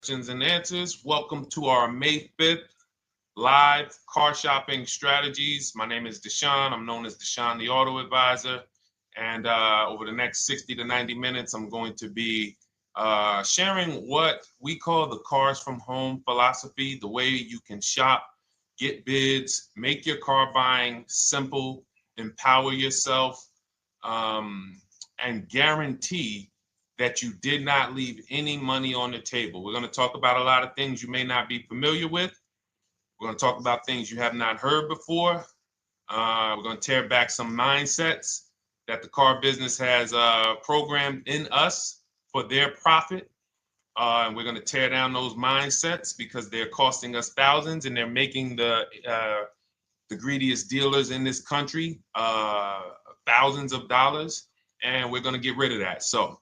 questions and answers. Welcome to our May 5th live car shopping strategies. My name is Deshone. I'm known as Deshone the Auto Advisor. And over the next 60 to 90 minutes, I'm going to be sharing what we call the cars from home philosophy, the way you can shop, get bids, make your car buying simple, empower yourself, and guarantee that you did not leave any money on the table. We're going to talk about a lot of things you may not be familiar with. We're going to talk about things you have not heard before. We're going to tear back some mindsets that the car business has programmed in us for their profit. And we're going to tear down those mindsets because they're costing us thousands and they're making the greediest dealers in this country thousands of dollars. And we're going to get rid of that. So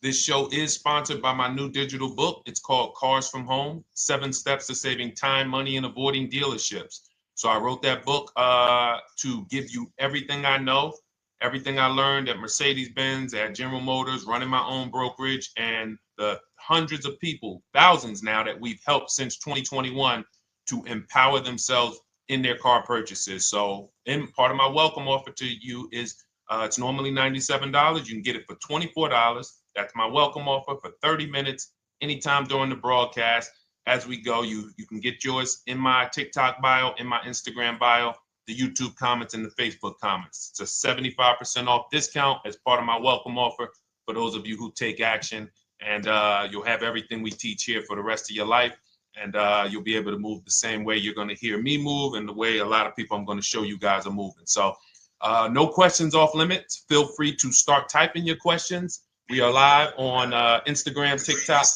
this show is sponsored by my new digital book. It's called Cars from Home, 7 Steps to Saving Time, Money, and Avoiding Dealerships. So I wrote that book to give you everything I know, everything I learned at Mercedes-Benz, at General Motors, running my own brokerage, and the hundreds of people, thousands now, that we've helped since 2021 to empower themselves in their car purchases. So part of my welcome offer to you is it's normally $97. You can get it for $24. That's my welcome offer for 30 minutes, anytime during the broadcast. As we go, you can get yours in my TikTok bio, in my Instagram bio, the YouTube comments, and the Facebook comments. It's a 75% off discount as part of my welcome offer for those of you who take action. And you'll have everything we teach here for the rest of your life. And you'll be able to move the same way you're going to hear me move and the way a lot of people I'm going to show you guys are moving. So no questions off limits. Feel free to start typing your questions. We are live on Instagram, TikTok.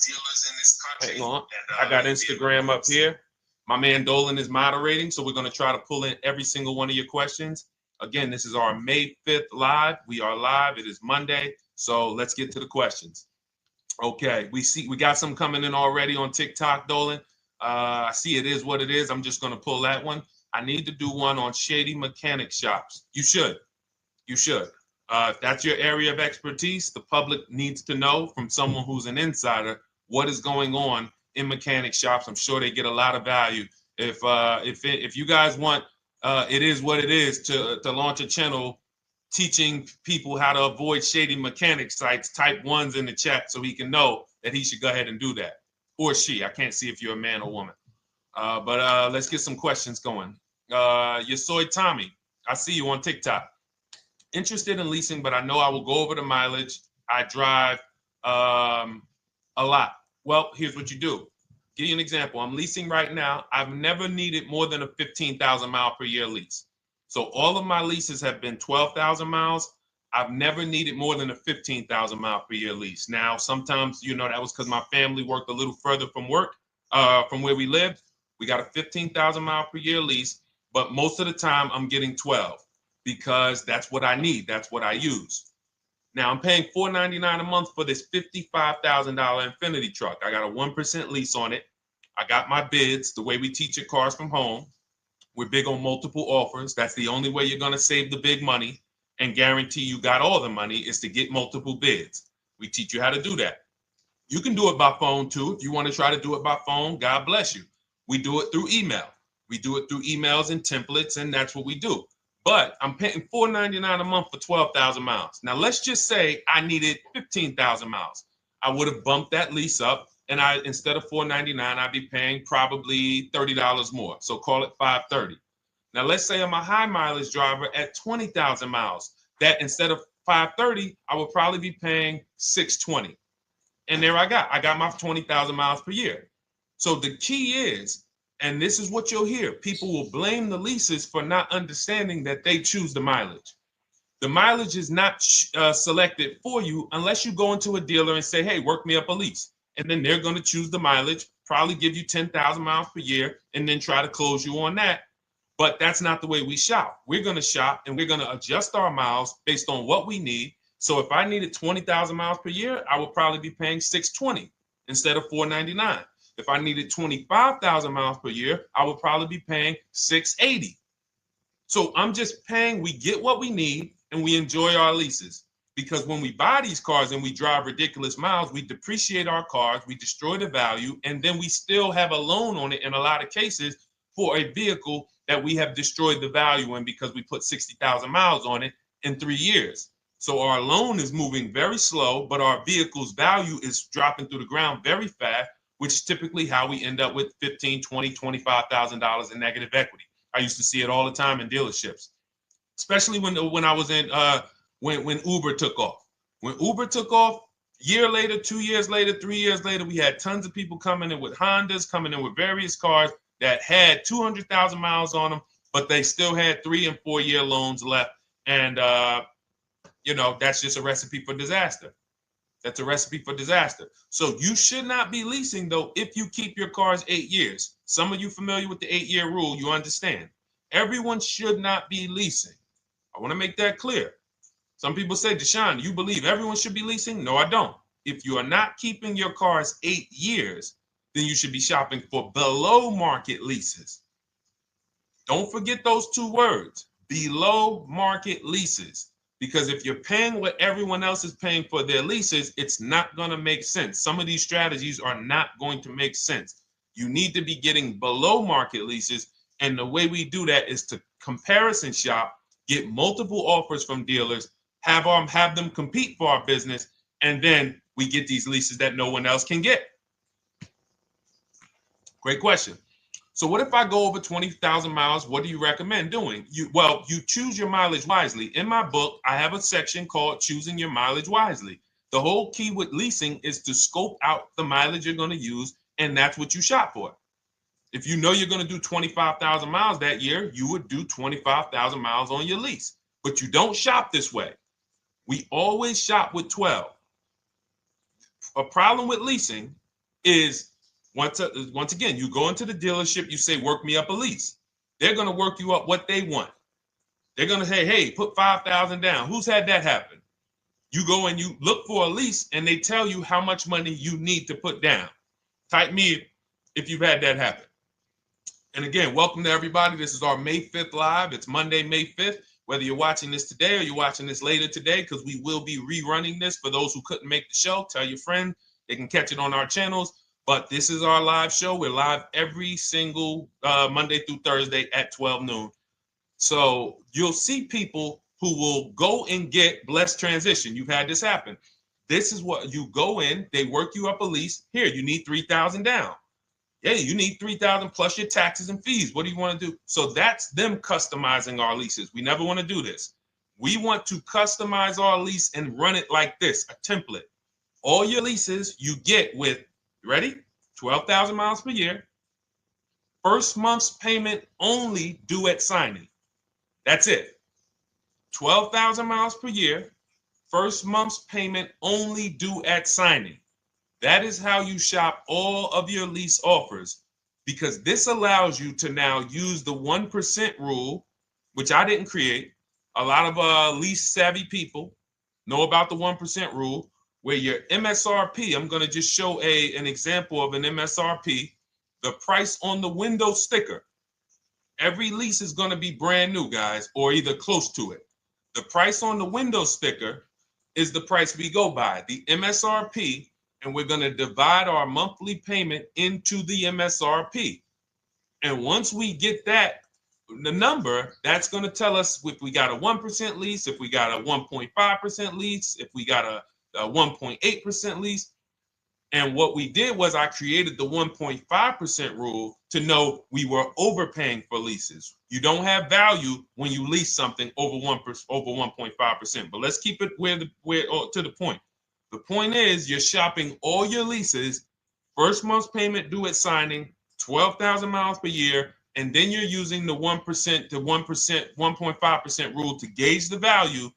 Hang on. I got Instagram up here. My man Dolan is moderating, so we're going to try to pull in every single one of your questions. Again, this is our May 5th live. We are live. It is Monday, so let's get to the questions. Okay, we got some coming in already on TikTok, Dolan. I see it is what it is. I'm just going to pull that one. I need to do one on shady mechanic shops. You should. If that's your area of expertise, the public needs to know from someone who's an insider what is going on in mechanic shops. I'm sure they get a lot of value. If you guys want, it is what it is to launch a channel teaching people how to avoid shady mechanic sites, type ones in the chat so he can know that he should go ahead and do that. Or she. I can't see if you're a man or woman. But let's get some questions going. Yasoy Tommy, I see you on TikTok. Interested in leasing, but I know I will go over the mileage. I drive a lot. Well, here's what you do. Give you an example. I'm leasing right now. I've never needed more than a 15,000 mile per year lease. So all of my leases have been 12,000 miles. I've never needed more than a 15,000 mile per year lease. Now, sometimes, that was because my family worked a little further from where we lived. We got a 15,000 mile per year lease, but most of the time I'm getting 12 because that's what I need. That's what I use. Now I'm paying $499 a month for this $55,000 Infinity truck. I got a 1% lease on it. I got my bids, the way we teach at Cars from Home. We're big on multiple offers. That's the only way you're going to save the big money and guarantee you got all the money is to get multiple bids. We teach you how to do that. You can do it by phone too. If you want to try to do it by phone, God bless you. We do it through email. We do it through emails and templates, and that's what we do. But I'm paying $499 a month for 12,000 miles. Now, let's just say I needed 15,000 miles. I would have bumped that lease up, and instead of $499, I'd be paying probably $30 more. So call it $530. Now, let's say I'm a high mileage driver at 20,000 miles. That instead of $530, I would probably be paying $620. And there I got my 20,000 miles per year. So the key is, and this is what you'll hear, people will blame the leases for not understanding that they choose the mileage. The mileage is not selected for you unless you go into a dealer and say, hey, work me up a lease. And then they're going to choose the mileage, probably give you 10,000 miles per year, and then try to close you on that. But that's not the way we shop. We're going to shop and we're going to adjust our miles based on what we need. So if I needed 20,000 miles per year, I would probably be paying $620 instead of $499. If I needed 25,000 miles per year, I would probably be paying $680. So I'm just paying, we get what we need and we enjoy our leases. because when we buy these cars and we drive ridiculous miles, we depreciate our cars, we destroy the value, and then we still have a loan on it in a lot of cases for a vehicle that we have destroyed the value in because we put 60,000 miles on it in 3 years. So our loan is moving very slow, but our vehicle's value is dropping through the ground very fast, which is typically how we end up with $15,000, $20,000, $25,000 in negative equity. I used to see it all the time in dealerships, especially when I was in when Uber took off. When Uber took off, year later, 2 years later, 3 years later, we had tons of people coming in with Hondas, coming in with various cars that had 200,000 miles on them, but they still had 3 and 4 year loans left. And, that's just a recipe for disaster. That's a recipe for disaster. So you should not be leasing, though, if you keep your cars 8 years. Some of you familiar with the 8-year rule, you understand. Everyone should not be leasing. I want to make that clear. Some people say, Deshone, you believe everyone should be leasing? No, I don't. If you are not keeping your cars 8 years, then you should be shopping for below market leases. Don't forget those 2 words, below market leases. Because if you're paying what everyone else is paying for their leases, it's not going to make sense. Some of these strategies are not going to make sense. You need to be getting below market leases. And the way we do that is to comparison shop, get multiple offers from dealers, have them compete for our business, and then we get these leases that no one else can get. Great question. So what if I go over 20,000 miles? What do you recommend doing? You choose your mileage wisely. In my book, I have a section called Choosing Your Mileage Wisely. The whole key with leasing is to scope out the mileage you're going to use, and that's what you shop for. If you know you're going to do 25,000 miles that year, you would do 25,000 miles on your lease. But you don't shop this way. We always shop with 12. A problem with leasing is once again, you go into the dealership, you say, work me up a lease. They're going to work you up what they want. They're going to say, hey, put 5,000 down. Who's had that happen? You go and you look for a lease and they tell you how much money you need to put down. Type me if you've had that happen. And again, welcome to everybody. This is our May 5th live. It's Monday, May 5th. Whether you're watching this today or you're watching this later today, because we will be rerunning this for those who couldn't make the show. Tell your friend they can catch it on our channels. But this is our live show. We're live every single Monday through Thursday at 12 noon. So you'll see people who will go and get blessed transition. You've had this happen. This is what you go in. They work you up a lease. Here, you need 3,000 down. Yeah, you need 3,000 plus your taxes and fees. What do you want to do? So that's them customizing our leases. We never want to do this. We want to customize our lease and run it like this, a template. All your leases you get with, ready? 12,000 miles per year. First month's payment only due at signing. That's it. 12,000 miles per year. First month's payment only due at signing. That is how you shop all of your lease offers, because this allows you to now use the 1% rule, which I didn't create. A lot of lease savvy people know about the 1% rule, where your MSRP, I'm going to just show an example of an MSRP, the price on the window sticker. Every lease is going to be brand new, guys, or either close to it. The price on the window sticker is the price we go by, the MSRP, and we're going to divide our monthly payment into the MSRP. And once we get that, the number, that's going to tell us if we got a 1% lease, if we got a 1.5% lease, if we got a 1.8% lease. And what we did was I created the 1.5% rule to know we were overpaying for leases. You don't have value when you lease something over 1.5%. But let's keep it to the point. The point is you're shopping all your leases, first month's payment due at signing, 12,000 miles per year, and then you're using the 1% to 1.5% rule to gauge the value.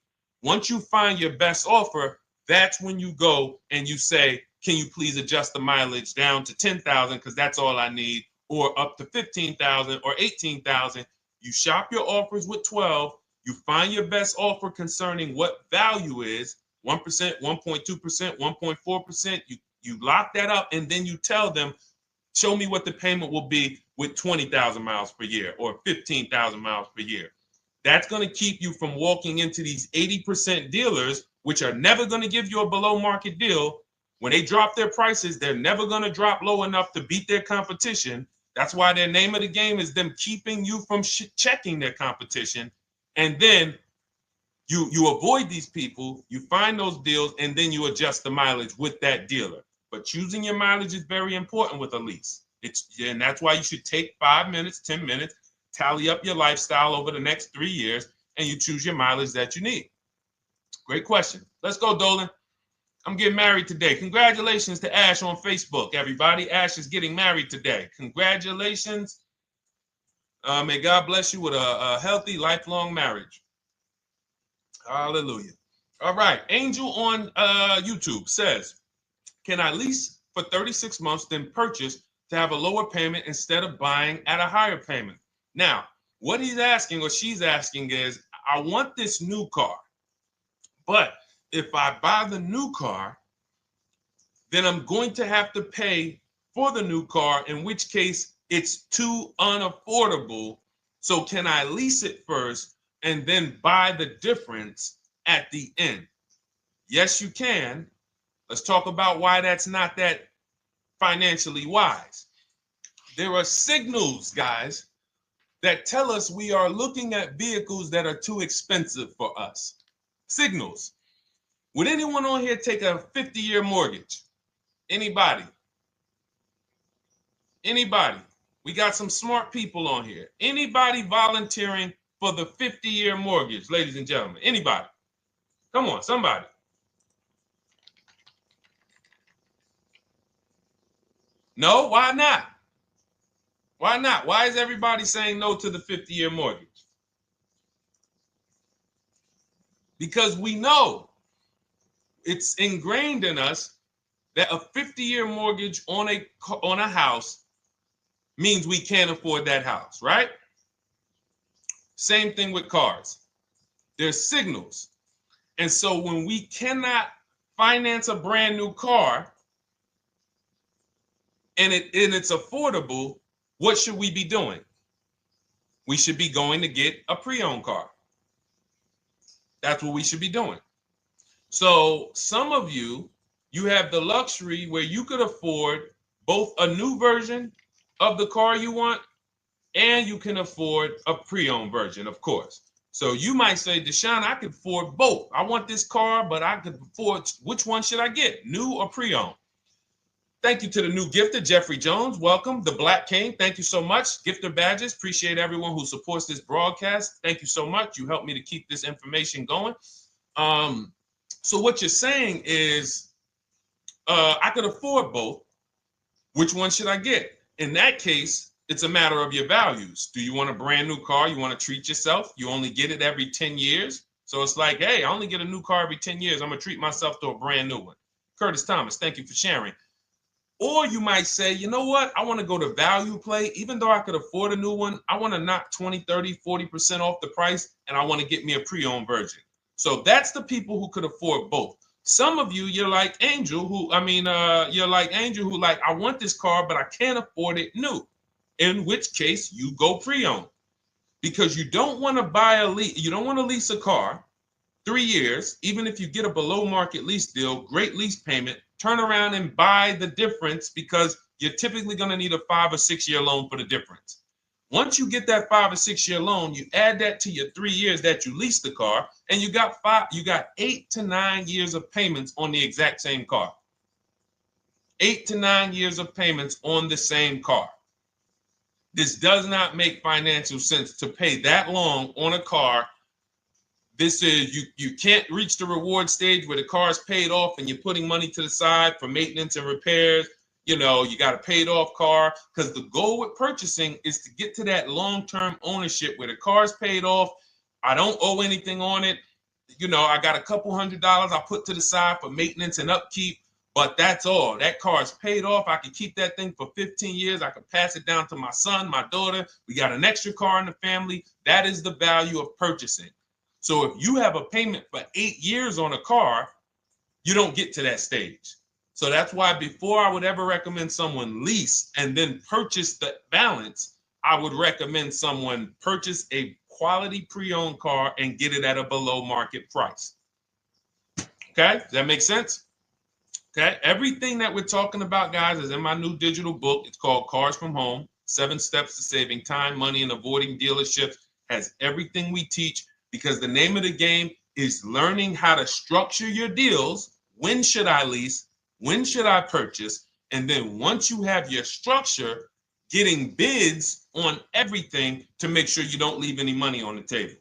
Once you find your best offer, that's when you go and you say, can you please adjust the mileage down to 10,000 because that's all I need, or up to 15,000 or 18,000. You shop your offers with 12. You find your best offer concerning what value is, 1%, 1.2%, 1.4%. You lock that up, and then you tell them, show me what the payment will be with 20,000 miles per year or 15,000 miles per year. That's going to keep you from walking into these 80% dealers which are never going to give you a below market deal. When they drop their prices, they're never going to drop low enough to beat their competition. That's why their name of the game is them keeping you from checking their competition. And then you avoid these people, you find those deals, and then you adjust the mileage with that dealer. But choosing your mileage is very important with a lease. And that's why you should take 5 minutes, 10 minutes, tally up your lifestyle over the next 3 years, and you choose your mileage that you need. Great question. Let's go, Dolan. I'm getting married today. Congratulations to Ash on Facebook, everybody. Ash is getting married today. Congratulations. May God bless you with a healthy, lifelong marriage. Hallelujah. All right. Angel on YouTube says, can I lease for 36 months, then purchase to have a lower payment instead of buying at a higher payment? Now, what he's asking or she's asking is, I want this new car, but if I buy the new car, then I'm going to have to pay for the new car, in which case it's too unaffordable. So can I lease it first and then buy the difference at the end? Yes, you can. Let's talk about why that's not that financially wise. There are signals, guys, that tell us we are looking at vehicles that are too expensive for us. Signals. Would anyone on here take a 50-year mortgage? Anybody? Anybody? We got some smart people on here. Anybody volunteering for the 50-year mortgage, ladies and gentlemen? Anybody? Come on, somebody. No, why not? Why not? Why is everybody saying no to the 50-year mortgage? Because we know it's ingrained in us that a 50-year mortgage on a house means we can't afford that house, right? Same thing with cars. There's signals. And so when we cannot finance a brand new car and it's affordable, what should we be doing? We should be going to get a pre-owned car. That's what we should be doing. So some of you have the luxury where you could afford both a new version of the car you want, and you can afford a pre-owned version, of course. So you might say, Deshone, I could afford both. I want this car, but I could afford, which one should I get, new or pre-owned? Thank you to the new gifter, Jeffrey Jones. Welcome. The Black King. Thank you so much. Gifter badges. Appreciate everyone who supports this broadcast. Thank you so much. You helped me to keep this information going. So what you're saying is, I could afford both. Which one should I get? In that case, it's a matter of your values. Do you want a brand new car? You want to treat yourself? You only get it every 10 years. So it's like, hey, I only get a new car every 10 years. I'm going to treat myself to a brand new one. Curtis Thomas, thank you for sharing. Or you might say, you know what? I want to go to value play. Even though I could afford a new one, I want to knock 20, 30, 40% off the price, and I want to get me a pre-owned version. So that's the people who could afford both. Some of you, you're like Angel, who like, I want this car, but I can't afford it new. In which case you go pre-owned, because you don't want to you don't want to lease a car 3 years, even if you get a below market lease deal, great lease payment, turn around and buy the difference, because you're typically going to need a 5 or 6 year loan for the difference. Once you get that 5 or 6 year loan, you add that to your 3 years that you leased the car, and you got 8 to 9 years of payments on the exact same car. 8 to 9 years of payments on the same car. This does not make financial sense to pay that long on a car. This is, you can't reach the reward stage where the car is paid off and you're putting money to the side for maintenance and repairs. You know, you got a paid off car, because the goal with purchasing is to get to that long-term ownership where the car is paid off. I don't owe anything on it. You know, I got a couple $100 I put to the side for maintenance and upkeep, but that's all. That car is paid off. I can keep that thing for 15 years. I can pass it down to my son, my daughter. We got an extra car in the family. That is the value of purchasing. So if you have a payment for 8 years on a car, you don't get to that stage. So that's why before I would ever recommend someone lease and then purchase the balance, I would recommend someone purchase a quality pre-owned car and get it at a below market price. Okay, does that make sense? Okay, everything that we're talking about, guys, is in my new digital book. It's called Cars from Home, 7 Steps to Saving Time, Money, and Avoiding Dealerships. Has everything we teach, because the name of the game is learning how to structure your deals. When should I lease? When should I purchase? And then once you have your structure, getting bids on everything to make sure you don't leave any money on the table.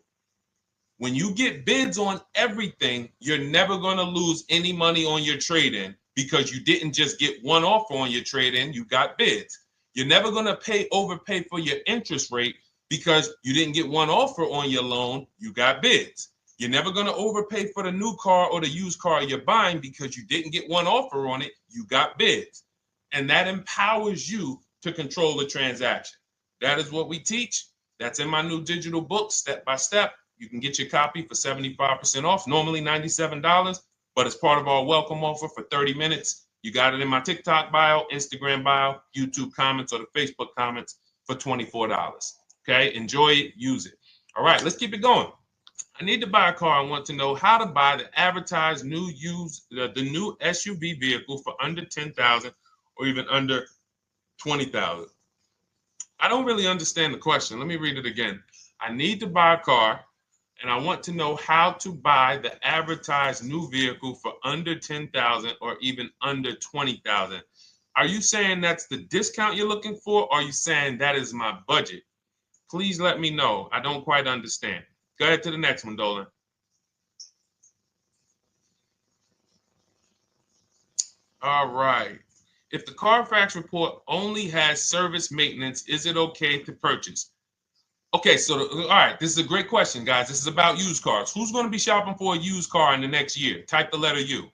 When you get bids on everything, you're never going to lose any money on your trade-in, because you didn't just get one offer on your trade-in, you got bids. You're never going to overpay for your interest rate, because you didn't get one offer on your loan, you got bids. You're never going to overpay for the new car or the used car you're buying, because you didn't get one offer on it, you got bids. And that empowers you to control the transaction. That is what we teach. That's in my new digital book, step by step. You can get your copy for 75% off, normally $97, but it's part of our welcome offer for 30 minutes. You got it in my TikTok bio, Instagram bio, YouTube comments, or the Facebook comments for $24. Okay, enjoy it, use it. All right, let's keep it going. I need to buy a car. I want to know how to buy the advertised new the new SUV vehicle for under $10,000 or even under $20,000. I don't really understand the question. Let me read it again. I need to buy a car, and I want to know how to buy the advertised new vehicle for under $10,000 or even under $20,000. Are you saying that's the discount you're looking for, or are you saying that is my budget? Please let me know. I don't quite understand. Go ahead to the next one, Dolan. All right. If the Carfax report only has service maintenance, is it okay to purchase? Okay, so all right, this is a great question, guys. This is about used cars. Who's going to be shopping for a used car in the next year? Type the letter U.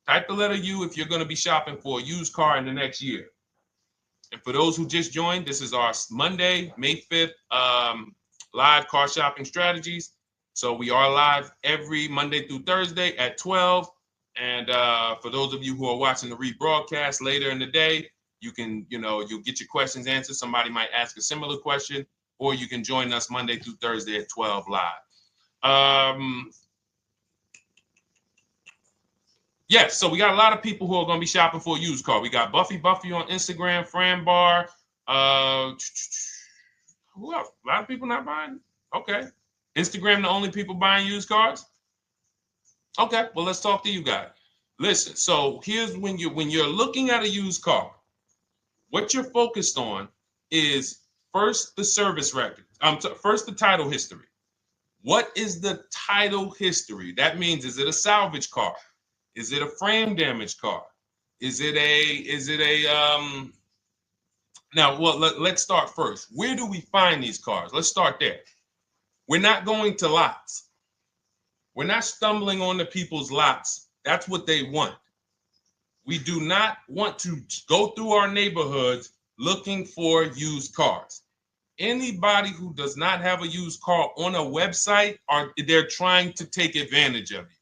Type the letter U if you're going to be shopping for a used car in the next year. And for those who just joined, this is our Monday, May 5th, live car shopping strategies. So we are live every Monday through Thursday at 12. And for those of you who are watching the rebroadcast later in the day, you can, you'll get your questions answered. Somebody might ask a similar question, or you can join us Monday through Thursday at 12 live. Yes, so we got a lot of people who are going to be shopping for a used car. We got Buffy on Instagram, Fran Bar. Who else? A lot of people not buying? Okay. Instagram, the only people buying used cars? Okay, well, let's talk to you guys. Listen, so here's when you're looking at a used car, what you're focused on is first the service record. First the title history. What is the title history? That means, is it a salvage car? Is it a frame damage car? Is it a now, well, let's start first. Where do we find these cars? Let's start there. We're not going to lots. We're not stumbling onto people's lots. That's what they want. We do not want to go through our neighborhoods looking for used cars. Anybody who does not have a used car on a website, they're trying to take advantage of you,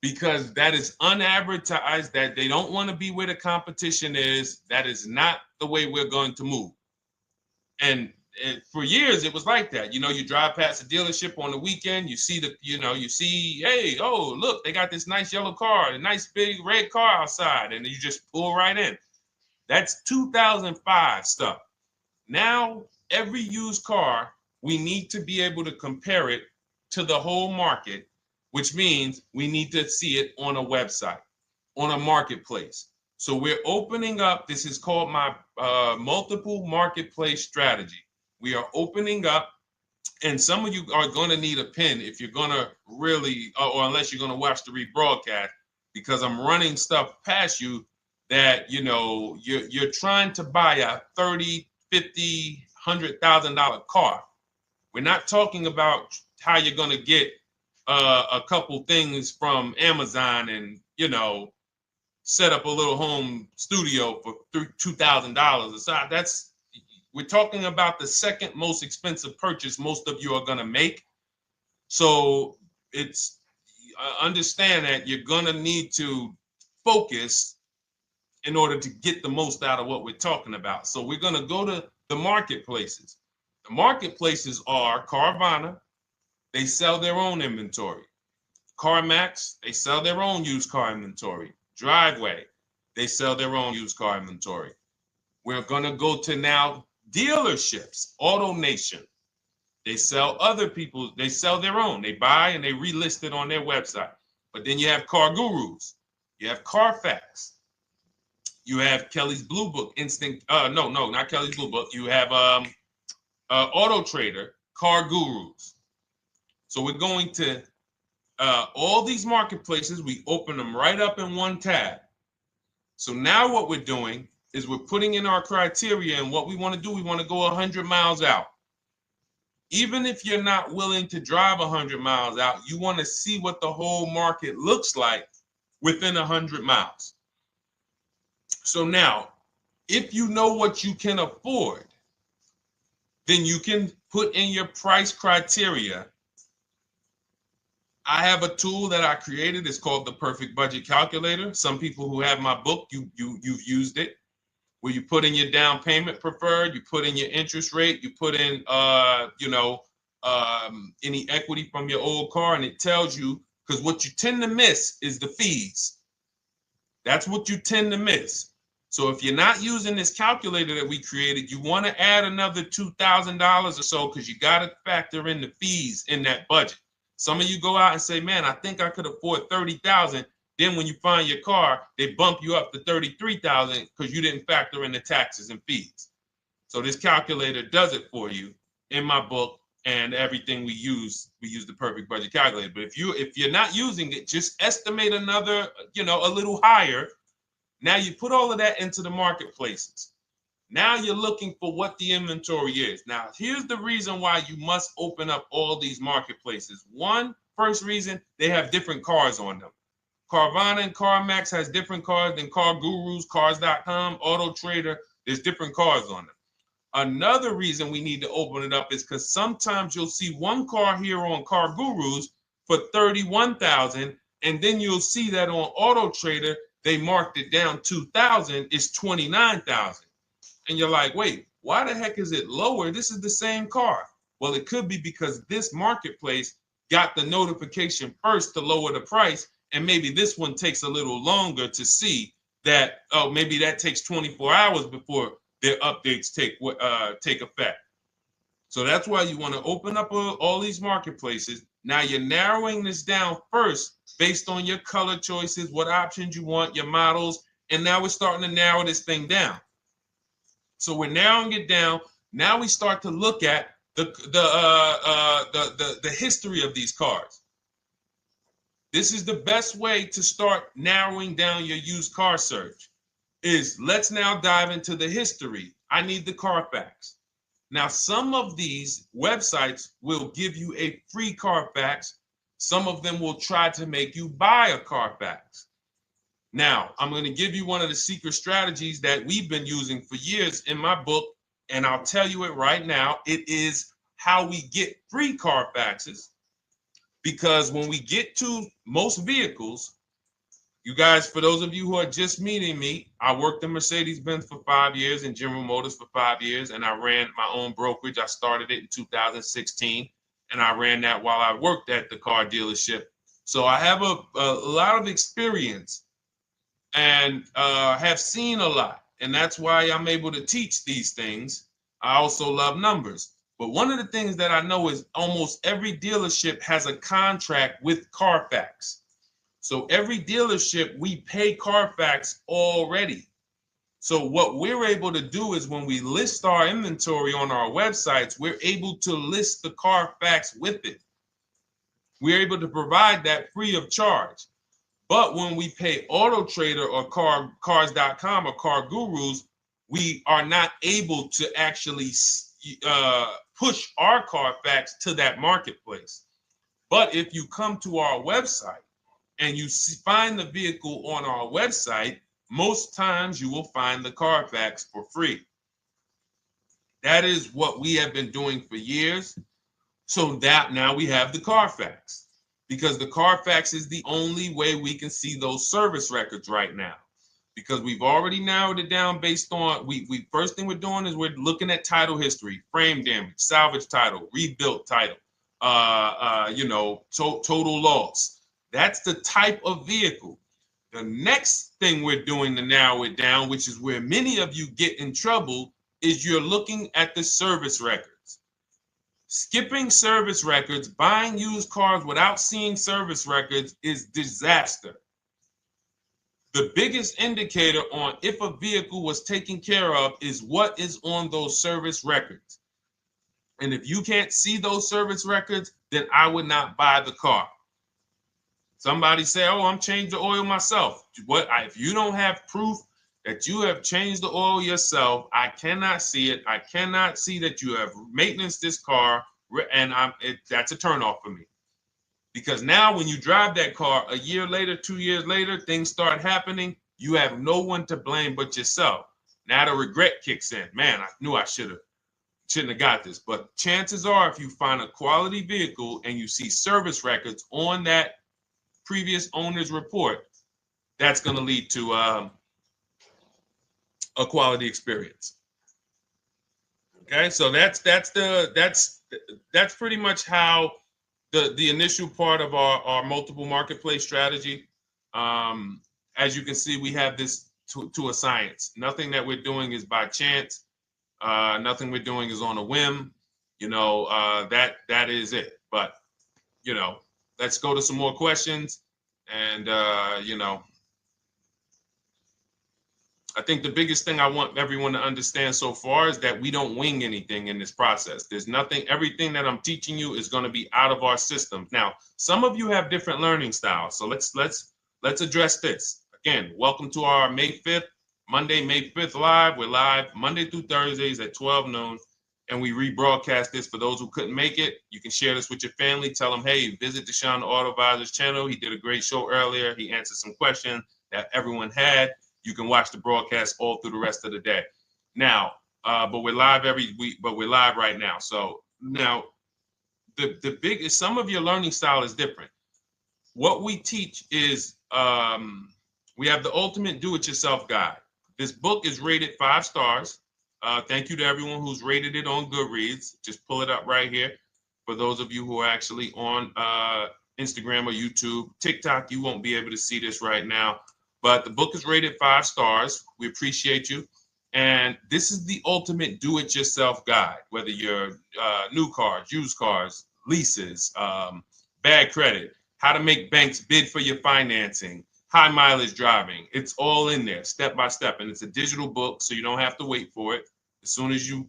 because that is unadvertised, that they don't want to be where the competition is. That is not the way we're going to move. And for years, it was like that. You drive past a dealership on the weekend, you see hey, oh, look, they got this nice yellow car, a nice big red car outside, and you just pull right in. That's 2005 stuff. Now, every used car, we need to be able to compare it to the whole market, which means we need to see it on a website, on a marketplace. So we're opening up, this is called my multiple marketplace strategy. We are opening up, and some of you are going to need a pen if you're going to really, or unless you're going to watch the rebroadcast, because I'm running stuff past you that, you're trying to buy a $30,000, $50,000, $100,000 car. We're not talking about how you're going to get a couple things from Amazon and, set up a little home studio for $2,000. We're talking about the second most expensive purchase most of you are going to make. So it's understand that you're going to need to focus in order to get the most out of what we're talking about. So we're going to go to the marketplaces. The marketplaces are Carvana. They sell their own inventory. CarMax, they sell their own used car inventory. Driveway, they sell their own used car inventory. We're going to go to now dealerships. AutoNation, they sell other people's, they sell their own. They buy and they relist it on their website. But then you have Car Gurus, you have Carfax, you have Kelly's Blue Book, no, not Kelly's Blue Book. You have Auto Trader, Car Gurus. So we're going to all these marketplaces, we open them right up in one tab. So now what we're doing is we're putting in our criteria, and what we want to do, we want to go 100 miles out. Even if you're not willing to drive 100 miles out, you want to see what the whole market looks like within 100 miles. So now, if you know what you can afford, then you can put in your price criteria. I have a tool that I created. It's called the Perfect Budget Calculator. Some people who have my book, you've used it, where you put in your down payment preferred, you put in your interest rate, you put in any equity from your old car, and it tells you, because what you tend to miss is the fees. That's what you tend to miss. So if you're not using this calculator that we created, you want to add another $2,000 or so, because you got to factor in the fees in that budget. Some of you go out and say, man, I think I could afford $30,000. Then when you find your car, they bump you up to $33,000 because you didn't factor in the taxes and fees. So this calculator does it for you in my book, and everything we use the Perfect Budget Calculator. But if you're not using it, just estimate another, a little higher. Now you put all of that into the marketplaces. Now you're looking for what the inventory is. Now, here's the reason why you must open up all these marketplaces. First reason, they have different cars on them. Carvana and CarMax has different cars than Car Gurus, Cars.com, Auto Trader. There's different cars on them. Another reason we need to open it up is because sometimes you'll see one car here on Car Gurus for $31,000, and then you'll see that on Auto Trader they marked it down $2,000. It's $29,000. And you're like, wait, why the heck is it lower? This is the same car. Well, it could be because this marketplace got the notification first to lower the price, and maybe this one takes a little longer to see that, oh, maybe that takes 24 hours before their updates take effect. So that's why you want to open up all these marketplaces. Now you're narrowing this down first based on your color choices, what options you want, your models, and now we're starting to narrow this thing down. So we're narrowing it down. Now we start to look at the history of these cars. This is the best way to start narrowing down your used car search. Let's now dive into the history. I need the Carfax. Now, some of these websites will give you a free Carfax. Some of them will try to make you buy a Carfax. Now, I'm going to give you one of the secret strategies that we've been using for years in my book, and I'll tell you it right now. It is how we get free Carfaxes, because when we get to most vehicles, you guys, for those of you who are just meeting me, I worked in Mercedes-Benz for 5 years and General Motors for 5 years, and I ran my own brokerage. I started it in 2016, and I ran that while I worked at the car dealership. So I have a lot of experience and have seen a lot, and that's why I'm able to teach these things. I also love numbers. But one of the things that I know is almost every dealership has a contract with Carfax. So every dealership, we pay Carfax already. So what we're able to do is when we list our inventory on our websites, we're able to list the Carfax with it. We're able to provide that free of charge. But when we pay Auto Trader or Cars.com or Car Gurus, we are not able to actually push our Carfax to that marketplace. But if you come to our website and you find the vehicle on our website, most times you will find the Carfax for free. That is what we have been doing for years. So that now we have the Carfax, because the Carfax is the only way we can see those service records right now, because we've already narrowed it down based on, first thing we're doing is we're looking at title history, frame damage, salvage title, rebuilt title, total loss. That's the type of vehicle. The next thing we're doing to narrow it down, which is where many of you get in trouble, is you're looking at the service records. Skipping service records, buying used cars without seeing service records is disaster. The biggest indicator on if a vehicle was taken care of is what is on those service records. And if you can't see those service records, then I would not buy the car. Somebody say, oh, I'm changing the oil myself. If you don't have proof that you have changed the oil yourself, I cannot see it. I cannot see that you have maintenance this car, and that's a turnoff for me. Because now when you drive that car a year later, 2 years later, things start happening. You have no one to blame but yourself. Now the regret kicks in. Man, I knew I shouldn't have got this. But chances are, if you find a quality vehicle and you see service records on that previous owner's report, that's going to lead to a quality experience. Okay, so that's pretty much how the initial part of our multiple marketplace strategy. As you can see, we have this to a science. Nothing that we're doing is by chance. Nothing we're doing is on a whim. That is it. But let's go to some more questions. And I think the biggest thing I want everyone to understand so far is that we don't wing anything in this process. There's nothing, everything that I'm teaching you is going to be out of our systems. Now, some of you have different learning styles. So let's address this. Again, welcome to our May 5th, Monday, May 5th live. We're live Monday through Thursdays at 12 noon. And we rebroadcast this for those who couldn't make it. You can share this with your family. Tell them, hey, visit Deshone the Auto Advisor's channel. He did a great show earlier. He answered some questions that everyone had. You can watch the broadcast all through the rest of the day. Now, but we're live every week, but we're live right now. So now the biggest, some of your learning style is different. What we teach is we have the ultimate do-it-yourself guide. This book is rated 5 stars. Thank you to everyone who's rated it on Goodreads. Just pull it up right here. For those of you who are actually on Instagram or YouTube, TikTok, you won't be able to see this right now. But the book is rated 5 stars. We appreciate you. And this is the ultimate do-it-yourself guide, whether you're new cars, used cars, leases, bad credit, how to make banks bid for your financing, high mileage driving. It's all in there, step by step. And it's a digital book, so you don't have to wait for it. As soon as you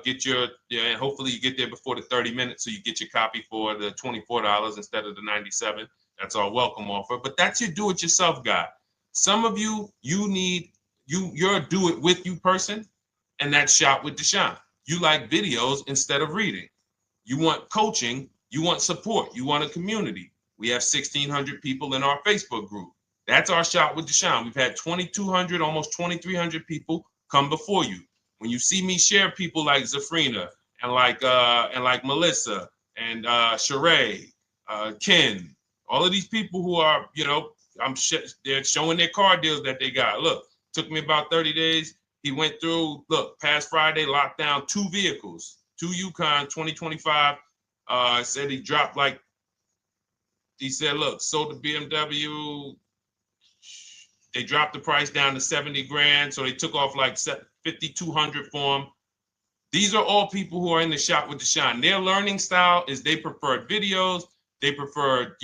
get and hopefully you get there before the 30 minutes, so you get your copy for the $24 instead of the $97. That's our welcome offer. But that's your do-it-yourself guide. Some of you, you're a do-it-with-you person, and that's Shop with Deshone. You like videos instead of reading. You want coaching. You want support. You want a community. We have 1,600 people in our Facebook group. That's our Shop with Deshone. We've had 2,200, almost 2,300 people come before you. When you see me share people like Zafrina and like Melissa and Sheree, Ken, all of these people who are, they're showing their car deals that they got. Look, took me about 30 days. He went through, past Friday, locked down 2 vehicles, 2 Yukon 2025. Said he dropped sold the BMW. They dropped the price down to 70 grand. So they took off like 5,200 for him. These are all people who are in the Shop with Deshone. Their learning style is they prefer videos. They prefer,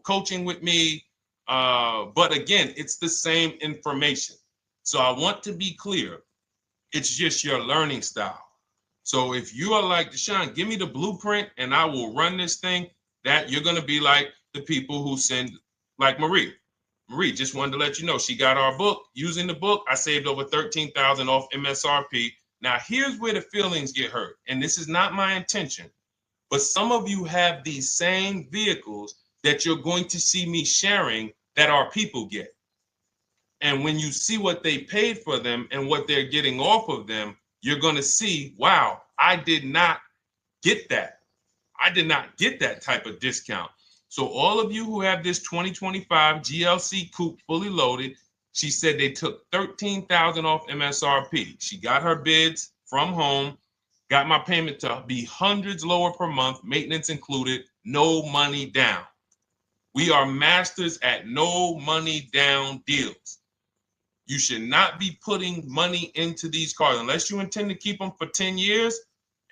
coaching with me. But again, it's the same information. So I want to be clear. It's just your learning style. So if you are like Deshone, give me the blueprint and I will run this thing. That you're going to be like the people who send, like Marie. Marie just wanted to let you know she got our book. Using the book, I saved over $13,000 off MSRP. Now, here's where the feelings get hurt. And this is not my intention. But some of you have these same vehicles that you're going to see me sharing that our people get. And when you see what they paid for them and what they're getting off of them, you're going to see, wow, I did not get that. I did not get that type of discount. So all of you who have this 2025 GLC coupe fully loaded, she said they took $13,000 off MSRP. She got her bids from home, got my payment to be hundreds lower per month, maintenance included, no money down. We are masters at no money down deals. You should not be putting money into these cars unless you intend to keep them for 10 years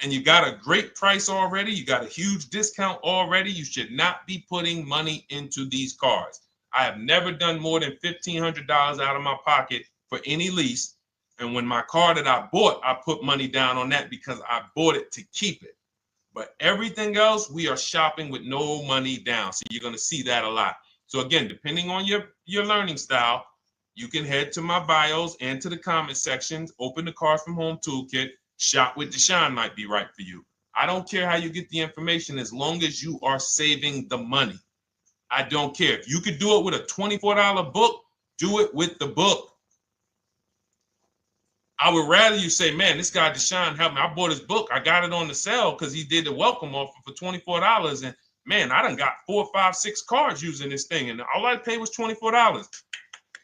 and you got a great price already. You got a huge discount already. You should not be putting money into these cars. I have never done more than $1,500 out of my pocket for any lease. And when my car that I bought, I put money down on that because I bought it to keep it. But everything else, we are shopping with no money down. So you're going to see that a lot. So again, depending on your learning style, you can head to my bios and to the comment sections, open the Cars from Home Toolkit, Shop with Deshone might be right for you. I don't care how you get the information as long as you are saving the money. I don't care. If you could do it with a $24 book, do it with the book. I would rather you say, man, this guy Deshone helped me. I bought his book. I got it on the sale because he did the welcome offer for $24. And man, I done got 4, 5, 6 cars using this thing. And all I paid was $24.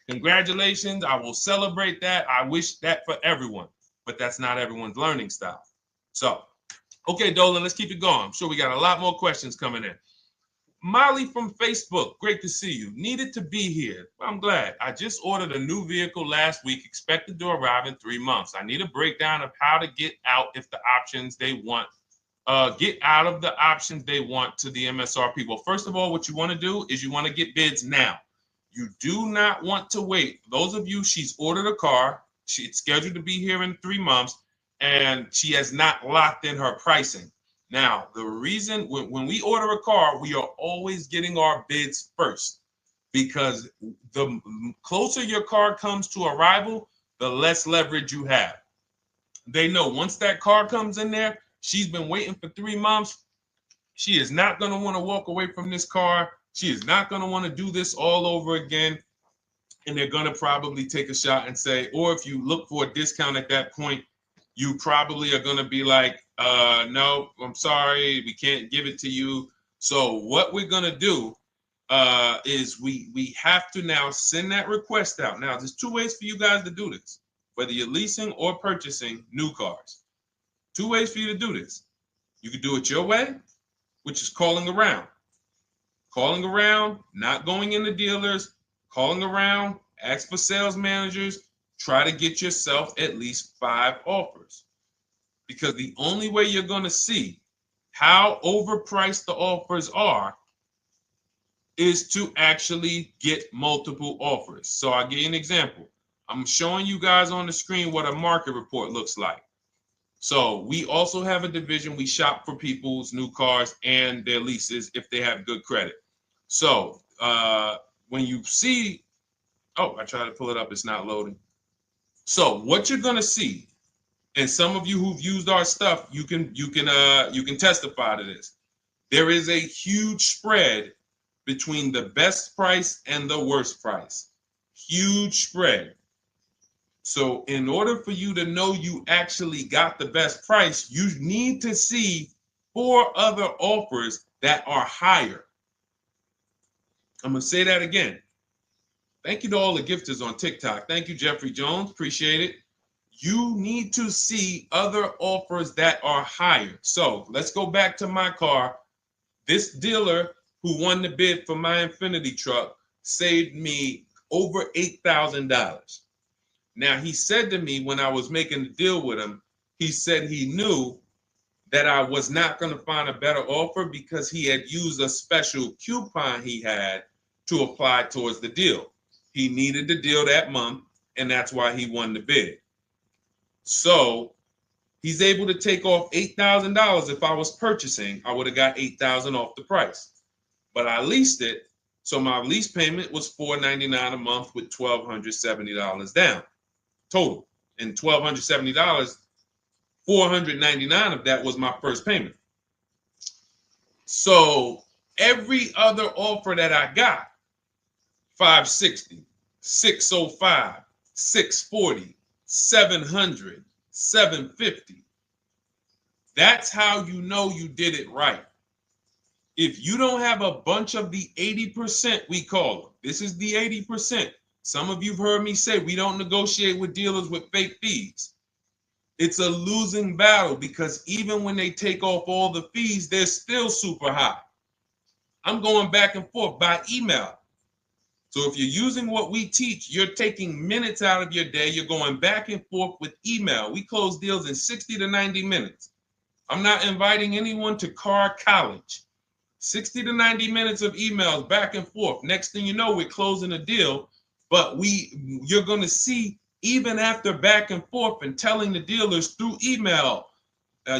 Congratulations. I will celebrate that. I wish that for everyone, but that's not everyone's learning style. So, okay, Dolan, let's keep it going. I'm sure we got a lot more questions coming in. Molly from Facebook, great to see you. Needed to be here. Well, I'm glad. I just ordered a new vehicle last week, expected to arrive in 3 months. I need a breakdown of how to get out if the options they want, get out of the options they want to the MSRP. Well, first of all, what you want to do is you want to get bids now. You do not want to wait. Those of you, she's ordered a car. She's scheduled to be here in 3 months, and she has not locked in her pricing. Now, the reason when we order a car, we are always getting our bids first because the closer your car comes to arrival, the less leverage you have. They know once that car comes in there, she's been waiting for 3 months. She is not going to want to walk away from this car. She is not going to want to do this all over again. And they're going to probably take a shot and say, or if you look for a discount at that point, you probably are going to be like, no, I'm sorry, we can't give it to you. So what we're going to do is we have to now send that request out. Now, there's 2 ways for you guys to do this, whether you're leasing or purchasing new cars. 2 ways for you to do this. You can do it your way, which is calling around. Calling around, not going into dealers, calling around, ask for sales managers, try to get yourself at least 5 offers. Because the only way you're going to see how overpriced the offers are is to actually get multiple offers. So I'll give you an example. I'm showing you guys on the screen what a market report looks like. So we also have a division. We shop for people's new cars and their leases if they have good credit. So when you see, oh, I tried to pull it up. It's not loading. So what you're going to see, and some of you who've used our stuff, you can testify to this. There is a huge spread between the best price and the worst price. Huge spread. So in order for you to know you actually got the best price, you need to see 4 other offers that are higher. I'm going to say that again. Thank you to all the gifters on TikTok. Thank you, Jeffrey Jones. Appreciate it. You need to see other offers that are higher. So let's go back to my car. This dealer who won the bid for my Infinity truck saved me over $8,000. Now, he said to me when I was making the deal with him, he said he knew that I was not going to find a better offer because he had used a special coupon he had to apply towards the deal. He needed the deal that month, and that's why he won the bid. So he's able to take off $8,000. If I was purchasing, I would have got $8,000 off the price. But I leased it, so my lease payment was $499 a month with $1,270 down total. And $1,270, $499 of that was my first payment. So every other offer that I got, $560, $605, $640, $700, $750. That's how you know you did it right. If you don't have a bunch of the 80%, we call them. This is the 80%. Some of you have heard me say we don't negotiate with dealers with fake fees. It's a losing battle because even when they take off all the fees, they're still super high. I'm going back and forth by email. So if you're using what we teach, you're taking minutes out of your day. You're going back and forth with email. We close deals in 60 to 90 minutes. I'm not inviting anyone to car college. 60 to 90 minutes of emails back and forth. Next thing you know, we're closing a deal. But you're going to see, even after back and forth and telling the dealers through email,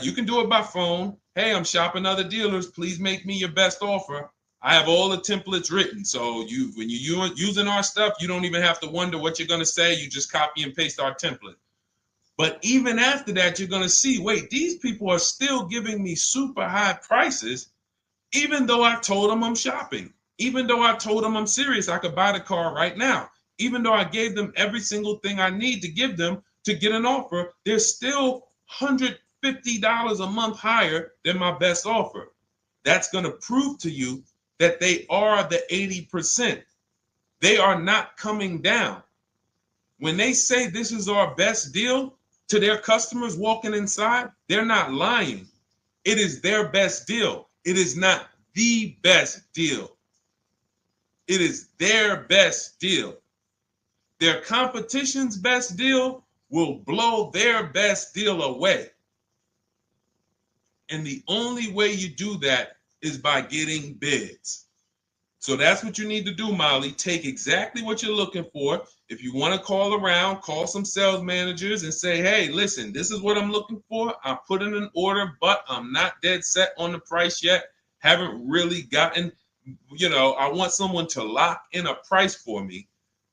you can do it by phone. Hey, I'm shopping other dealers. Please make me your best offer. I have all the templates written. So when you're using our stuff, you don't even have to wonder what you're going to say. You just copy and paste our template. But even after that, you're going to see, wait, these people are still giving me super high prices, even though I told them I'm shopping, even though I told them I'm serious, I could buy the car right now, even though I gave them every single thing I need to give them to get an offer, they're still $150 a month higher than my best offer. That's going to prove to you that they are the 80%. They are not coming down. When they say this is our best deal to their customers walking inside, they're not lying. It is their best deal. It is not the best deal. It is their best deal. Their competition's best deal will blow their best deal away. And the only way you do that is by getting bids. So that's what you need to do, Molly. Take exactly what you're looking for. If you want to call around, call some sales managers and say, hey, listen, this is what I'm looking for. I put in an order, but I'm not dead set on the price yet. Haven't really gotten, I want someone to lock in a price for me.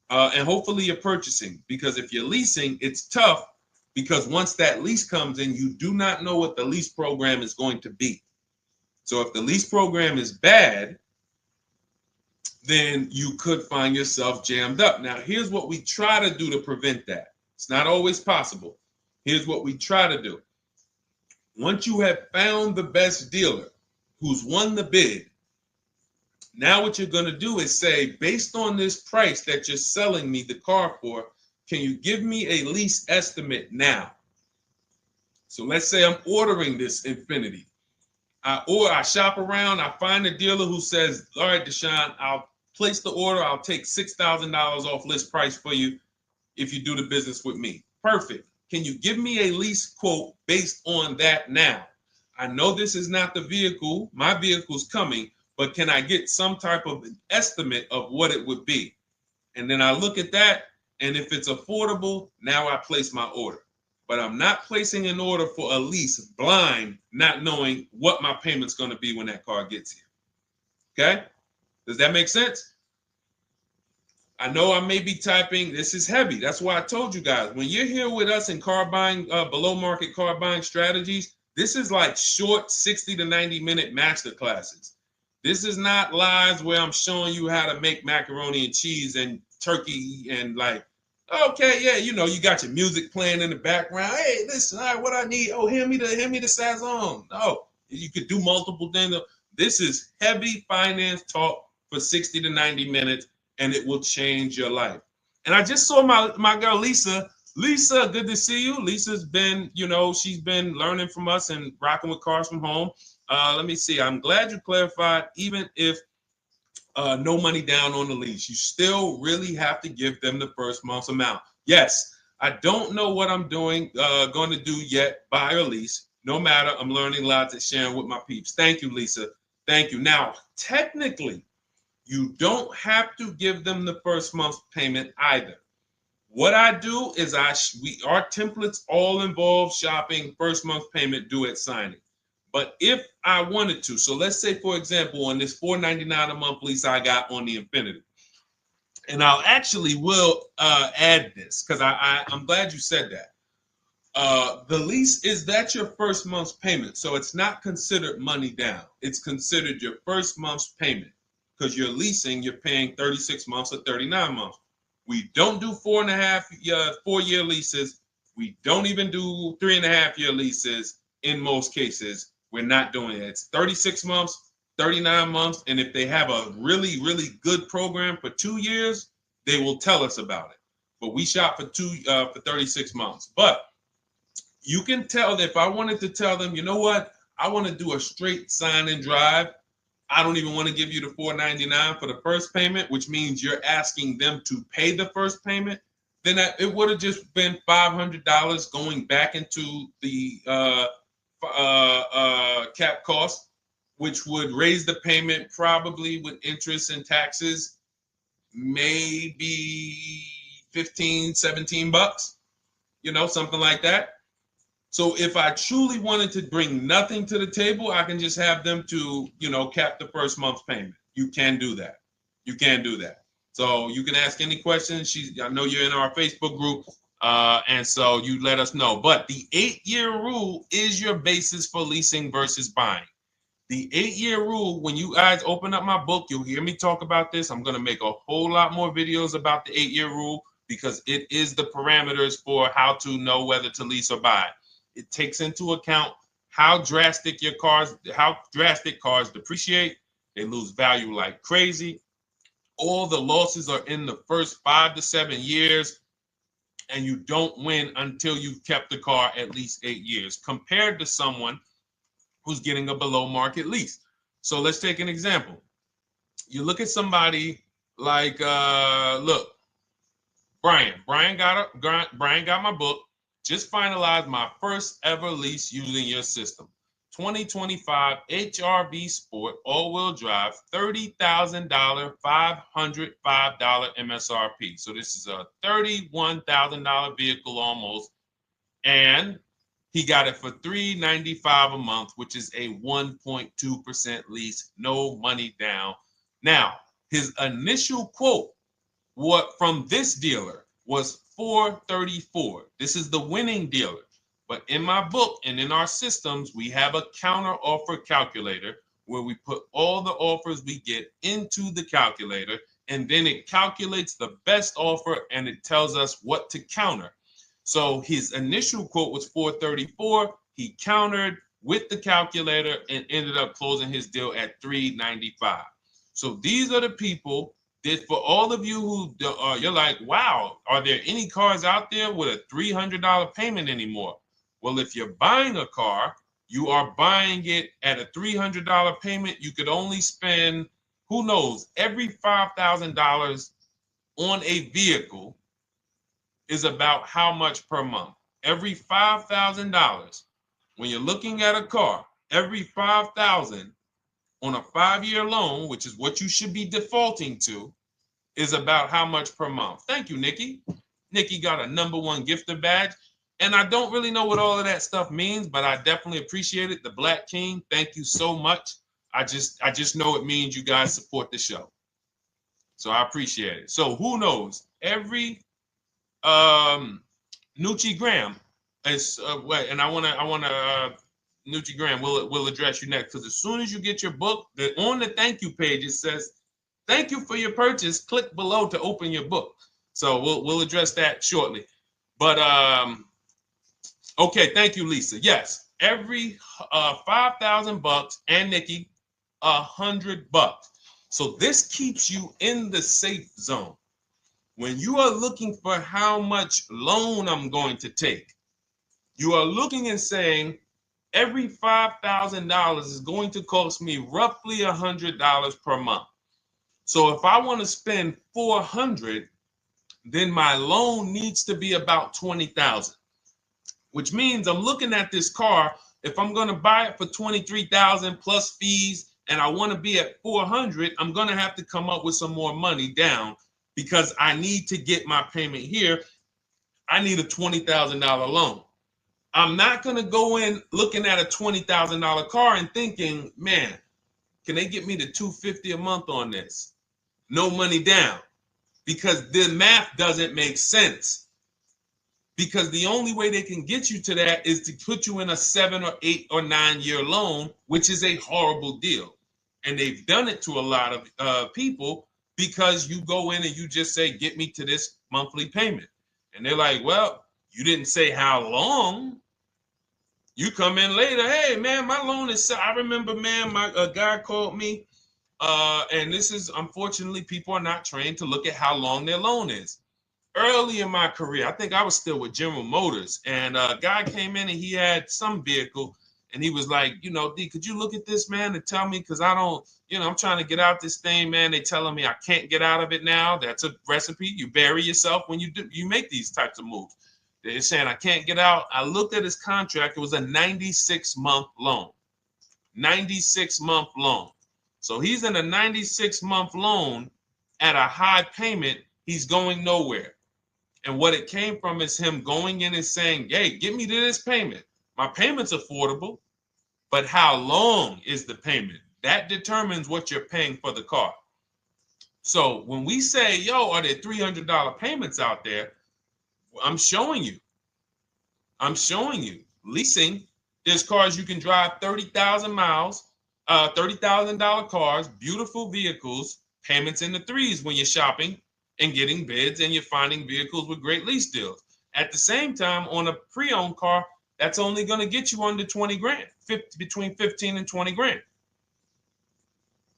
And hopefully you're purchasing, because if you're leasing, it's tough, because once that lease comes in, you do not know what the lease program is going to be. So if the lease program is bad, then you could find yourself jammed up. Now, here's what we try to do to prevent that. It's not always possible. Here's what we try to do. Once you have found the best dealer who's won the bid, now what you're going to do is say, based on this price that you're selling me the car for, can you give me a lease estimate now? So let's say I'm ordering this Infiniti. I shop around, I find a dealer who says, all right, Deshone, I'll place the order. I'll take $6,000 off list price for you if you do the business with me. Perfect. Can you give me a lease quote based on that now? I know this is not the vehicle. My vehicle's coming, but can I get some type of an estimate of what it would be? And then I look at that, and if it's affordable, now I place my order. But I'm not placing an order for a lease blind, not knowing what my payment's going to be when that car gets here. Okay? Does that make sense? I know I may be typing, this is heavy. That's why I told you guys, when you're here with us in car buying, below market car buying strategies, this is like short 60 to 90 minute master classes. This is not lives where I'm showing you how to make macaroni and cheese and turkey and like, okay, yeah, you got your music playing in the background. Hey, listen, all right, what I need? Oh, hand me the Sazon. No, you could do multiple things. This is heavy finance talk for 60 to 90 minutes, and it will change your life. And I just saw my girl, Lisa. Lisa, good to see you. Lisa's been, she's been learning from us and rocking with Cars from Home. Let me see. I'm glad you clarified, even if no money down on the lease, you still really have to give them the first month's amount. Yes, I don't know what I'm going to do yet, buy or lease. No matter, I'm learning lots and sharing with my peeps. Thank you, Lisa. Thank you. Now, technically, you don't have to give them the first month's payment either. What I do is our templates all involve shopping, first month payment due at signing. But if I wanted to, so let's say, for example, on this $499 a month lease I got on the Infiniti, and I'll actually will add this because I'm glad you said that. The lease that's your first month's payment, so it's not considered money down. It's considered your first month's payment because you're leasing, you're paying 36 months or 39 months. We don't do 4-year leases. We don't even do 3.5-year leases in most cases. We're not doing it. It's 36 months, 39 months. And if they have a really, really good program for 2 years, they will tell us about it. But we shop for 36 months. But you can tell that if I wanted to tell them, you know what, I want to do a straight sign and drive. I don't even want to give you the $499 for the first payment, which means you're asking them to pay the first payment, then it would have just been $500 going back into the cap cost, which would raise the payment probably with interest and taxes, maybe 15, 17 bucks, something like that. So if I truly wanted to bring nothing to the table, I can just have them to, cap the first month's payment. You can do that. You can do that. So you can ask any questions. I know you're in our Facebook group, and so you let us know. But the 8-year rule is your basis for leasing versus buying. The 8-year rule, when you guys open up my book, you'll hear me talk about this. I'm going to make a whole lot more videos about the 8-year rule because it is the parameters for how to know whether to lease or buy. It takes into account how drastic cars depreciate. They lose value like crazy. All the losses are in the first 5 to 7 years, and you don't win until you've kept the car at least 8 years, compared to someone who's getting a below market lease. So let's take an example. You look at somebody like, Brian. Brian got my book. Just finalized my first ever lease using your system. 2025 HRV Sport all-wheel drive, $30,000, $505 MSRP. So this is a $31,000 vehicle almost, and he got it for $395 a month, which is a 1.2% lease, no money down. Now, his initial quote from this dealer was $434. This is the winning dealer. But in my book and in our systems, we have a counter offer calculator where we put all the offers we get into the calculator, and then it calculates the best offer and it tells us what to counter. So his initial quote was $434. He countered with the calculator and ended up closing his deal at $395. So these are the people that, for all of you who you're like, wow, are there any cars out there with a $300 payment anymore? Well, if you're buying a car, you are buying it at a $300 payment. You could only spend, who knows, every $5,000 on a vehicle is about how much per month. Every $5,000, when you're looking at a car, every $5,000 on a 5-year loan, which is what you should be defaulting to, is about how much per month. Thank you, Nikki. Nikki got a #1 gifter badge. And I don't really know what all of that stuff means, but I definitely appreciate it. The Black King, thank you so much. I just know it means you guys support the show. So I appreciate it. So who knows? Every Nucci Graham is and I wanna Nucci Graham will address you next, because as soon as you get your book, on the thank you page it says, "Thank you for your purchase. Click below to open your book." So we'll address that shortly. But okay, thank you, Lisa. Yes, every $5,000, and Nikki, $100. So this keeps you in the safe zone. When you are looking for how much loan I'm going to take, you are looking and saying, every $5,000 is going to cost me roughly $100 per month. So if I want to spend $400, then my loan needs to be about $20,000, which means I'm looking at this car. If I'm going to buy it for $23,000 plus fees, and I want to be at $400, I'm going to have to come up with some more money down, because I need to get my payment here. I need a $20,000 loan. I'm not going to go in looking at a $20,000 car and thinking, man, can they get me to $250 a month on this? No money down, because the math doesn't make sense. Because the only way they can get you to that is to put you in a 7 or 8 or 9 year loan, which is a horrible deal. And they've done it to a lot of people, because you go in and you just say, get me to this monthly payment. And they're like, well, you didn't say how long. You come in later, hey, man, my loan is, I remember, man, a guy called me, and this is, unfortunately, people are not trained to look at how long their loan is. Early in my career, I think I was still with General Motors, and a guy came in and he had some vehicle, And he was like, you know, D, could you look at this, man, and tell me, because I don't, you know, I'm trying to get out this thing, man. They telling me I can't get out of it now. That's a recipe. You bury yourself when you make these types of moves. They're saying I can't get out. I looked at his contract. It was a 96-month loan. 96-month loan. So he's in a 96-month loan at a high payment. He's going nowhere. And what it came from is him going in and saying, hey, get me to this payment. My payment's affordable, but how long is the payment? That determines what you're paying for the car. So when we say, yo, are there $300 payments out there? I'm showing you. Leasing, there's cars you can drive 30,000 miles, $30,000 cars, beautiful vehicles, payments in the threes when you're shopping and getting bids, and you're finding vehicles with great lease deals. At the same time, on a pre-owned car, that's only going to get you under 20 grand, between 15 and 20 grand.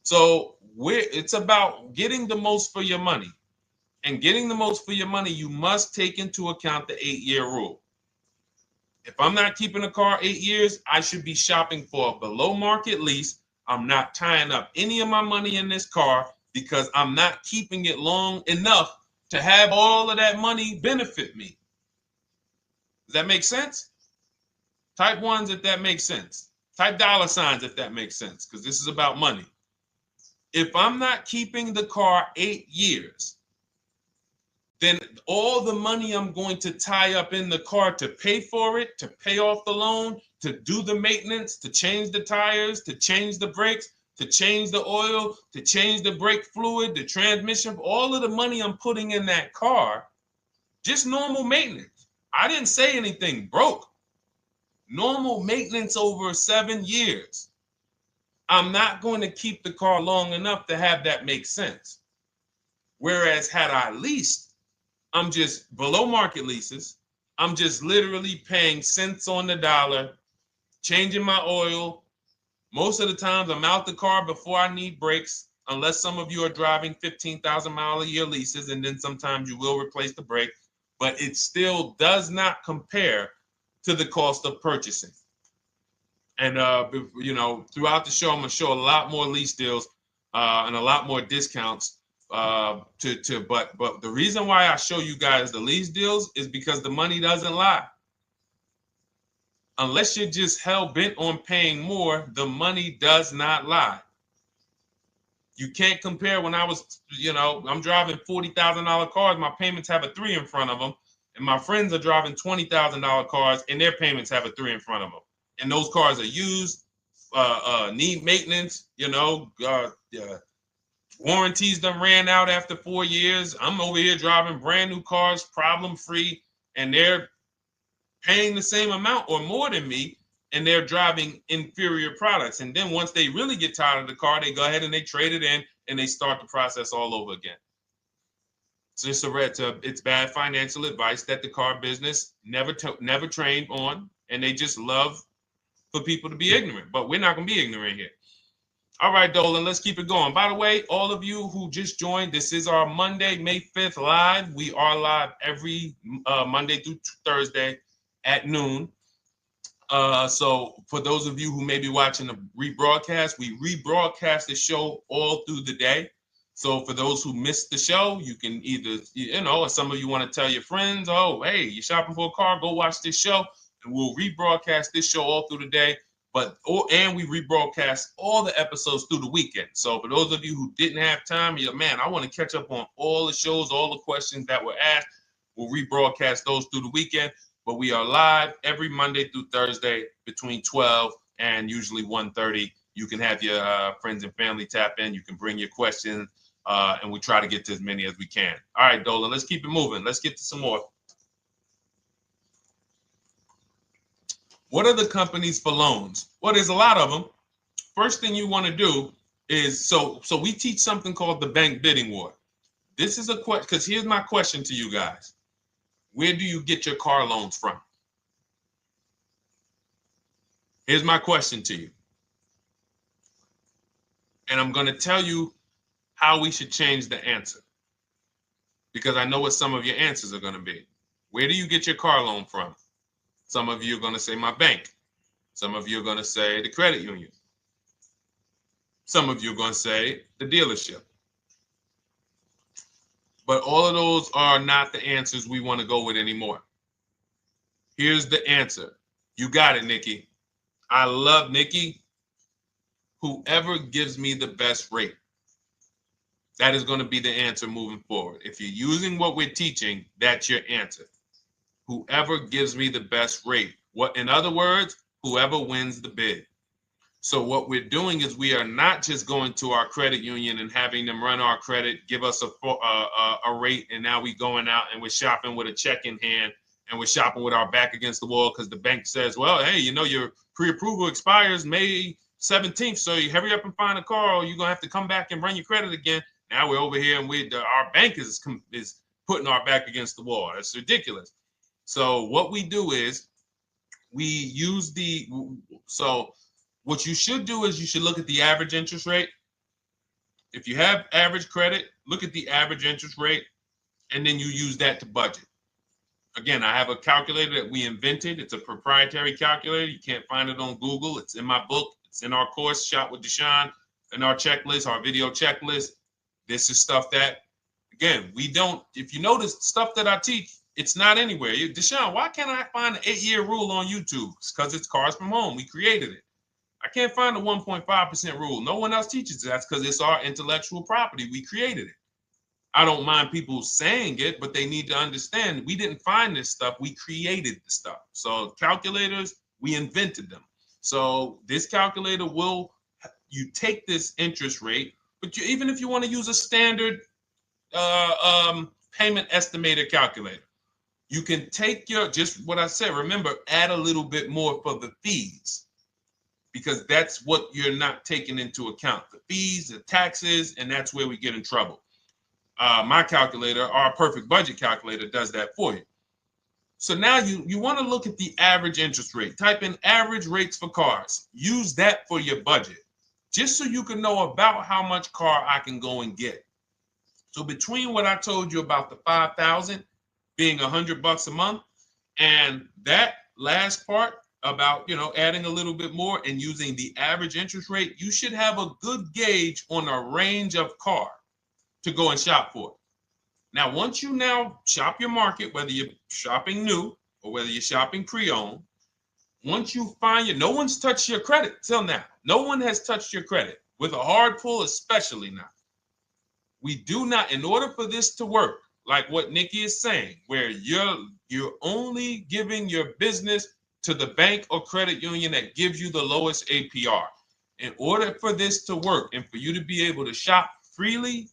So it's about getting the most for your money. And getting the most for your money, you must take into account the 8-year rule. If I'm not keeping a car 8 years, I should be shopping for a below market lease. I'm not tying up any of my money in this car because I'm not keeping it long enough to have all of that money benefit me. Does that make sense? Type ones if that makes sense. Type dollar signs if that makes sense, because this is about money. If I'm not keeping the car 8 years, then all the money I'm going to tie up in the car to pay for it, to pay off the loan, to do the maintenance, to change the tires, to change the brakes, to change the oil, to change the brake fluid, the transmission, all of the money I'm putting in that car, just normal maintenance. I didn't say anything broke. Normal maintenance over 7 years. I'm not going to keep the car long enough to have that make sense. Whereas had I leased, I'm just below market leases. I'm just literally paying cents on the dollar, changing my oil. Most of the times I'm out the car before I need brakes, unless some of you are driving 15,000 mile a year leases, and then sometimes you will replace the brake, but it still does not compare to the cost of purchasing. And you know, throughout the show, I'm gonna show a lot more lease deals and a lot more discounts. But the reason why I show you guys the lease deals is because the money doesn't lie. Unless you're just hell bent on paying more, the money does not lie. You can't compare when I was, you know, I'm driving $40,000 cars, my payments have a 3 in front of them, and my friends are driving $20,000 cars and their payments have a 3 in front of them. And those cars are used, need maintenance, you know, warranties done ran out after 4 years. I'm over here driving brand new cars, problem free, and they're paying the same amount or more than me, and they're driving inferior products. And then once they really get tired of the car, they go ahead and they trade it in and they start the process all over again. So it's bad financial advice that the car business never trained on, and they just love for people to be ignorant. But we're not going to be ignorant here. All right, Dolan, let's keep it going. By the way, all of you who just joined, this is our Monday, May 5th live. We are live every Monday through Thursday at noon. So for those of you who may be watching the rebroadcast, we rebroadcast the show all through the day. So for those who missed the show, you can either, you know, or some of you want to tell your friends, oh, hey, you're shopping for a car, go watch this show. And we'll rebroadcast this show all through the day. And we rebroadcast all the episodes through the weekend. So for those of you who didn't have time, you're like, man, I want to catch up on all the shows, all the questions that were asked. We'll rebroadcast those through the weekend. But we are live every Monday through Thursday between 12 and usually 1:30. You can have your friends and family tap in. You can bring your questions, and we try to get to as many as we can. All right, Dolan, let's keep it moving. Let's get to some more. What are the companies for loans? Well, there's a lot of them. First thing you want to do is, so we teach something called the bank bidding war. This is a question, because here's my question to you guys. Where do you get your car loans from? Here's my question to you. And I'm going to tell you how we should change the answer, because I know what some of your answers are going to be. Where do you get your car loan from? Some of you are going to say my bank. Some of you are going to say the credit union. Some of you are going to say the dealership. But all of those are not the answers we want to go with anymore. Here's the answer. You got it, Nikki. I love Nikki. Whoever gives me the best rate. That is going to be the answer moving forward. If you're using what we're teaching, that's your answer. Whoever gives me the best rate. What, in other words, whoever wins the bid. So what we're doing is we are not just going to our credit union and having them run our credit, give us a rate, and now we going out and we're shopping with a check in hand and we're shopping with our back against the wall because the bank says, well, hey, you know, your pre-approval expires May 17th, so you hurry up and find a car or you're going to have to come back and run your credit again. Now we're over here and our bank is putting our back against the wall. That's ridiculous. So what we do is we use what you should do is you should look at the average interest rate. If you have average credit, look at the average interest rate, and then you use that to budget. Again, I have a calculator that we invented. It's a proprietary calculator. You can't find it on Google. It's in my book. It's in our course, Shop with Deshone, in our checklist, our video checklist. This is stuff that, again, we don't, if you notice stuff that I teach, it's not anywhere. Deshone, why can't I find an 8-year rule on YouTube? It's because it's Cars from Home. We created it. I can't find the 1.5% rule. No one else teaches that because it's our intellectual property. We created it. I don't mind people saying it, but they need to understand we didn't find this stuff. We created the stuff. So calculators, we invented them. So this calculator you take this interest rate, but even if you want to use a standard payment estimator calculator, you can take just what I said. Remember, add a little bit more for the fees, because that's what you're not taking into account. The fees, the taxes, and that's where we get in trouble. My calculator, our perfect budget calculator, does that for you. So now you want to look at the average interest rate. Type in average rates for cars. Use that for your budget, just so you can know about how much car I can go and get. So between what I told you about the 5,000 being $100 a month, and that last part about, adding a little bit more and using the average interest rate, you should have a good gauge on a range of car to go and shop for. Now, once you now shop your market, whether you're shopping new or whether you're shopping pre-owned, once you find no one's touched your credit till now. No one has touched your credit with a hard pull, especially not. We do not, in order for this to work, like what Nikki is saying, where you're only giving your business to the bank or credit union that gives you the lowest APR. In order for this to work and for you to be able to shop freely,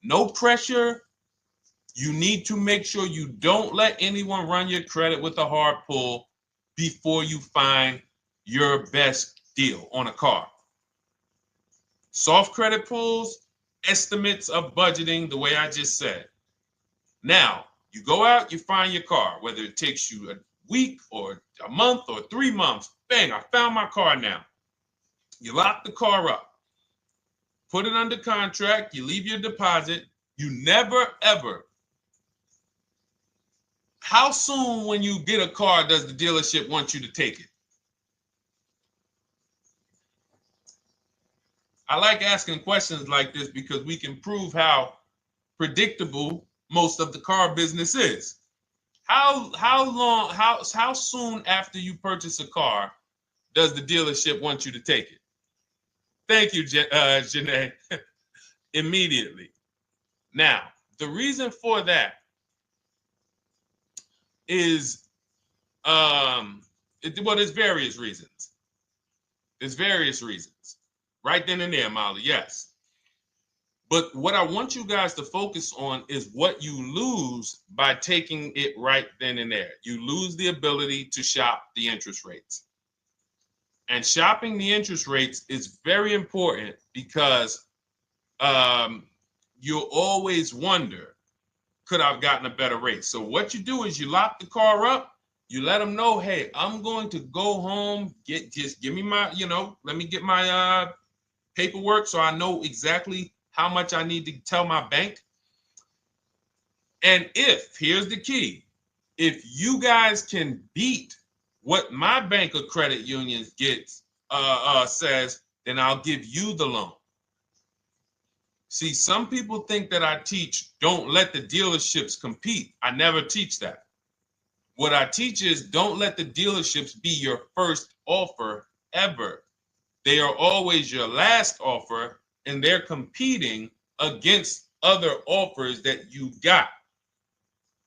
no pressure, you need to make sure you don't let anyone run your credit with a hard pull before you find your best deal on a car. Soft credit pulls, estimates of budgeting, the way I just said. Now, you go out, you find your car, whether it takes you a week or a month or 3 months. Bang, I found my car now. You lock the car up, put it under contract, you leave your deposit. You never, ever. How soon when you get a car does the dealership want you to take it? I like asking questions like this because we can prove how predictable most of the car business is. How soon after you purchase a car does the dealership want you to take it? Thank you, Janae. Immediately. Now, the reason for that is, there's various reasons. There's various reasons. Right then and there, Molly, yes. But what I want you guys to focus on is what you lose by taking it right then and there. You lose the ability to shop the interest rates. And shopping the interest rates is very important because you'll always wonder, could I have gotten a better rate? So what you do is you lock the car up, you let them know, hey, I'm going to go home, just give me my, let me get my paperwork so I know exactly how much I need to tell my bank. And here's the key, if you guys can beat what my bank or credit union gets says, then I'll give you the loan. See, some people think that I teach don't let the dealerships compete. I never teach that. What I teach is don't let the dealerships be your first offer ever. They are always your last offer, and they're competing against other offers that you got.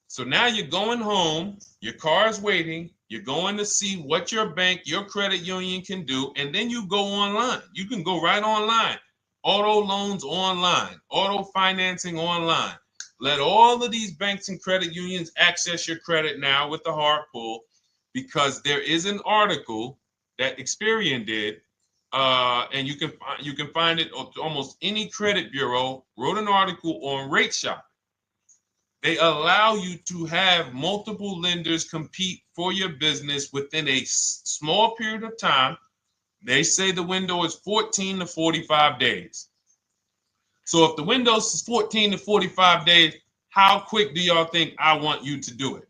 So now you're going home, your car's waiting, you're going to see what your bank, your credit union can do, and then you go online. You can go right online. Auto loans online, auto financing online. Let all of these banks and credit unions access your credit now with the hard pull, because there is an article that Experian did, and you can find it on almost any credit bureau, wrote an article on rate shopping. They allow you to have multiple lenders compete for your business within a small period of time. They say the window is 14 to 45 days. So if the window is 14 to 45 days, how quick do y'all think I want you to do it?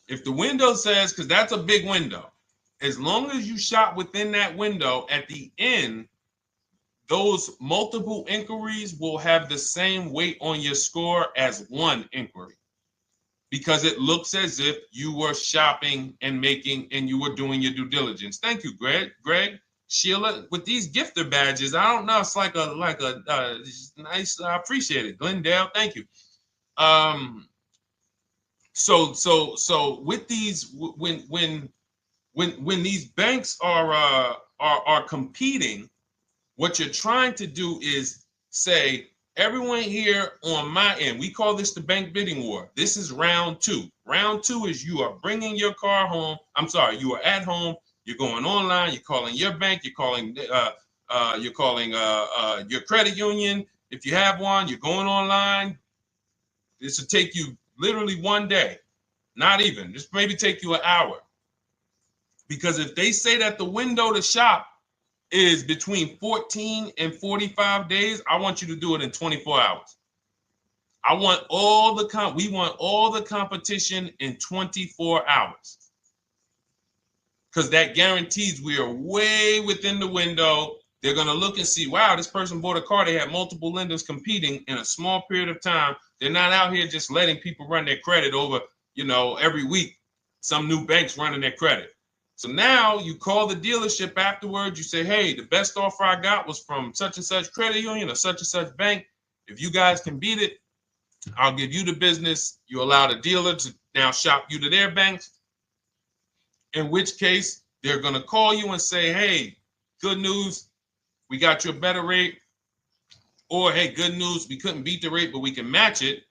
If the window says, because that's a big window, as long as you shop within that window, at the end, those multiple inquiries will have the same weight on your score as one inquiry, because it looks as if you were shopping and you were doing your due diligence. Thank you, Greg, Sheila, with these gifter badges. I don't know. It's like a nice. I appreciate it, Glendale. Thank you. So with these, when these banks are competing, what you're trying to do is say, everyone here on my end, we call this the bank bidding war. This is round two. Round two is you are bringing your car home. I'm sorry, you are at home. You're going online. You're calling your bank. You're calling your credit union. If you have one, you're going online. This will take you literally one day, not even. This maybe take you an hour. Because if they say that the window to shop is between 14 and 45 days, I want you to do it in 24 hours. We want all the competition in 24 hours. Because that guarantees we are way within the window. They're going to look and see, wow, this person bought a car. They had multiple lenders competing in a small period of time. They're not out here just letting people run their credit over, every week. Some new banks running their credit. So now you call the dealership afterwards. You say, hey, the best offer I got was from such and such credit union or such and such bank. If you guys can beat it, I'll give you the business. You allow the dealer to now shop you to their banks. In which case, they're going to call you and say, hey, good news, we got you a better rate. Or, hey, good news, we couldn't beat the rate, but we can match it.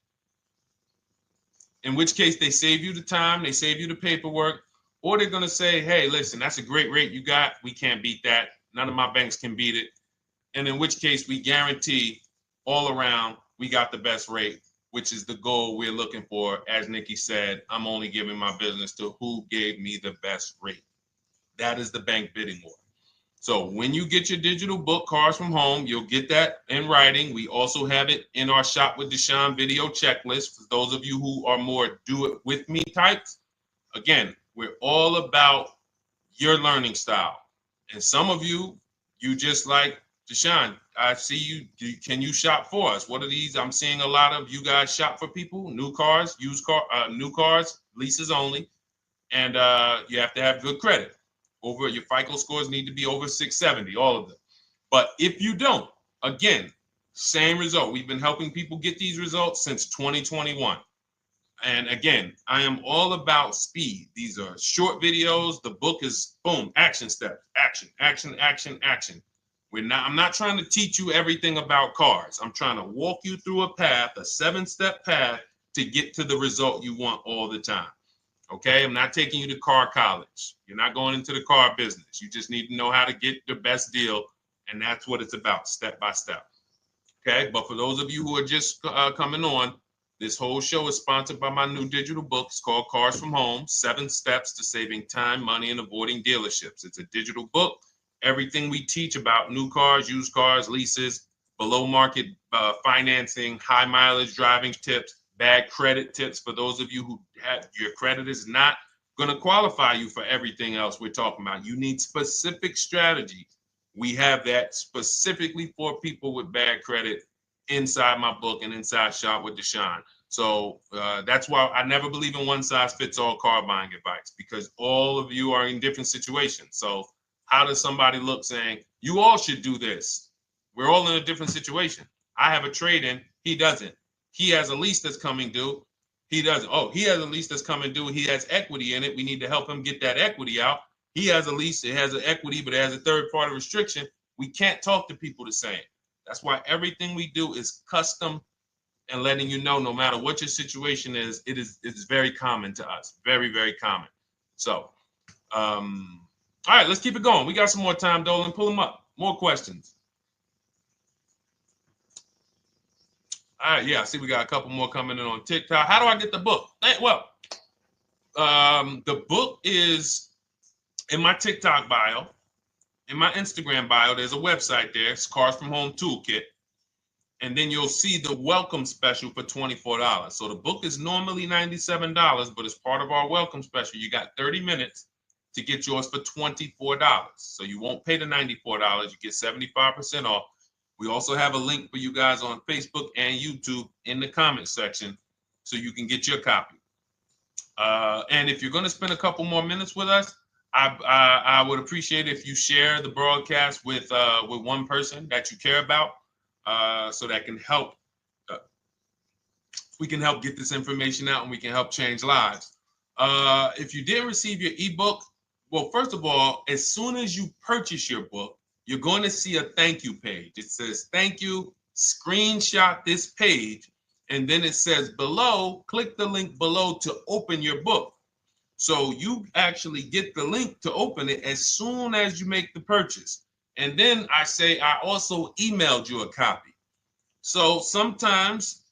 In which case, they save you the time, they save you the paperwork. Or they're going to say, hey, listen, that's a great rate you got. We can't beat that. None of my banks can beat it. And in which case, we guarantee all around we got the best rate, which is the goal we're looking for. As Nikki said, I'm only giving my business to who gave me the best rate. That is the bank bidding war. So when you get your digital book, Cars from Home, you'll get that in writing. We also have it in our Shop with Deshone video checklist for those of you who are more do-it-with-me types. Again, we're all about your learning style. And some of you just like, Deshone, I see you. Can you shop for us? What are these? I'm seeing a lot of you guys shop for people, new cars, new cars, leases only. And you have to have good credit. Your FICO scores need to be over 670, all of them. But if you don't, again, same result. We've been helping people get these results since 2021. And again, I am all about speed. These are short videos. The book is boom, action steps, action, action, action, action. I'm not trying to teach you everything about cars. I'm trying to walk you through a path, a 7-step path to get to the result you want all the time. Okay, I'm not taking you to car college. You're not going into the car business. You just need to know how to get the best deal. And that's what it's about, step by step. Okay, but for those of you who are just coming on, this whole show is sponsored by my new digital book. It's called Cars from Home, 7 Steps to Saving Time, Money, and Avoiding Dealerships. It's a digital book. Everything we teach about new cars, used cars, leases, below market financing, high mileage driving tips, bad credit tips for those of you who have your credit is not going to qualify you for everything else we're talking about. You need specific strategy. We have that specifically for people with bad credit inside my book and inside Shop with Deshone. So that's why I never believe in one size fits all car buying advice, because all of you are in different situations. So how does somebody look saying, you all should do this? We're all in a different situation. I have a trade-in, he doesn't. He has a lease that's coming due, he doesn't. Oh, he has a lease that's coming due, he has equity in it, we need to help him get that equity out. He has a lease, it has an equity, but it has a third-party restriction. We can't talk to people the same. That's why everything we do is custom and letting you know, no matter what your situation is, it's very common to us. Very, very common. So, all right, let's keep it going. We got some more time, Dolan. Pull them up. More questions. All right, yeah, I see we got a couple more coming in on TikTok. How do I get the book? Well, the book is in my TikTok bio. In my Instagram bio, there's a website there. It's Cars from Home Toolkit. And then you'll see the welcome special for $24. So the book is normally $97, but as part of our welcome special, you got 30 minutes to get yours for $24. So you won't pay the $94. You get 75% off. We also have a link for you guys on Facebook and YouTube in the comment section so you can get your copy. And if you're going to spend a couple more minutes with us, I would appreciate if you share the broadcast with one person that you care about. So that can help, we can help get this information out and we can help change lives. If you didn't receive your ebook, well, first of all, as soon as you purchase your book, you're going to see a thank you page. It says, thank you, screenshot this page. And then it says below, click the link below to open your book. So you actually get the link to open it as soon as you make the purchase. And then I say, I also emailed you a copy. So sometimes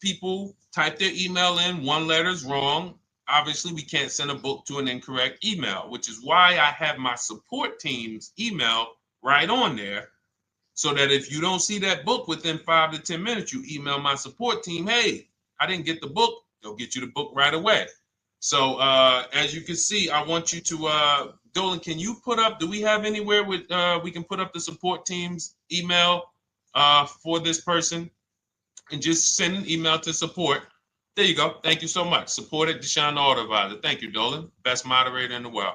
people type their email in, one letter's wrong. Obviously, we can't send a book to an incorrect email, which is why I have my support team's email right on there. So that if you don't see that book within 5 to 10 minutes, you email my support team, hey, I didn't get the book. They'll get you the book right away. So as you can see, I want you to, Dolan, can you put up, do we have anywhere with, we can put up the support team's email for this person? And just send an email to support. There you go. Thank you so much. Support at Deshone the Auto Advisor. Thank you, Dolan. Best moderator in the world.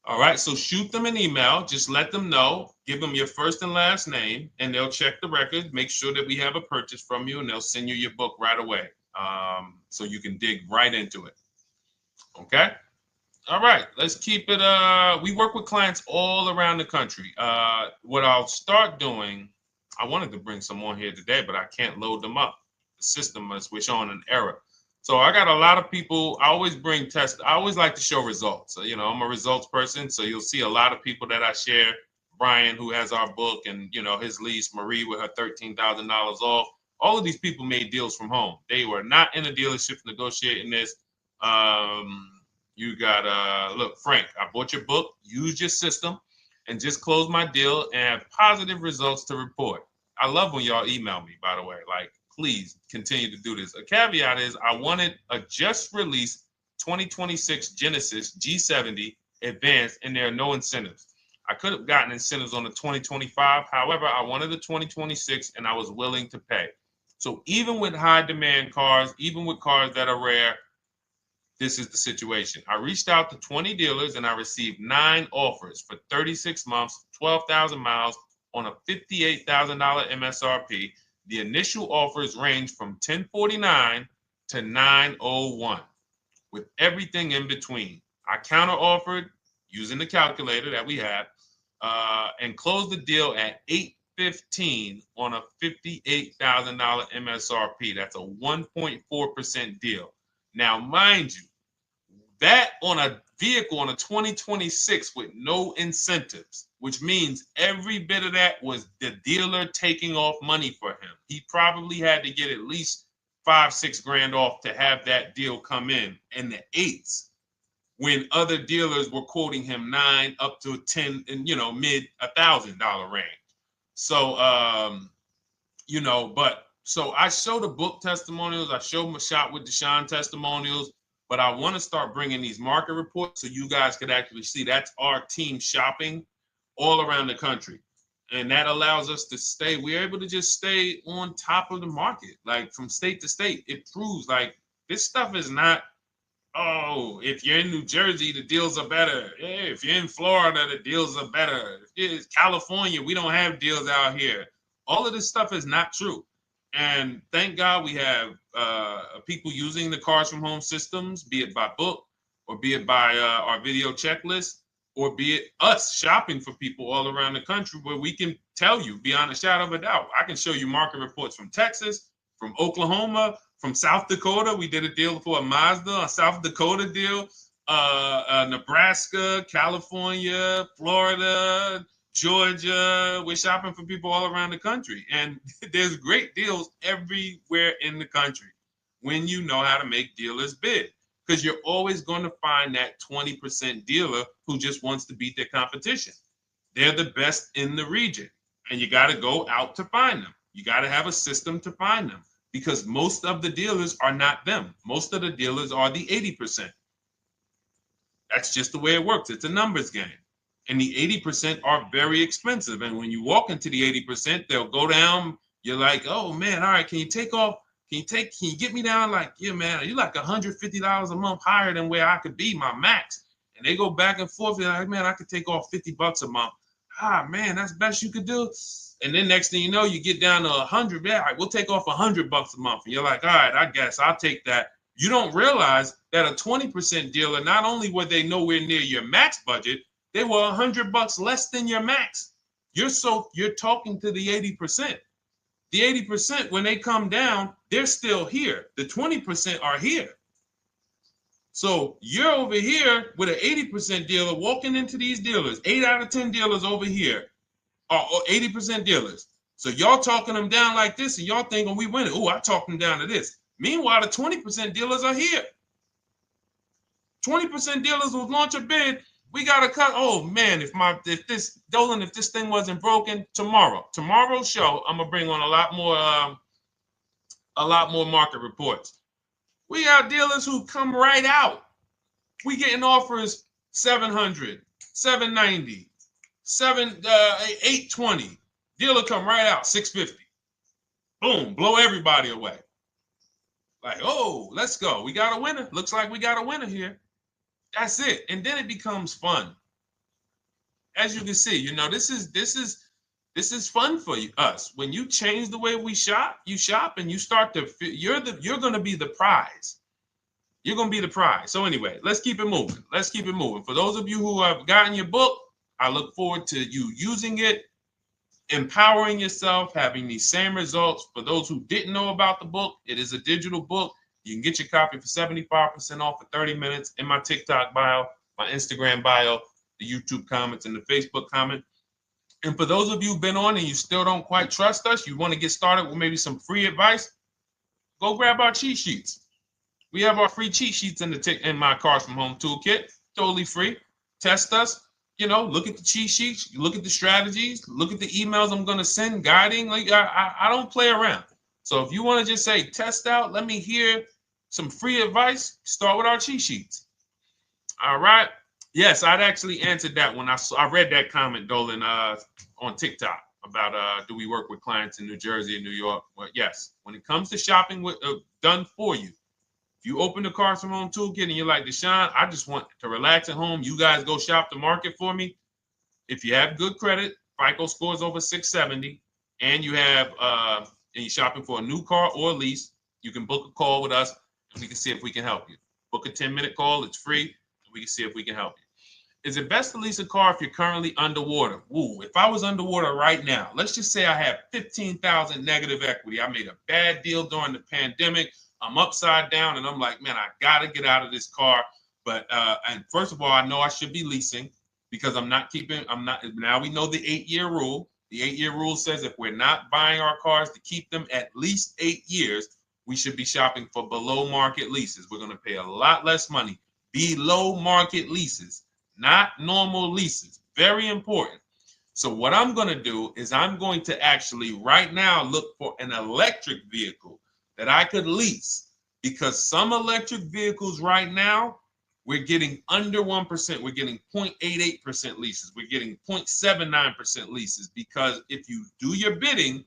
All right, so shoot them an email. Just let them know. Give them your first and last name, and they'll check the record, make sure that we have a purchase from you, and they'll send you your book right away so you can dig right into it. Okay? All right, let's keep it. We work with clients all around the country. What I'll start doing, I wanted to bring some on here today, but I can't load them up. The system is showing an error. So I got a lot of people. I always bring tests. I always like to show results. So, you know, I'm a results person. So you'll see a lot of people that I share. Brian, who has our book, and, you know, his lease, Marie with her $13,000 off. All of these people made deals from home. They were not in a dealership negotiating this. You got, look, Frank, I bought your book, used your system, and just closed my deal and have positive results to report. I love when y'all email me, by the way. Like, please continue to do this. A caveat is I wanted a just released 2026 Genesis G70 Advanced, and there are no incentives. I could have gotten incentives on the 2025. However, I wanted the 2026, and I was willing to pay. So even with high demand cars, even with cars that are rare, this is the situation. I reached out to 20 dealers and I received 9 offers for 36 months, 12,000 miles on a $58,000 MSRP. The initial offers range from $1049 to $901 with everything in between. I counter offered using the calculator that we have and closed the deal at $815 on a $58,000 MSRP. That's a 1.4% deal. Now, mind you, that on a vehicle on a 2026 with no incentives, which means every bit of that was the dealer taking off money for him. He probably had to get at least $5-6 grand off to have that deal come in the 8s, when other dealers were quoting him 9 up to 10 and, you know, mid $1,000 range. So, you know, but so I show the book testimonials. I show my Shop with Deshone testimonials. But I want to start bringing these market reports so you guys could actually see that's our team shopping all around the country. And that allows us to stay, we're able to just stay on top of the market, like from state to state. It proves like this stuff is not, oh, if you're in New Jersey, the deals are better. Hey, if you're in Florida, the deals are better. If it's California, we don't have deals out here. All of this stuff is not true. And thank God we have people using the Cars from Home systems, be it by book or be it by our video checklist, or be it us shopping for people all around the country where we can tell you beyond a shadow of a doubt. I can show you market reports from Texas, from Oklahoma, from South Dakota. We did a deal for a Mazda, a South Dakota deal, Nebraska, California, Florida, Georgia. We're shopping for people all around the country. And there's great deals everywhere in the country when you know how to make dealers bid. Because you're always going to find that 20% dealer who just wants to beat their competition. They're the best in the region. And you got to go out to find them. You got to have a system to find them. Because most of the dealers are not them. Most of the dealers are the 80%. That's just the way it works. It's a numbers game. And the 80% are very expensive. And when you walk into the 80%, they'll go down. You're like, oh man, all right, can you take off? Can you get me down? Like, yeah, man, you're like $150 a month higher than where I could be, my max. And they go back and forth. They're like, man, I could take off $50 a month. Ah, man, that's the best you could do. And then next thing you know, you get down to 100. Yeah, all right, we'll take off $100 a month. And you're like, all right, I guess I'll take that. You don't realize that a 20% dealer, not only were they nowhere near your max budget, they were $100 less than your max. You're talking to the 80%. The 80%, when they come down, they're still here. The 20% are here. So you're over here with an 80% dealer walking into these dealers. 8 out of 10 dealers over here are 80% dealers. So y'all talking them down like this, and y'all thinking we winning. Oh, I talked them down to this. Meanwhile, the 20% dealers are here. 20% dealers will launch a bid. We gotta cut. Oh man, if this thing wasn't broken, tomorrow's show, I'm gonna bring on a lot more market reports. We got dealers who come right out. We getting offers 700, 790, 820. Dealer come right out 650. Boom, blow everybody away. Like, oh, let's go. We got a winner. Looks like we got a winner here. That's it. And then it becomes fun. As you can see, this is fun for us. When you change the way we shop, you shop and you start to you're going to be the prize. You're going to be the prize. So anyway, let's keep it moving. For those of you who have gotten your book, I look forward to you using it, empowering yourself, having these same results. For those who didn't know about the book, it is a digital book. You can get your copy for 75% off for 30 minutes in my TikTok bio, my Instagram bio, the YouTube comments, and the Facebook comment. And for those of you who've been on and you still don't quite trust us, you want to get started with maybe some free advice, go grab our cheat sheets. We have our free cheat sheets in my Cars from Home toolkit, totally free. Test us. Look at the cheat sheets, look at the strategies, look at the emails I'm going to send, guiding. Like I don't play around. So if you want to just say, test out, let me hear some free advice, start with our cheat sheets. All right. Yes, I'd actually answered that when I read that comment, Dolan, on TikTok about do we work with clients in New Jersey and New York? Well, yes. When it comes to shopping done for you, if you open the Cars from Home toolkit and you're like, Deshone, I just want to relax at home. You guys go shop the market for me. If you have good credit, FICO scores over 670, and you have and you're shopping for a new car or a lease, you can book a call with us and we can see if we can help you. Book a 10-minute call. It's free. And we can see if we can help you. Is it best to lease a car if you're currently underwater? Ooh, if I was underwater right now, let's just say I have 15,000 negative equity. I made a bad deal during the pandemic. I'm upside down and I'm like, man, I got to get out of this car. But and first of all, I know I should be leasing because now we know the 8-year rule. The 8-year rule says if we're not buying our cars to keep them at least 8 years, we should be shopping for below market leases. We're going to pay a lot less money. Below market leases, not normal leases. Very important. So what I'm going to do is I'm going to actually right now look for an electric vehicle that I could lease because some electric vehicles right now, we're getting under 1%. We're getting 0.88% leases. We're getting 0.79% leases, because if you do your bidding,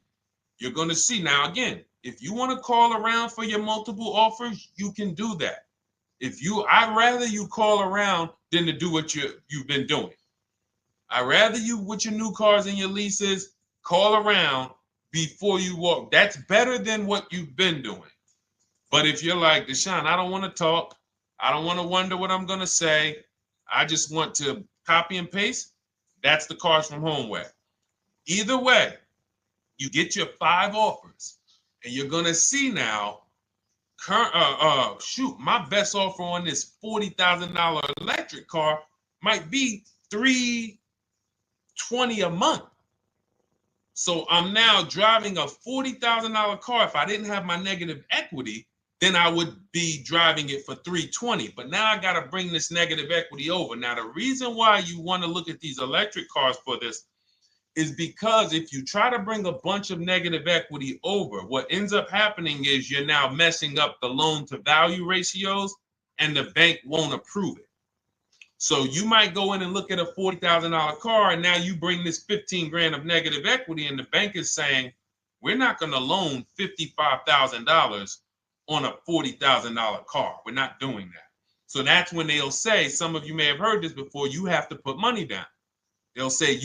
you're going to see. Now, again, if you want to call around for your multiple offers, you can do that. I'd rather you call around than to do what you've been doing. I'd rather you, with your new cars and your leases, call around before you walk. That's better than what you've been doing. But if you're like, Deshone, I don't want to talk. I don't want to wonder what I'm going to say. I just want to copy and paste. That's the Cars from Home way. Either way, you get your 5 offers, and you're going to see now, my best offer on this $40,000 electric car might be $320 a month. So I'm now driving a $40,000 car. If I didn't have my negative equity, then I would be driving it for $320. But now I got to bring this negative equity over. Now, the reason why you want to look at these electric cars for this is because if you try to bring a bunch of negative equity over, what ends up happening is you're now messing up the loan to value ratios, and the bank won't approve it. So you might go in and look at a $40,000 car, and now you bring this 15 grand of negative equity, and the bank is saying, we're not going to loan $55,000 on a $40,000 car. We're not doing that. So that's when they'll say, some of you may have heard this before, you have to put money down. They'll say,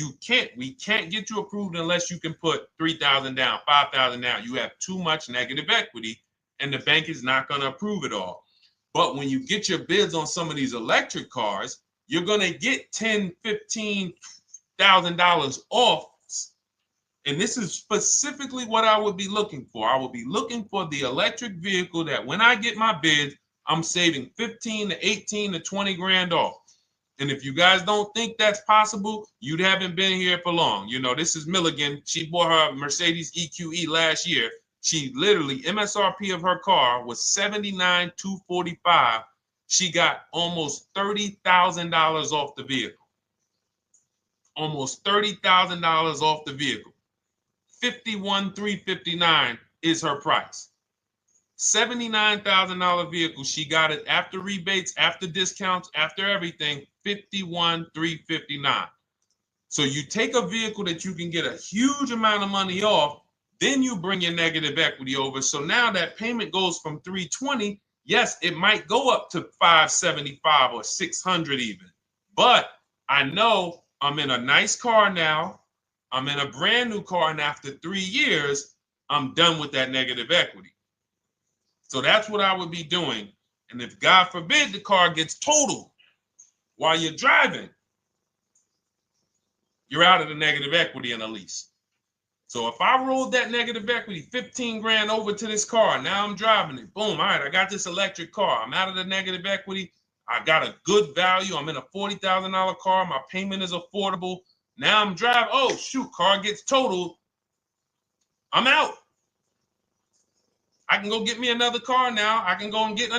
we can't get you approved unless you can put $3,000 down, $5,000 down. You have too much negative equity, and the bank is not going to approve it all. But when you get your bids on some of these electric cars, you're going to get $10,000, $15,000 off. And this is specifically what I would be looking for. I would be looking for the electric vehicle that when I get my bids, I'm saving 15 to 18 to 20 grand off. And if you guys don't think that's possible, you haven't been here for long. You know, this is Milligan. She bought her Mercedes EQE last year. She literally, MSRP of her car was $79,245. She got almost $30,000 off the vehicle. Almost $30,000 off the vehicle. $51,359 is her price. $79,000 vehicle. She got it after rebates, after discounts, after everything. $51,359. So you take a vehicle that you can get a huge amount of money off, then you bring your negative equity over. So now that payment goes from $320. Yes, it might go up to $575 or $600 even. But I know I'm in a nice car now. I'm in a brand new car, and after 3 years, I'm done with that negative equity. So that's what I would be doing. And if God forbid the car gets totaled while you're driving, you're out of the negative equity in a lease. So if I rolled that negative equity, 15 grand over to this car, now I'm driving it. Boom. All right, I got this electric car. I'm out of the negative equity. I got a good value. I'm in a $40,000 car. My payment is affordable. Now I'm driving. Oh, shoot, car gets totaled. I'm out. I can go get me another car now. I can go and get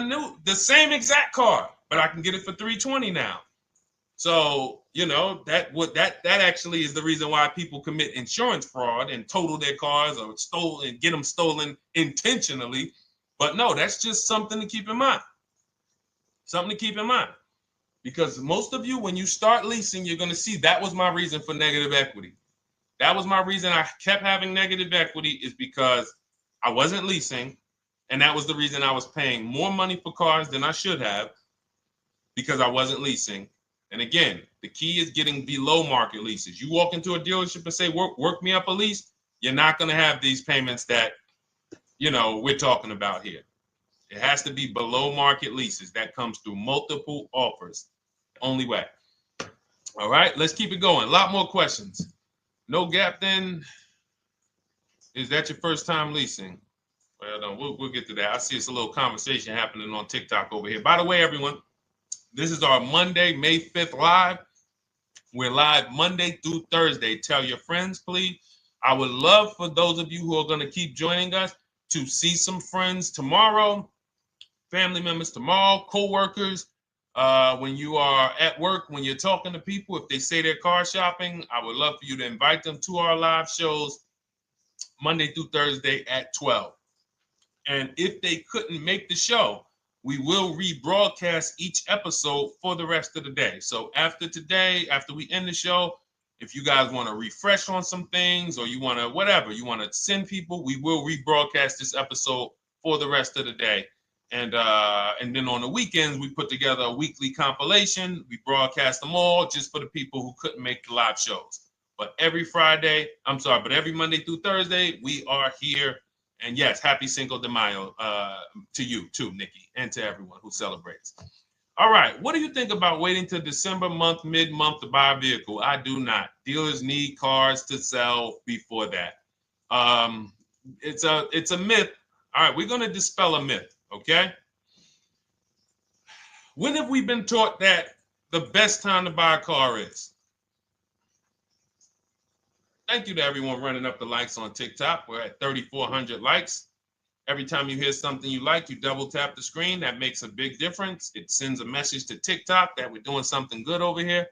the same exact car, but I can get it for $320 now. So, you know, that actually is the reason why people commit insurance fraud and total their cars or get them stolen intentionally. But no, that's just something to keep in mind. Something to keep in mind. Because most of you, when you start leasing, you're going to see that was my reason for negative equity. That was my reason I kept having negative equity, is because I wasn't leasing. And that was the reason I was paying more money for cars than I should have, because I wasn't leasing. And again, the key is getting below market leases. You walk into a dealership and say, work me up a lease, you're not going to have these payments that, you know, we're talking about here. It has to be below market leases. That comes through multiple offers. Only way. All right, let's keep it going. A lot more questions. No gap then. Is that your first time leasing? Well, no, we'll get to that. I see it's a little conversation happening on TikTok over here. By the way, everyone, this is our Monday, May 5th live. We're live Monday through Thursday. Tell your friends, please. I would love for those of you who are going to keep joining us to see some friends tomorrow, family members tomorrow, co-workers. When you are at work, when you're talking to people, if they say they're car shopping, I would love for you to invite them to our live shows Monday through Thursday at 12. And if they couldn't make the show, we will rebroadcast each episode for the rest of the day. So after today, after we end the show, if you guys want to refresh on some things or you want to whatever, you want to send people, we will rebroadcast this episode for the rest of the day. And then on the weekends, we put together a weekly compilation. We broadcast them all just for the people who couldn't make the live shows. But every Monday through Thursday, we are here. And yes, happy Cinco de Mayo to you too, Nikki, and to everyone who celebrates. All right, what do you think about waiting till December month, mid-month to buy a vehicle? I do not. Dealers need cars to sell before that. It's a myth. All right, we're going to dispel a myth, okay? When have we been taught that the best time to buy a car is? Thank you to everyone running up the likes on TikTok. We're at 3,400 likes. Every time you hear something you like, you double tap the screen. That makes a big difference. It sends a message to TikTok that we're doing something good over here.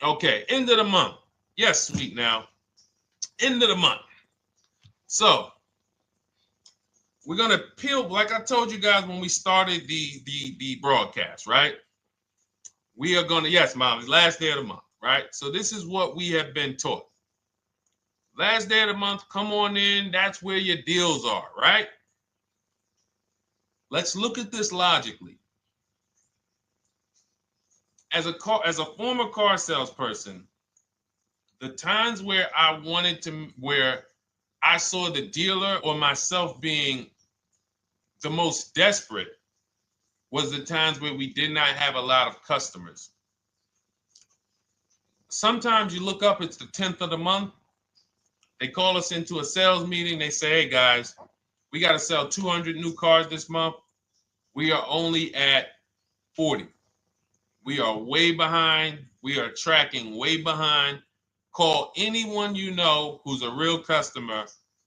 Okay, end of the month. Yes, sweet now. End of the month. So we're gonna peel, like I told you guys when we started the broadcast, right? We are gonna, yes, Molly, last day of the month, right? So this is what we have been taught. Last day of the month, come on in. That's where your deals are, right? Let's look at this logically. As a former car salesperson, the times where where I saw the dealer or myself being the most desperate was the times where we did not have a lot of customers. Sometimes you look up, it's the 10th of the month. They call us into a sales meeting. They say, hey, guys, we got to sell 200 new cars this month. We are only at 40. We are way behind. We are tracking way behind. Call anyone you know who's a real customer.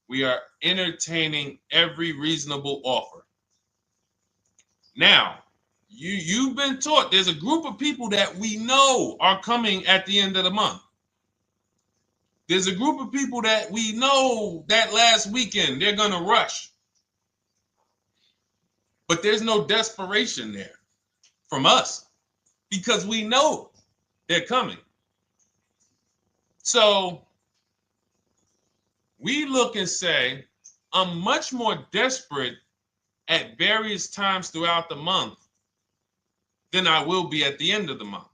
We are entertaining every reasonable offer. Now, you've been taught there's a group of people that we know are coming at the end of the month. There's a group of people that we know that last weekend they're going to rush. But there's no desperation there from us because we know they're coming. So we look and say, I'm much more desperate at various times throughout the month than I will be at the end of the month.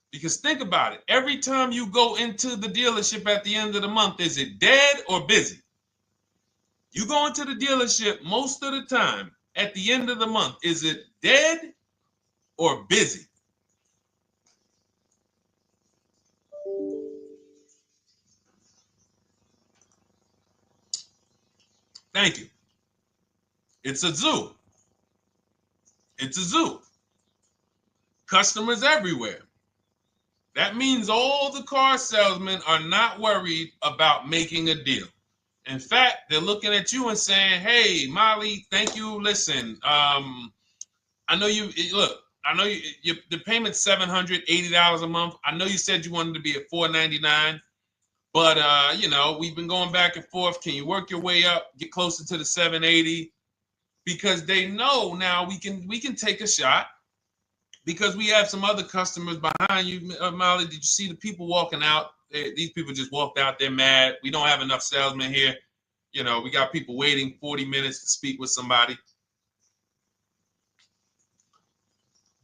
Because think about it. Every time you go into the dealership at the end of the month, is it dead or busy? You go into the dealership most of the time at the end of the month, is it dead or busy? Thank you. It's a zoo. It's a zoo. Customers everywhere. That means all the car salesmen are not worried about making a deal. In fact, they're looking at you and saying, hey, Molly, thank you. Listen, I know you, look, I know the payment's $780 a month. I know you said you wanted to be at $499, but, we've been going back and forth. Can you work your way up, get closer to the $780? Because they know now we can take a shot. Because we have some other customers behind you, Molly. Did you see the people walking out? These people just walked out. They're mad. We don't have enough salesmen here. We got people waiting 40 minutes to speak with somebody.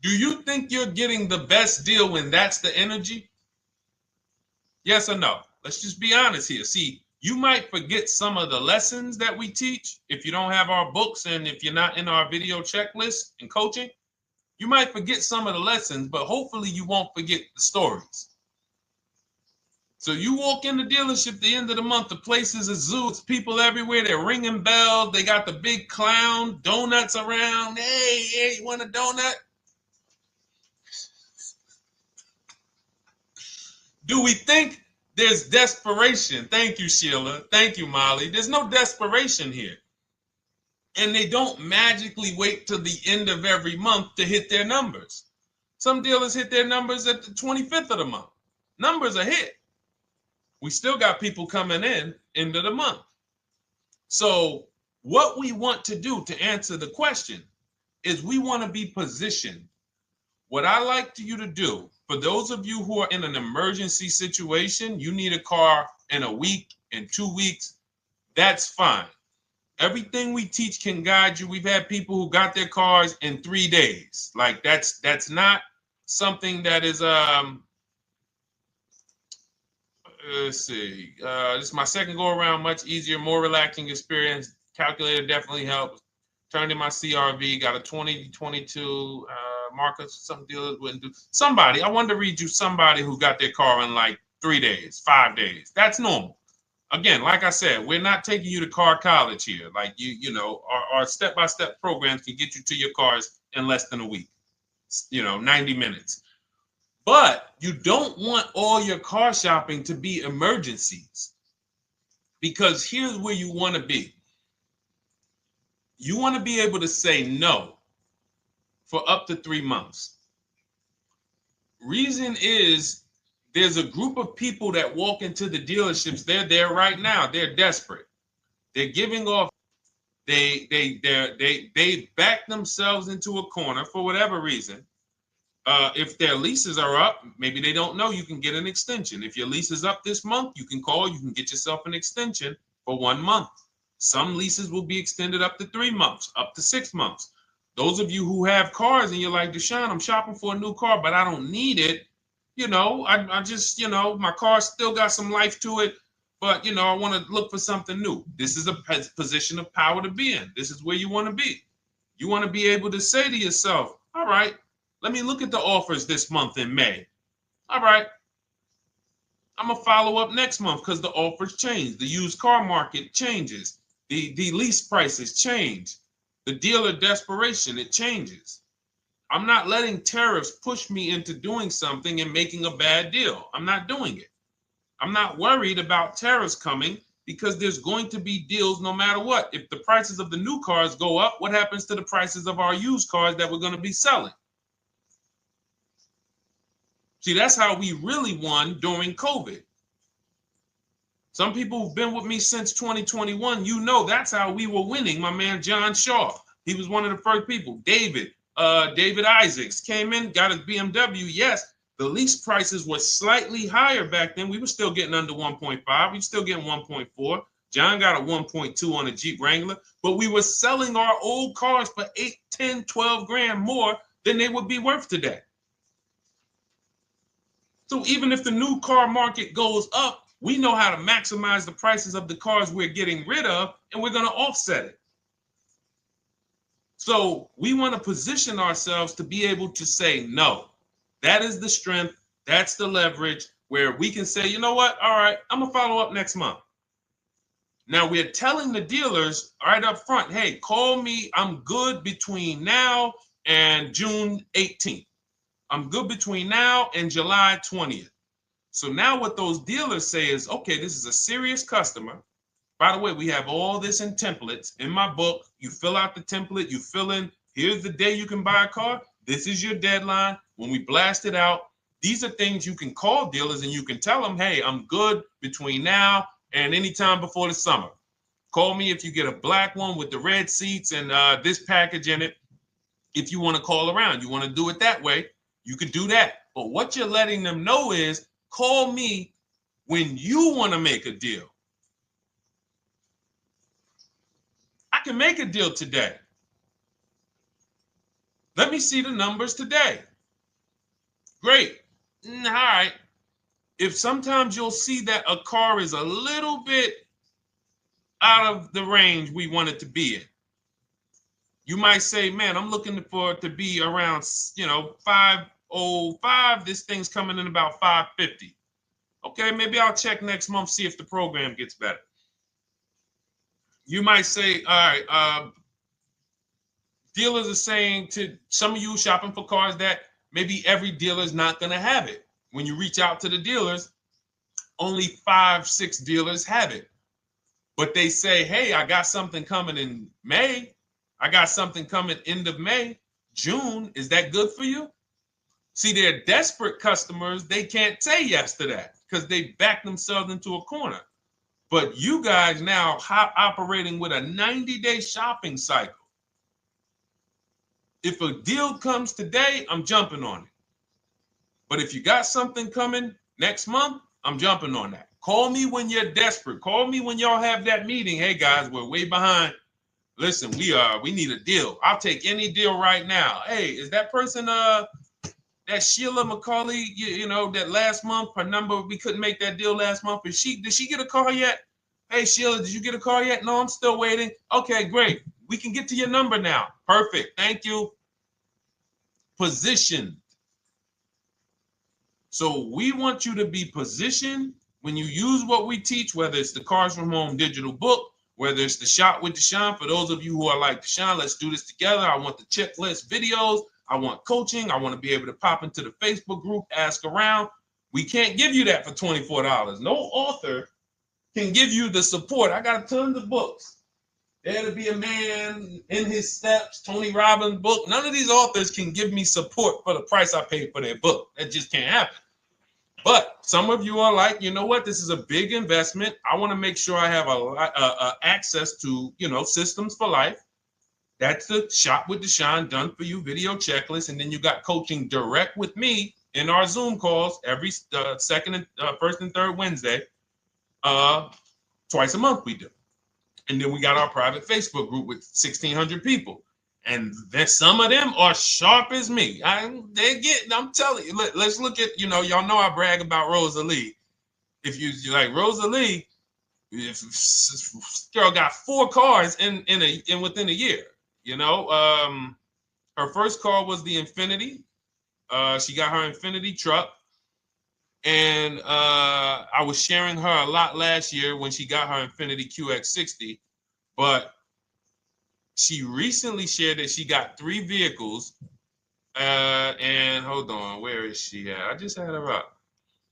Do you think you're getting the best deal when that's the energy? Yes or no? Let's just be honest here. See, you might forget some of the lessons that we teach if you don't have our books and if you're not in our video checklist and coaching. You might forget some of the lessons, but hopefully you won't forget the stories. So you walk in the dealership at the end of the month, the place is a zoo. It's people everywhere. They're ringing bells. They got the big clown, donuts around. Hey, you want a donut? Do we think there's desperation? Thank you, Sheila. Thank you, Molly. There's no desperation here. And they don't magically wait till the end of every month to hit their numbers. Some dealers hit their numbers at the 25th of the month. Numbers are hit. We still got people coming in end of the month. So What we want to do to answer the question is we want to be positioned. What I like you to do, for those of you who are in an emergency situation, you need a car in a week, in 2 weeks, that's fine. Everything we teach can guide you. We've had people who got their cars in 3 days. Like that's not something that is let's see. This is my second go around, much easier, more relaxing experience. Calculator definitely helps. Turned in my CRV, got a 2022 Marcus, some dealers wouldn't do. Somebody, I wanted to read you somebody who got their car in like 3 days, 5 days. That's normal. Again, like I said, we're not taking you to car college here. Like you know, our step-by-step programs can get you to your cars in less than a week, 90 minutes. But you don't want all your car shopping to be emergencies, because here's where you want to be. You want to be able to say no for up to 3 months. Reason is, there's a group of people that walk into the dealerships. They're there right now. They're desperate. They're giving off. They back themselves into a corner for whatever reason. If their leases are up, maybe they don't know you can get an extension. If your lease is up this month, you can call. You can get yourself an extension for 1 month. Some leases will be extended up to 3 months, up to 6 months. Those of you who have cars and you're like, Deshone, I'm shopping for a new car, but I don't need it. I just, my car still got some life to it, but, I want to look for something new. This is a position of power to be in. This is where you want to be. You want to be able to say to yourself, all right, let me look at the offers this month in May. All right, I'm going to follow up next month because the offers change. The used car market changes. The lease prices change. The dealer desperation, it changes. I'm not letting tariffs push me into doing something and making a bad deal. I'm not doing it. I'm not worried about tariffs coming, because there's going to be deals no matter what. If the prices of the new cars go up, what happens to the prices of our used cars that we're going to be selling? See, that's how we really won during COVID. Some people who've been with me since 2021, that's how we were winning. My man John Shaw, he was one of the first people. David Isaacs came in, got his BMW. Yes, the lease prices were slightly higher back then. We were still getting under 1.5. We were still getting 1.4. John got a 1.2 on a Jeep Wrangler, but we were selling our old cars for 8, 10, 12 grand more than they would be worth today. So even if the new car market goes up, we know how to maximize the prices of the cars we're getting rid of, and we're going to offset it. So we want to position ourselves to be able to say no. That is the strength. That's the leverage where we can say, you know what? All right, I'm going to follow up next month. Now we're telling the dealers right up front, hey, call me. I'm good between now and June 18th. I'm good between now and July 20th. So now what those dealers say is, okay, this is a serious customer. By the way, we have all this in templates. In my book, you fill out the template, you fill in, here's the day you can buy a car. This is your deadline. When we blast it out, these are things you can call dealers and you can tell them, hey, I'm good between now and anytime before the summer. Call me if you get a black one with the red seats and this package in it. If you want to call around, you want to do it that way, you could do that. But what you're letting them know is, call me when you want to make a deal. I can make a deal today. Let me see the numbers today. Great. All right. If sometimes you'll see that a car is a little bit out of the range we want it to be in, you might say, man, I'm looking for it to be around, 505. This thing's coming in about 550. Okay, maybe I'll check next month, see if the program gets better. You might say, all right, dealers are saying to some of you shopping for cars that maybe every dealer is not going to have it. When you reach out to the dealers, only 5, 6 dealers have it. But they say, hey, I got something coming in May. I got something coming end of May, June. Is that good for you? See, they're desperate customers. They can't say yes to that because they back themselves into a corner. But you guys now operating with a 90-day shopping cycle. If a deal comes today, I'm jumping on it. But if you got something coming next month, I'm jumping on that. Call me when you're desperate. Call me when y'all have that meeting. Hey guys, we're way behind. Listen, we need a deal. I'll take any deal right now. Hey, is that person that Sheila McCauley, you know, that last month, her number, we couldn't make that deal last month. Did she get a call yet? Hey Sheila, did you get a call yet? No, I'm still waiting. Okay, great. We can get to your number now. Perfect. Thank you. Positioned. So we want you to be positioned when you use what we teach, whether it's the Cars from Home digital book, whether it's the Shop with Deshone. For those of you who are like, Deshone, let's do this together. I want the checklist videos. I want coaching. I want to be able to pop into the Facebook group, ask around. We can't give you that for $24. No author can give you the support. I got tons of books. There to Be a Man, In His Steps, Tony Robbins book. None of these authors can give me support for the price I paid for their book. That just can't happen. But some of you are like, you know what? This is a big investment. I want to make sure I have access to, you know, systems for life. That's the Shop with Deshone done for you video checklist. And then you got coaching direct with me in our Zoom calls every first and third Wednesday. Twice a month we do. And then we got our private Facebook group with 1,600 people. And then some of them are sharp as me. I'm telling you, let's look at, you know, y'all know I brag about Rosalie. If you like Rosalie, if girl got 4 cars in within a year, you know. Her first car was the Infinity. She got her Infinity truck. And I was sharing her a lot last year when she got her Infinity QX60, but she recently shared that she got 3 vehicles. And hold on, where is she at? I just had her up.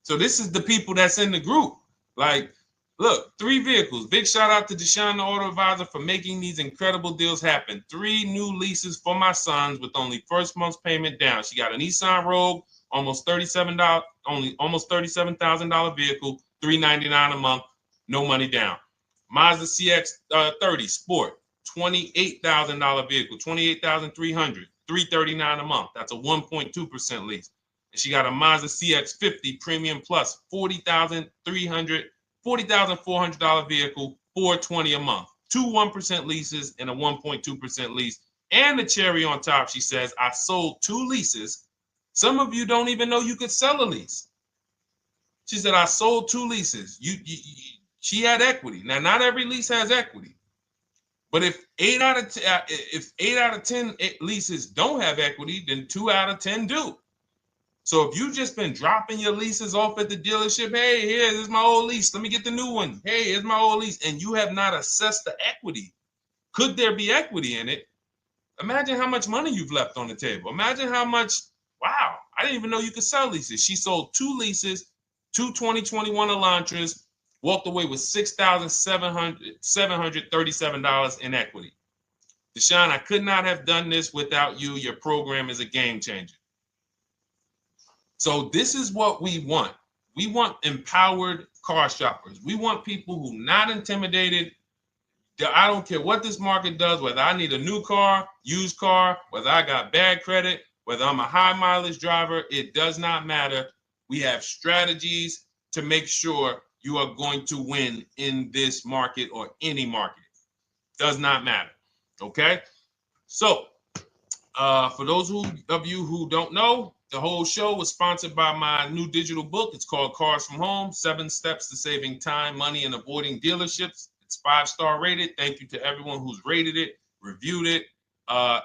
So this is the people that's in the group. Like, look, 3 vehicles. Big shout out to Deshone the Auto Advisor for making these incredible deals happen. 3 new leases for my sons with only first month's payment down. She got a Nissan Rogue, almost $37,000 vehicle, $399 a month, no money down. Mazda CX-30 Sport, $28,000 vehicle, $28,300, $339 a month. That's a 1.2% lease. And she got a Mazda CX-50 Premium Plus, $40,400 vehicle, $420 a month. 2 1% leases and a 1.2% lease. And the cherry on top, she says, I sold 2 leases. Some of you don't even know you could sell a lease. She said, I sold 2 leases. She had equity. Now, not every lease has equity. But if 8 out of 10 leases don't have equity, then 2 out of 10 do. So if you've just been dropping your leases off at the dealership, hey, here's my old lease. Let me get the new one. Hey, here's my old lease. And you have not assessed the equity. Could there be equity in it? Imagine how much money you've left on the table. Imagine how much, wow, I didn't even know you could sell leases. She sold 2 leases, 2 2021 Elantras, walked away with $6,737 in equity. Deshone, I could not have done this without you. Your program is a game changer. So this is what we want. We want empowered car shoppers. We want people who are not intimidated. I don't care what this market does, whether I need a new car, used car, whether I got bad credit, whether I'm a high mileage driver, it does not matter. We have strategies to make sure you are going to win in this market or any market. Does not matter. Okay? So, for those of you who don't know, the whole show was sponsored by my new digital book. It's called Cars from Home, 7 Steps to Saving Time, Money, and Avoiding Dealerships. It's 5-star rated. Thank you to everyone who's rated it, reviewed it.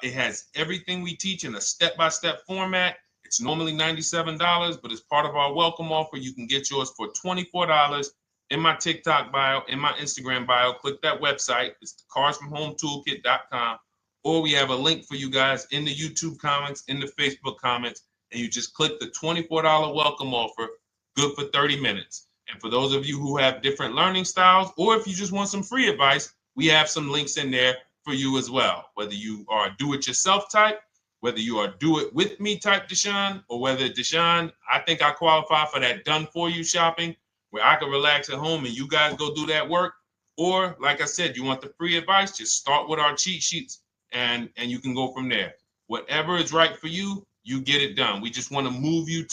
It has everything we teach in a step-by-step format. It's normally $97, but as part of our welcome offer, you can get yours for $24 in my TikTok bio, in my Instagram bio. Click that website. It's carsfromhometoolkit.com. Or we have a link for you guys in the YouTube comments, in the Facebook comments, and you just click the $24 welcome offer, good for 30 minutes. And for those of you who have different learning styles, or if you just want some free advice, we have some links in there for you as well. Whether you are a do-it-yourself type, whether you are do-it-with-me type Deshone, or whether Deshone, I think I qualify for that done-for-you shopping, where I can relax at home and you guys go do that work. Or like I said, you want the free advice, just start with our cheat sheets and you can go from there. Whatever is right for you, you get it done. We just want to move you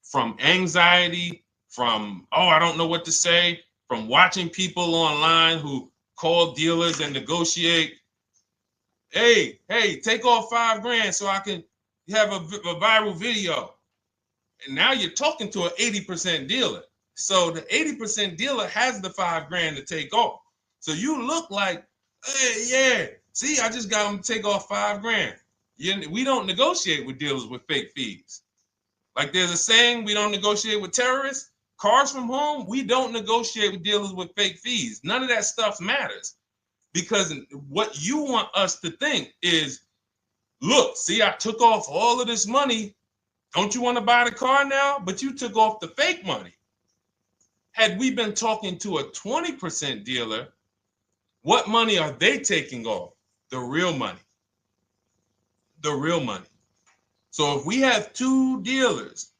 from anxiety, from, oh, I don't know what to say, from watching people online who call dealers and negotiate. Hey, take off $5,000 so I can have a viral video. And now you're talking to an 80% dealer. So the 80% dealer has the $5,000 to take off. So you look like, hey, yeah, see, I just got them to take off $5,000. We don't negotiate with dealers with fake fees. Like there's a saying, we don't negotiate with terrorists. Cars from home, we don't negotiate with dealers with fake fees. None of that stuff matters. Because what you want us to think is, look, see, I took off all of this money. Don't you want to buy the car now? But you took off the fake money. Had we been talking to a 20% dealer, what money are they taking off? The real money. The real money. So if we have 2 dealers,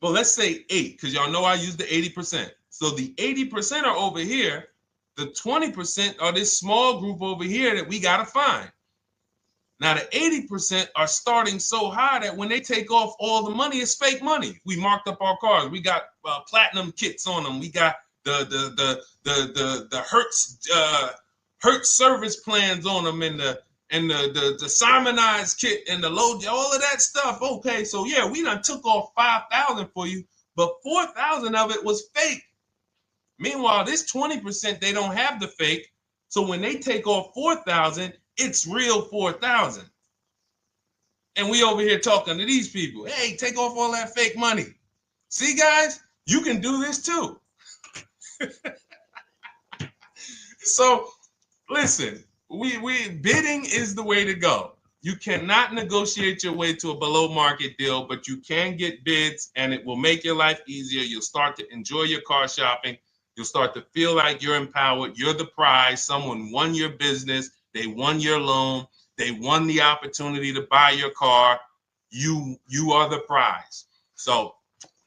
well, let's say 8, because y'all know I use the 80%. So the 80% are over here. The 20% are this small group over here that we got to find. Now, the 80% are starting so high that when they take off all the money, it's fake money. We marked up our cars. We got platinum kits on them. We got the Hertz service plans on them, and the Simonized kit and the low, all of that stuff. Okay, so yeah, we done took off 5,000 for you, but 4,000 of it was fake. Meanwhile, this 20%, they don't have the fake. So when they take off 4,000, it's real 4,000. And we over here talking to these people. Hey, take off all that fake money. See, guys, you can do this too. So listen, we bidding is the way to go. You cannot negotiate your way to a below market deal, but you can get bids and it will make your life easier. You'll start to enjoy your car shopping. You'll start to feel like you're empowered. You're the prize. Someone won your business. They won your loan. They won the opportunity to buy your car. You are the prize. So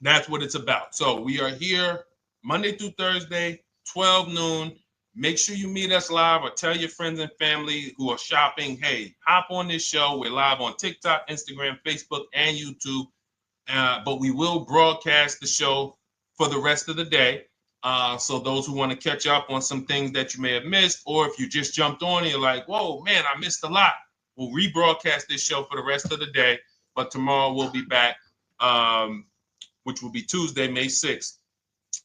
that's what it's about. So we are here Monday through Thursday, 12 noon. Make sure you meet us live or tell your friends and family who are shopping, hey, hop on this show. We're live on TikTok, Instagram, Facebook, and YouTube. But we will broadcast the show for the rest of the day. So those who want to catch up on some things that you may have missed, or if you just jumped on and you're like, whoa, man, I missed a lot. We'll rebroadcast this show for the rest of the day. But tomorrow we'll be back, which will be Tuesday, May 6th,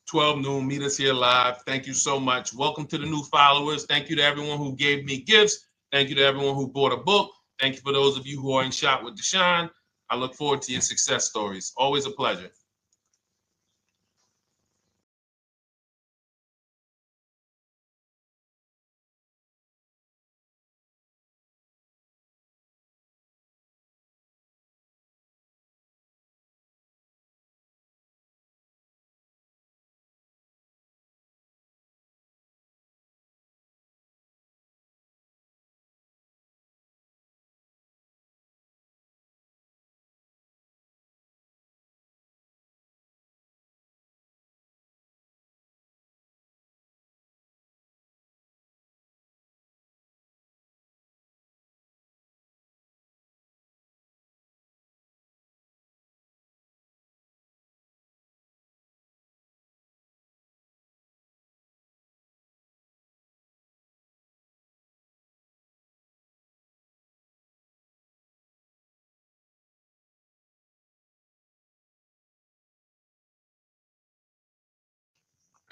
12 noon. Meet us here live. Thank you so much. Welcome to the new followers. Thank you to everyone who gave me gifts. Thank you to everyone who bought a book. Thank you for those of you who are in Shop with Deshone. I look forward to your success stories. Always a pleasure.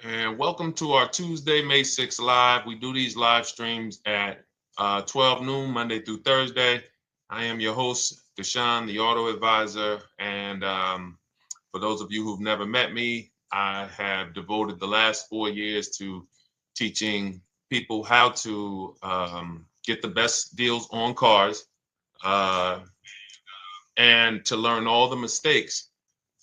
And welcome to our Tuesday, May 6th live. We do these live streams at 12 noon, Monday through Thursday. I am your host, Deshone the Auto Advisor. And for those of you who've never met me, I have devoted the last 4 years to teaching people how to get the best deals on cars and to learn all the mistakes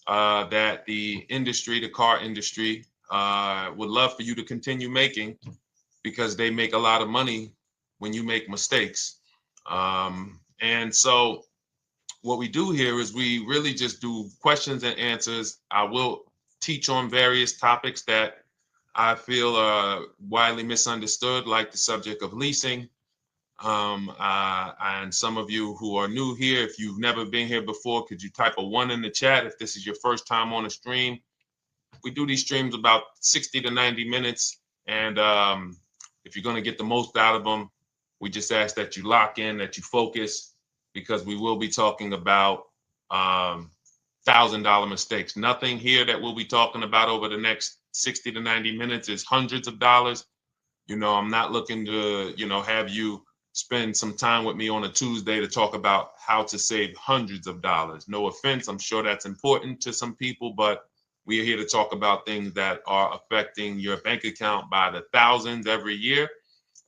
that the car industry, would love for you to continue making, because they make a lot of money when you make mistakes. And so what we do here is we really just do questions and answers. I will teach on various topics that I feel are widely misunderstood, like the subject of leasing. And some of you who are new here, if you've never been here before, could you type a 1 in the chat if this is your first time on a stream? We do these streams about 60 to 90 minutes. And if you're going to get the most out of them, we just ask that you lock in, that you focus, because we will be talking about $1,000 mistakes. Nothing here that we'll be talking about over the next 60 to 90 minutes is hundreds of dollars. You know, I'm not looking to, have you spend some time with me on a Tuesday to talk about how to save hundreds of dollars. No offense, I'm sure that's important to some people, but we are here to talk about things that are affecting your bank account by the thousands every year.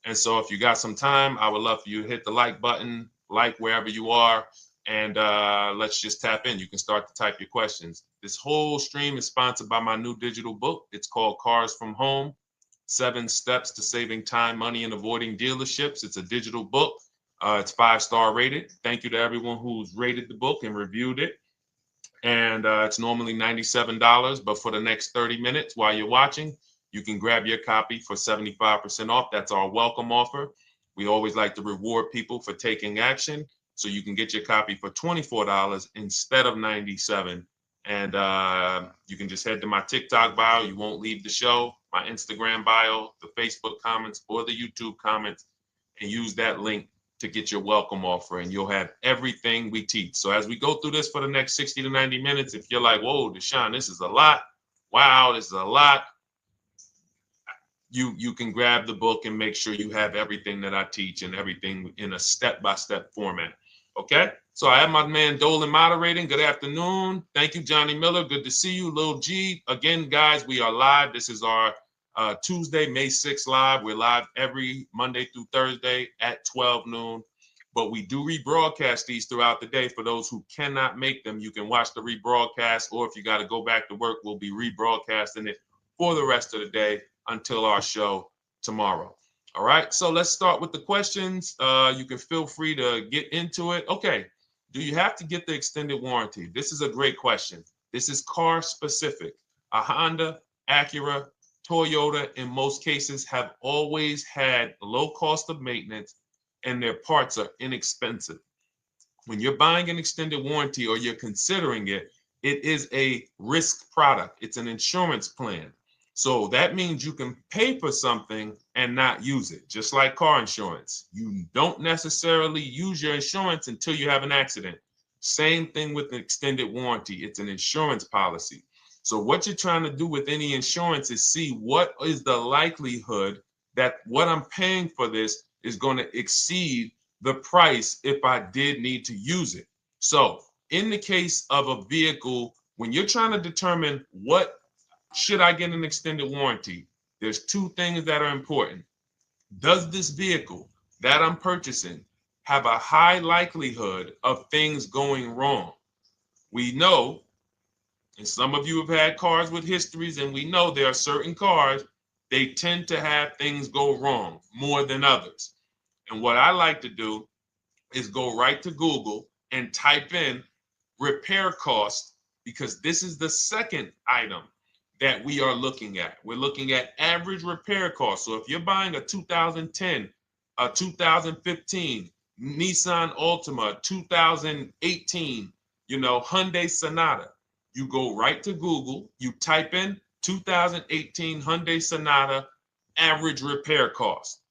And so if you got some time, I would love for you to hit the like button, like wherever you are, and let's just tap in. You can start to type your questions. This whole stream is sponsored by my new digital book. It's called Cars from Home, 7 Steps to Saving Time, Money, and Avoiding Dealerships. It's a digital book. It's 5-star rated. Thank you to everyone who's rated the book and reviewed it. And it's normally $97, but for the next 30 minutes while you're watching, you can grab your copy for 75% off. That's our welcome offer. We always like to reward people for taking action. So you can get your copy for $24 instead of $97. And you can just head to my TikTok bio. You won't leave the show, my Instagram bio, the Facebook comments, or the YouTube comments, and use that link to get your welcome offer, and you'll have everything we teach. So as we go through this for the next 60 to 90 minutes, if you're like, whoa, Deshone, this is a lot. Wow, this is a lot. You can grab the book and make sure you have everything that I teach and everything in a step-by-step format. Okay, so I have my man Dolan moderating. Good afternoon. Thank you, Johnny Miller. Good to see you, Lil G. Again, guys, we are live. This is our Tuesday, May 6th live. We're live every Monday through Thursday at 12 noon. But we do rebroadcast these throughout the day. For those who cannot make them, you can watch the rebroadcast, or if you got to go back to work, we'll be rebroadcasting it for the rest of the day until our show tomorrow. All right, so let's start with the questions. You can feel free to get into it. Okay, do you have to get the extended warranty? This is a great question. This is car specific. A Honda, Acura, Toyota, in most cases, have always had low cost of maintenance and their parts are inexpensive. When you're buying an extended warranty or you're considering it, it is a risk product. It's an insurance plan. So that means you can pay for something and not use it, just like car insurance. You don't necessarily use your insurance until you have an accident. Same thing with an extended warranty. It's an insurance policy. So what you're trying to do with any insurance is see what is the likelihood that what I'm paying for this is going to exceed the price if I did need to use it. So in the case of a vehicle, when you're trying to determine what should I get an extended warranty, there's 2 things that are important. Does this vehicle that I'm purchasing have a high likelihood of things going wrong? We know, and some of you have had cars with histories, and we know there are certain cars, they tend to have things go wrong more than others. And what I like to do is go right to Google and type in repair cost, because this is the second item that we are looking at. We're looking at average repair cost. So if you're buying a 2010, a 2015 Nissan Altima, 2018, Hyundai Sonata, you go right to Google, you type in 2018 Hyundai Sonata average repair cost.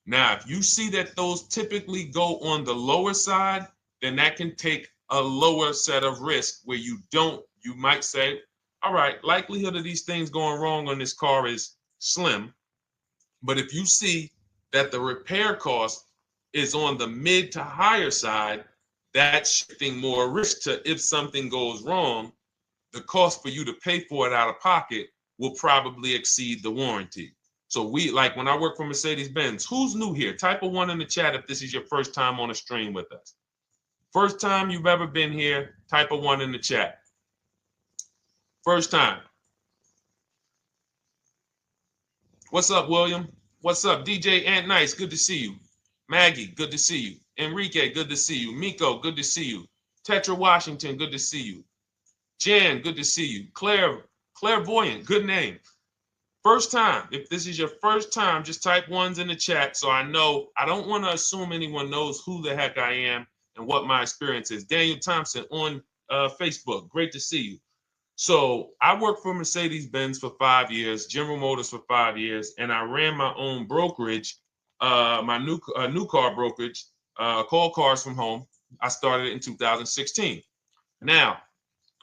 Now, if you see that those typically go on the lower side, then that can take a lower set of risk where you might say, all right, likelihood of these things going wrong on this car is slim. But if you see that the repair cost is on the mid to higher side, that's shifting more risk to if something goes wrong, the cost for you to pay for it out of pocket will probably exceed the warranty. So when I work for Mercedes-Benz, who's new here? Type a 1 in the chat if this is your first time on a stream with us. First time you've ever been here, type a 1 in the chat. First time. What's up, William? What's up, DJ Ant Nice? Good to see you. Maggie, good to see you. Enrique, good to see you. Miko, good to see you. Tetra Washington, good to see you. Jan, good to see you. Claire Clairvoyant, good name. First time, if this is your first time, just type ones in the chat so I know. I don't want to assume anyone knows who the heck I am and what my experience is. Daniel Thompson on Facebook, great to see you. So I worked for Mercedes-Benz for 5 years, General Motors for 5 years, and I ran my own brokerage, my new car brokerage, called Cars from Home. I started it in 2016. Now,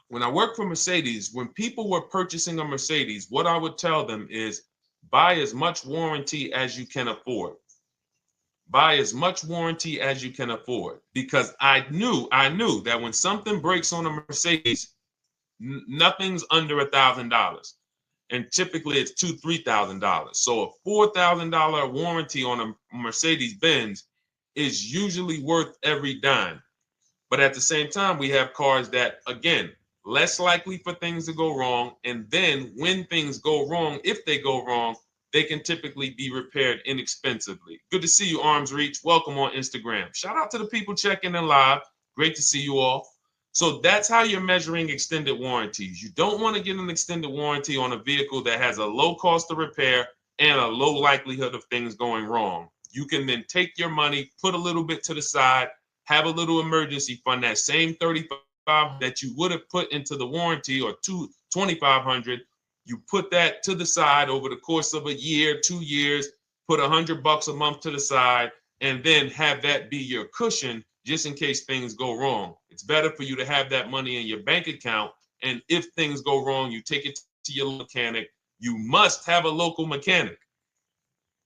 when I worked for Mercedes, when people were purchasing a Mercedes, what I would tell them is buy as much warranty as you can afford. Buy as much warranty as you can afford, because I knew that when something breaks on a Mercedes, nothing's under $1,000, and typically it's $2,000-$3,000. So a $4,000 warranty on a Mercedes-Benz is usually worth every dime. But at the same time, we have cars that, again, less likely for things to go wrong, and then when things go wrong, if they go wrong, they can typically be repaired inexpensively. Good to see you, Arms Reach. Welcome on Instagram. Shout out to the people checking in live. Great to see you all. So that's how you're measuring extended warranties. You don't want to get an extended warranty on a vehicle that has a low cost of repair and a low likelihood of things going wrong. You can then take your money, put a little bit to the side, have a little emergency fund, that same $3,500 that you would have put into the warranty, or $2,500, you put that to the side over the course of a year, 2 years, put $100 a month to the side, and then have that be your cushion just in case things go wrong. It's better for you to have that money in your bank account, and if things go wrong, you take it to your mechanic. You must have a local mechanic.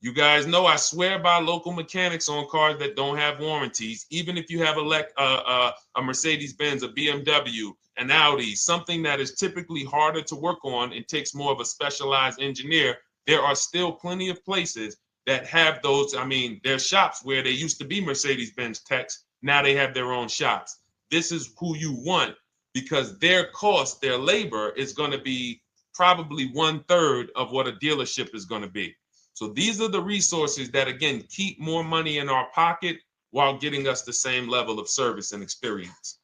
You guys know I swear by local mechanics on cars that don't have warranties. Even if you have a Mercedes-Benz, a BMW, an Audi, something that is typically harder to work on and takes more of a specialized engineer, there are still plenty of places that have those. I mean, there's shops where they used to be Mercedes-Benz techs. Now they have their own shops. This is who you want, because their cost, their labor is going to be probably 1/3 of what a dealership is going to be. So these are the resources that, again, keep more money in our pocket while getting us the same level of service and experience.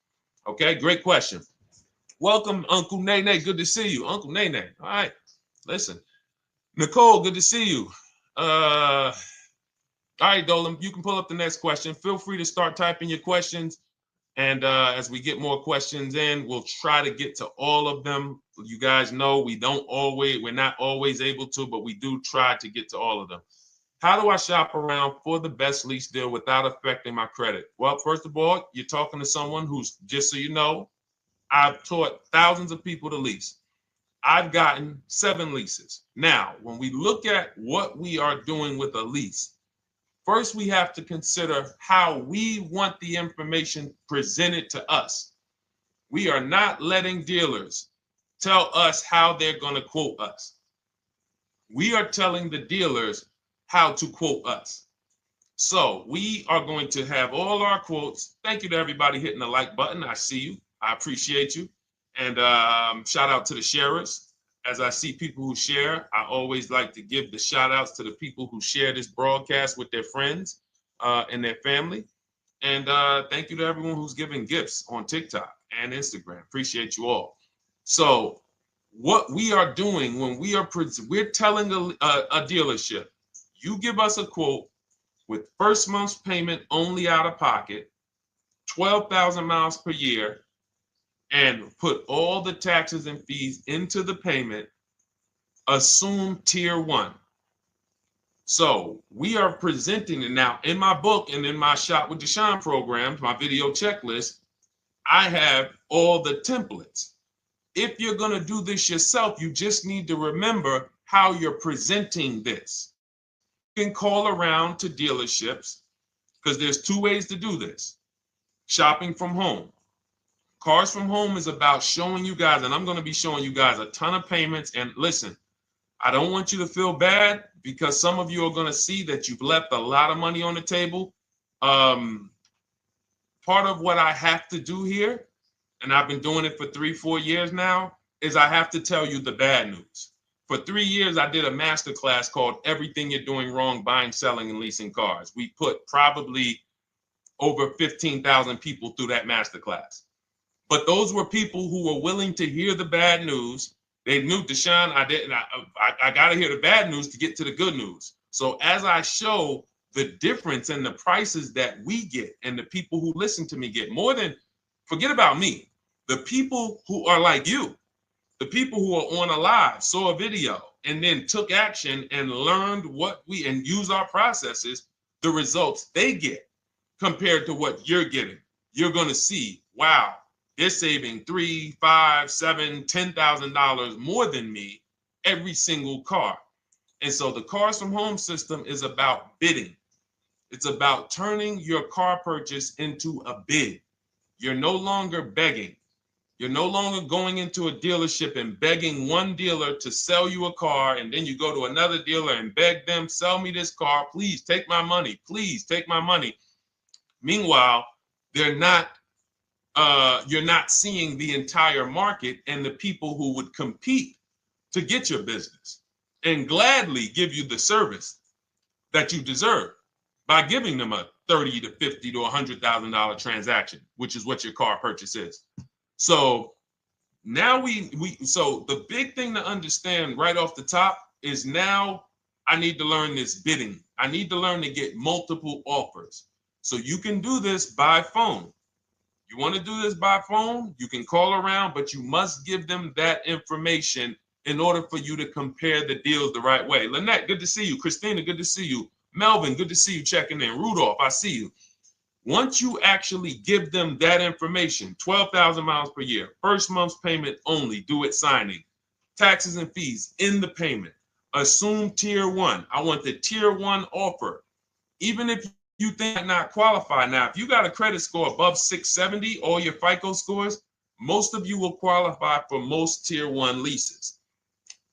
Okay, great question. Welcome, Uncle Nene. Good to see you, Uncle Nene. All right, listen. Nicole, good to see you. All right, Dolan, you can pull up the next question. Feel free to start typing your questions. And as we get more questions in, we'll try to get to all of them. You guys know we're not always able to, but we do try to get to all of them. How do I shop around for the best lease deal without affecting my credit? Well, first of all, you're talking to someone who's, just so you know, I've taught thousands of people to lease. I've gotten 7 leases. Now, when we look at what we are doing with a lease, first, we have to consider how we want the information presented to us. We are not letting dealers tell us how they're going to quote us. We are telling the dealers how to quote us. So we are going to have all our quotes. Thank you to everybody hitting the like button. I see you. I appreciate you. And shout out to the sharers. As I see people who share, I always like to give the shout outs to the people who share this broadcast with their friends and their family. And thank you to everyone who's giving gifts on TikTok and Instagram. Appreciate you all. So what we are doing when we're telling a dealership, you give us a quote with first month's payment only out of pocket, 12,000 miles per year, and put all the taxes and fees into the payment, assume tier 1. So we are presenting it now in my book and in my Shop with Deshone programs, my video checklist. I have all the templates. If you're going to do this yourself, you just need to remember how you're presenting this. You can call around to dealerships, because there's 2 ways to do this. Shopping from home. Cars from Home is about showing you guys, and I'm going to be showing you guys a ton of payments. And listen, I don't want you to feel bad, because some of you are going to see that you've left a lot of money on the table. Part of what I have to do here, and I've been doing it for 3-4 years now, is I have to tell you the bad news. For 3 years, I did a masterclass called Everything You're Doing Wrong Buying, Selling, and Leasing Cars. We put probably over 15,000 people through that masterclass. But those were people who were willing to hear the bad news They knew, Deshone, I got to hear the bad news to get to the good news. So as I show the difference in the prices that we get and the people who listen to me get, more than, forget about me, the people who are like you, the people who are on a live, saw a video, and then took action and learned and use our processes, the results they get compared to what you're getting. You're going to see, wow, they're saving $3, $5, $7, $10,000 more than me every single car. And so the Cars from Home system is about bidding. It's about turning your car purchase into a bid. You're no longer begging. You're no longer going into a dealership and begging one dealer to sell you a car, and then you go to another dealer and beg them, sell me this car, please take my money, please take my money. Meanwhile, you're not seeing the entire market and the people who would compete to get your business and gladly give you the service that you deserve by giving them a $30 to $50 to $100,000 transaction, which is what your car purchase is. So now so the big thing to understand right off the top is, now I need to learn this bidding. I need to learn to get multiple offers. So you can do this by phone. You want to do this by phone, you can call around, but you must give them that information in order for you to compare the deals the right way. Lynette, good to see you. Christina, good to see you. Melvin, good to see you checking in. Rudolph, I see you. Once you actually give them that information, 12,000 miles per year, first month's payment only, due at signing, taxes and fees in the payment, assume tier 1. I want the tier 1 offer. Even if you think I not qualify. Now, if you got a credit score above 670, all your FICO scores, most of you will qualify for most tier 1 leases.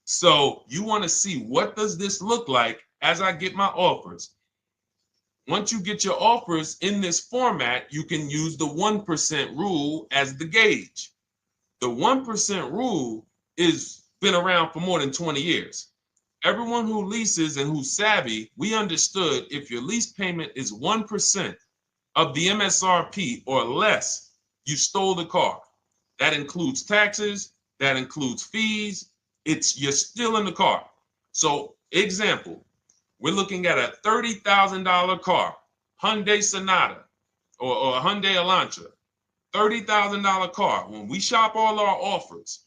So you want to see, what does this look like as I get my offers? Once you get your offers in this format, you can use the 1% rule as the gauge. The 1% rule is been around for more than 20 years. Everyone who leases and who's savvy, we understood if your lease payment is 1% of the MSRP or less, you stole the car. That includes taxes, that includes fees. You're still in the car. So example, we're looking at a $30,000 car, Hyundai Sonata or a Hyundai Elantra, $30,000 car. When we shop all our offers,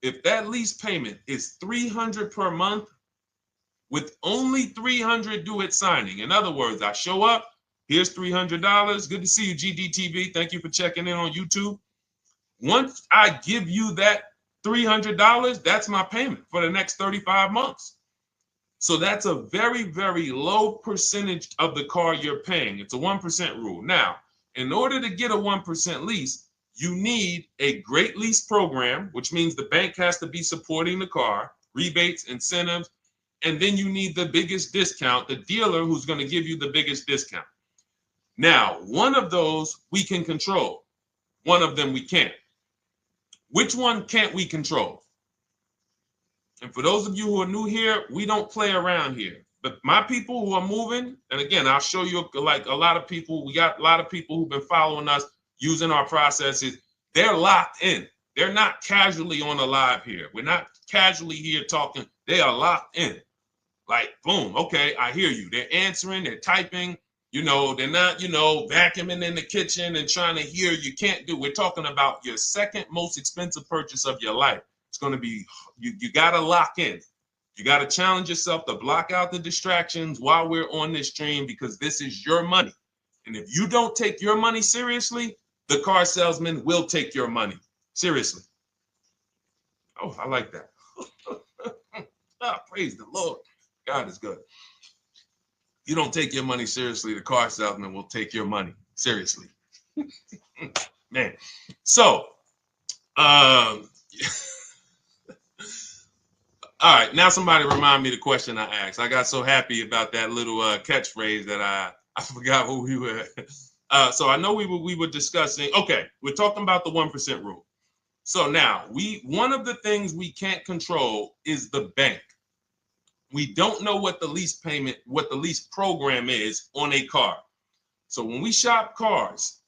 if that lease payment is $300 per month, with only $300 due at signing. In other words, I show up, here's $300. Good to see you, GDTV. Thank you for checking in on YouTube. Once I give you that $300, that's my payment for the next 35 months. So that's a very, very low percentage of the car you're paying. It's a 1% rule. Now, in order to get a 1% lease, you need a great lease program, which means the bank has to be supporting the car, rebates, incentives, and then you need the biggest discount, the dealer who's going to give you the biggest discount. Now, one of those we can control. One of them we can't. Which one can't we control? And for those of you who are new here, we don't play around here. But my people who are moving, and again, I'll show you, like a lot of people, we got a lot of people who've been following us, using our processes. They're locked in. They're not casually on a live here. We're not casually here talking. They are locked in. Like, boom, okay, I hear you. They're answering, they're typing, they're not, vacuuming in the kitchen and trying to hear. You can't do. We're talking about your second most expensive purchase of your life. It's going to be, you got to lock in. You got to challenge yourself to block out the distractions while we're on this stream, because this is your money. And if you don't take your money seriously, the car salesman will take your money seriously. Oh, I like that. Praise the Lord. God is good. You don't take your money seriously, the car salesman will take your money seriously. Man. So, all right, now somebody remind me the question I asked. I got so happy about that little catchphrase that I forgot who we were. So I know we were discussing, okay, we're talking about the 1% rule. So now one of the things we can't control is the bank. We don't know what the lease payment, what the lease program is on a car. So when we shop cars,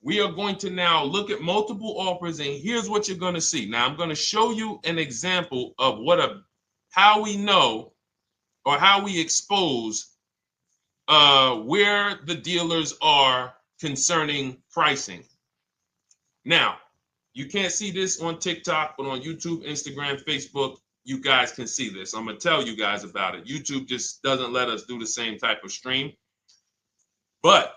we are going to now look at multiple offers, and here's what you're going to see. Now, I'm going to show you an example of how we know or how we expose where the dealers are concerning pricing. Now, you can't see this on TikTok, but on YouTube, Instagram, Facebook, you guys can see this. I'm going to tell you guys about it. YouTube just doesn't let us do the same type of stream. But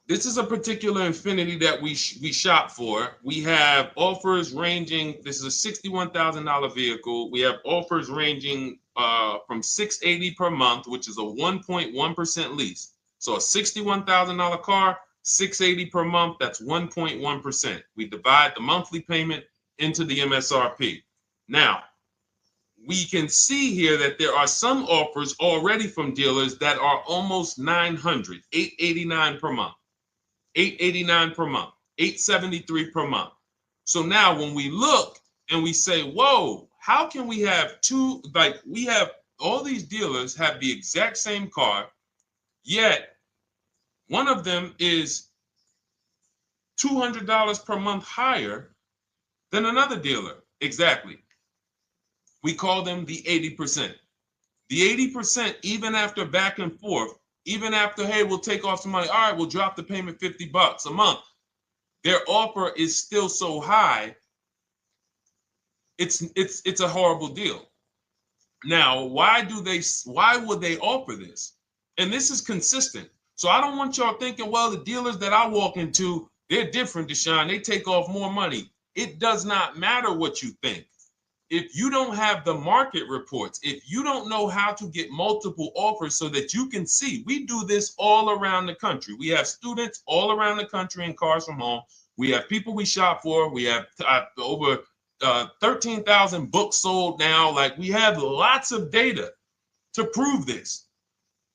this is a particular Infiniti that we shop for. We have offers ranging, this is a $61,000 vehicle. We have offers ranging from $680 per month, which is a 1.1% lease. So a $61,000 car, $680 per month, that's 1.1%. We divide the monthly payment into the MSRP. Now, we can see here that there are some offers already from dealers that are almost $900, $889 per month. $889 per month, $873 per month. So now when we look and we say, whoa, how can we have we have all these dealers have the exact same car, yet one of them is $200 per month higher than another dealer. Exactly. We call them the 80%. The 80%, even after back and forth, even after, hey, we'll take off some money. All right, we'll drop the payment $50 a month. Their offer is still so high. It's a horrible deal. Now, why would they offer this? And this is consistent. So I don't want y'all thinking, well, the dealers that I walk into, they're different, Deshone. They take off more money. It does not matter what you think. If you don't have the market reports, if you don't know how to get multiple offers so that you can see, we do this all around the country. We have students all around the country in Cars from Home. We have people we shop for. We have over 13,000 books sold now. Like, we have lots of data to prove this.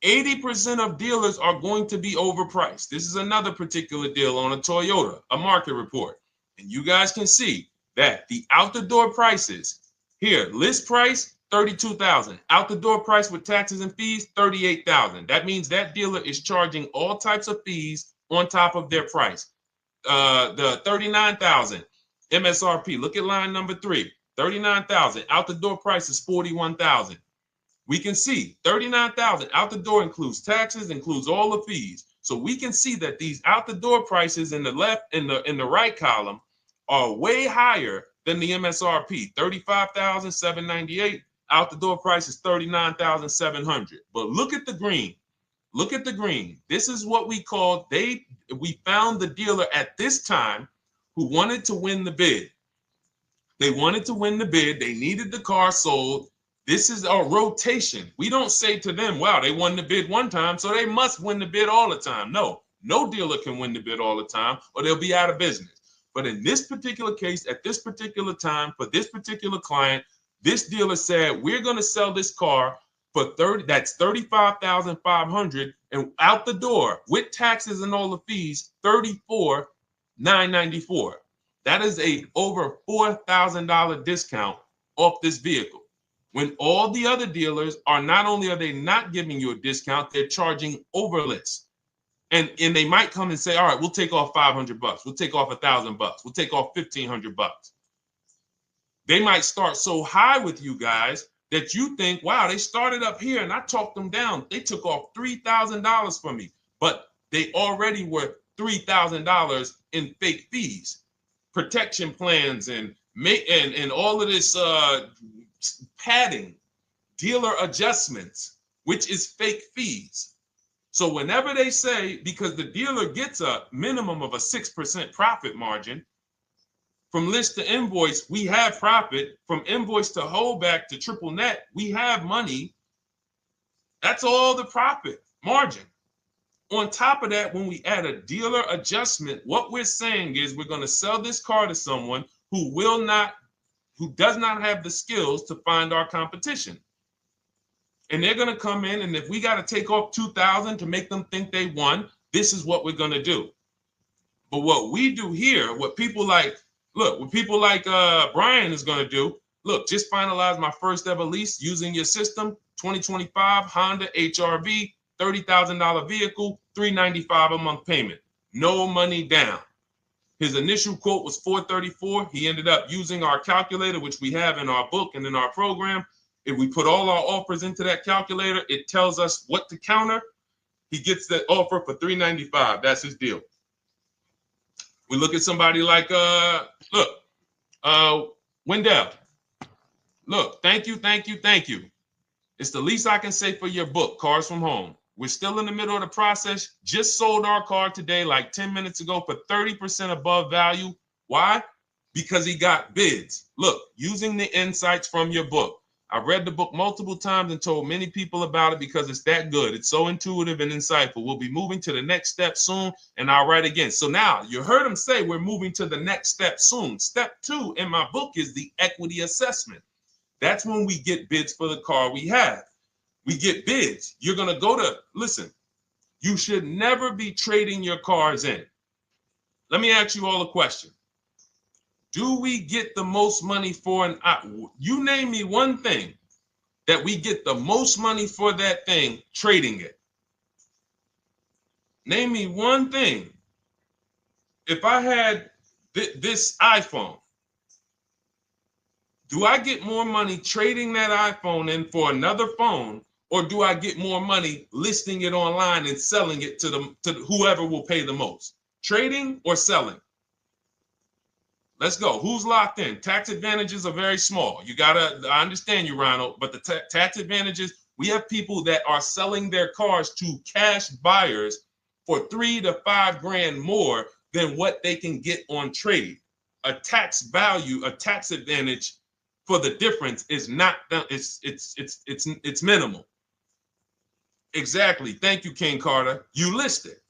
80% of dealers are going to be overpriced. This is another particular deal on a Toyota, a market report. And you guys can see that the out-the-door prices here, list price, $32,000. Out-the-door price with taxes and fees, $38,000. That means that dealer is charging all types of fees on top of their price. The $39,000 MSRP. Look at line number 3, $39,000. Out-the-door price is $41,000. We can see $39,000 out the door includes taxes, includes all the fees. So we can see that these out the door prices in the left, in the right column, are way higher than the MSRP. $35,798. Out the door price is $39,700. But look at the green. Look at the green. This is what we call we found the dealer at this time who wanted to win the bid. They wanted to win the bid. They needed the car sold. This is a rotation. We don't say to them, wow, they won the bid one time, so they must win the bid all the time. No dealer can win the bid all the time, or they'll be out of business. But in this particular case, at this particular time, for this particular client, this dealer said, we're going to sell this car for that's $35,500, and out the door with taxes and all the fees, $34,994. That is a over $4,000 discount off this vehicle. When all the other dealers are, not only are they not giving you a discount, they're charging over list. And they might come and say, all right, we'll take off $500. We'll take off $1,000. We'll take off $1,500. They might start so high with you guys that you think, wow, they started up here and I talked them down. They took off $3,000 from me, but they already were $3,000 in fake fees, protection plans, and all of this padding, dealer adjustments, which is fake fees. So whenever they say, because the dealer gets a minimum of a 6% profit margin, from list to invoice, we have profit. From invoice to holdback to triple net, we have money. That's all the profit margin. On top of that, when we add a dealer adjustment, what we're saying is we're going to sell this car to someone who does not have the skills to find our competition. And they're going to come in, and if we got to take off $2,000 to make them think they won, this is what we're going to do. But what we do here, what people like Brian is going to do, look, just finalize my first ever lease using your system, 2025 Honda HRV, $30,000 vehicle, $395 a month payment. no money down. His initial quote was $434. He ended up using our calculator, which we have in our book and in our program. If we put all our offers into that calculator, it tells us what to counter. He gets that offer for $395. That's his deal. We look at somebody like Wendell. Look, thank you. It's the least I can say for your book, Cars from Home. We're still in the middle of the process. Just sold our car today, like 10 minutes ago, for 30% above value. Why? Because he got bids. Look, using the insights from your book. I've read the book multiple times and told many people about it because it's that good. It's so intuitive and insightful. We'll be moving to the next step soon, and I'll write again. So now you heard him say we're moving to the next step soon. Step 2 in my book is the equity assessment. That's when we get bids for the car we have. We get bids. You're going to go to, listen, you should never be trading your cars in. Let me ask you all a question. Do we get the most money for you name me one thing that we get the most money for that thing trading it. Name me one thing. If I had this iPhone, do I get more money trading that iPhone in for another phone, or do I get more money listing it online and selling it to whoever will pay the most? Trading or selling? Let's go. Who's locked in? Tax advantages are very small. I understand you, Ronald, but the tax advantages, we have people that are selling their cars to cash buyers for $3 to $5 grand more than what they can get on trade. A tax advantage for the difference is not, it's minimal. Exactly. Thank you, King Carter. You listed.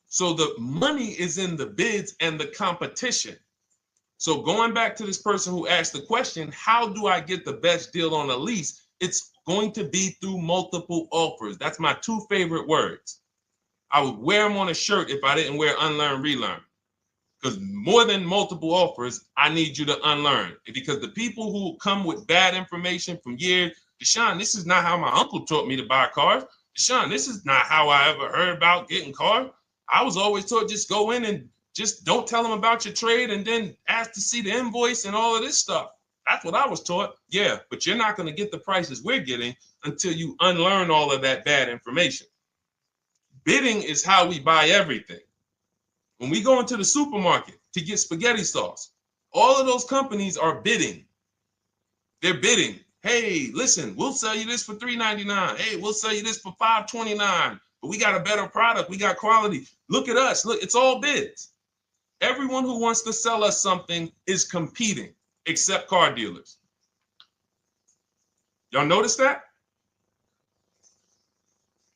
So the money is in the bids and the competition. So going back to this person who asked the question, how do I get the best deal on a lease? It's going to be through multiple offers. That's my 2 favorite words. I would wear them on a shirt if I didn't wear unlearn, relearn. Because more than multiple offers, I need you to unlearn. Because the people who come with bad information from years, Deshone, this is not how my uncle taught me to buy cars. Deshone, this is not how I ever heard about getting cars. I was always taught just go in and just don't tell them about your trade and then ask to see the invoice and all of this stuff. That's what I was taught. Yeah, but you're not going to get the prices we're getting until you unlearn all of that bad information. Bidding is how we buy everything. When we go into the supermarket to get spaghetti sauce, all of those companies are bidding. They're bidding. Hey, listen, we'll sell you this for $3.99. Hey, we'll sell you this for $5.29. But we got a better product. We got quality. Look at us. Look, it's all bids. Everyone who wants to sell us something is competing, except car dealers. Y'all notice that?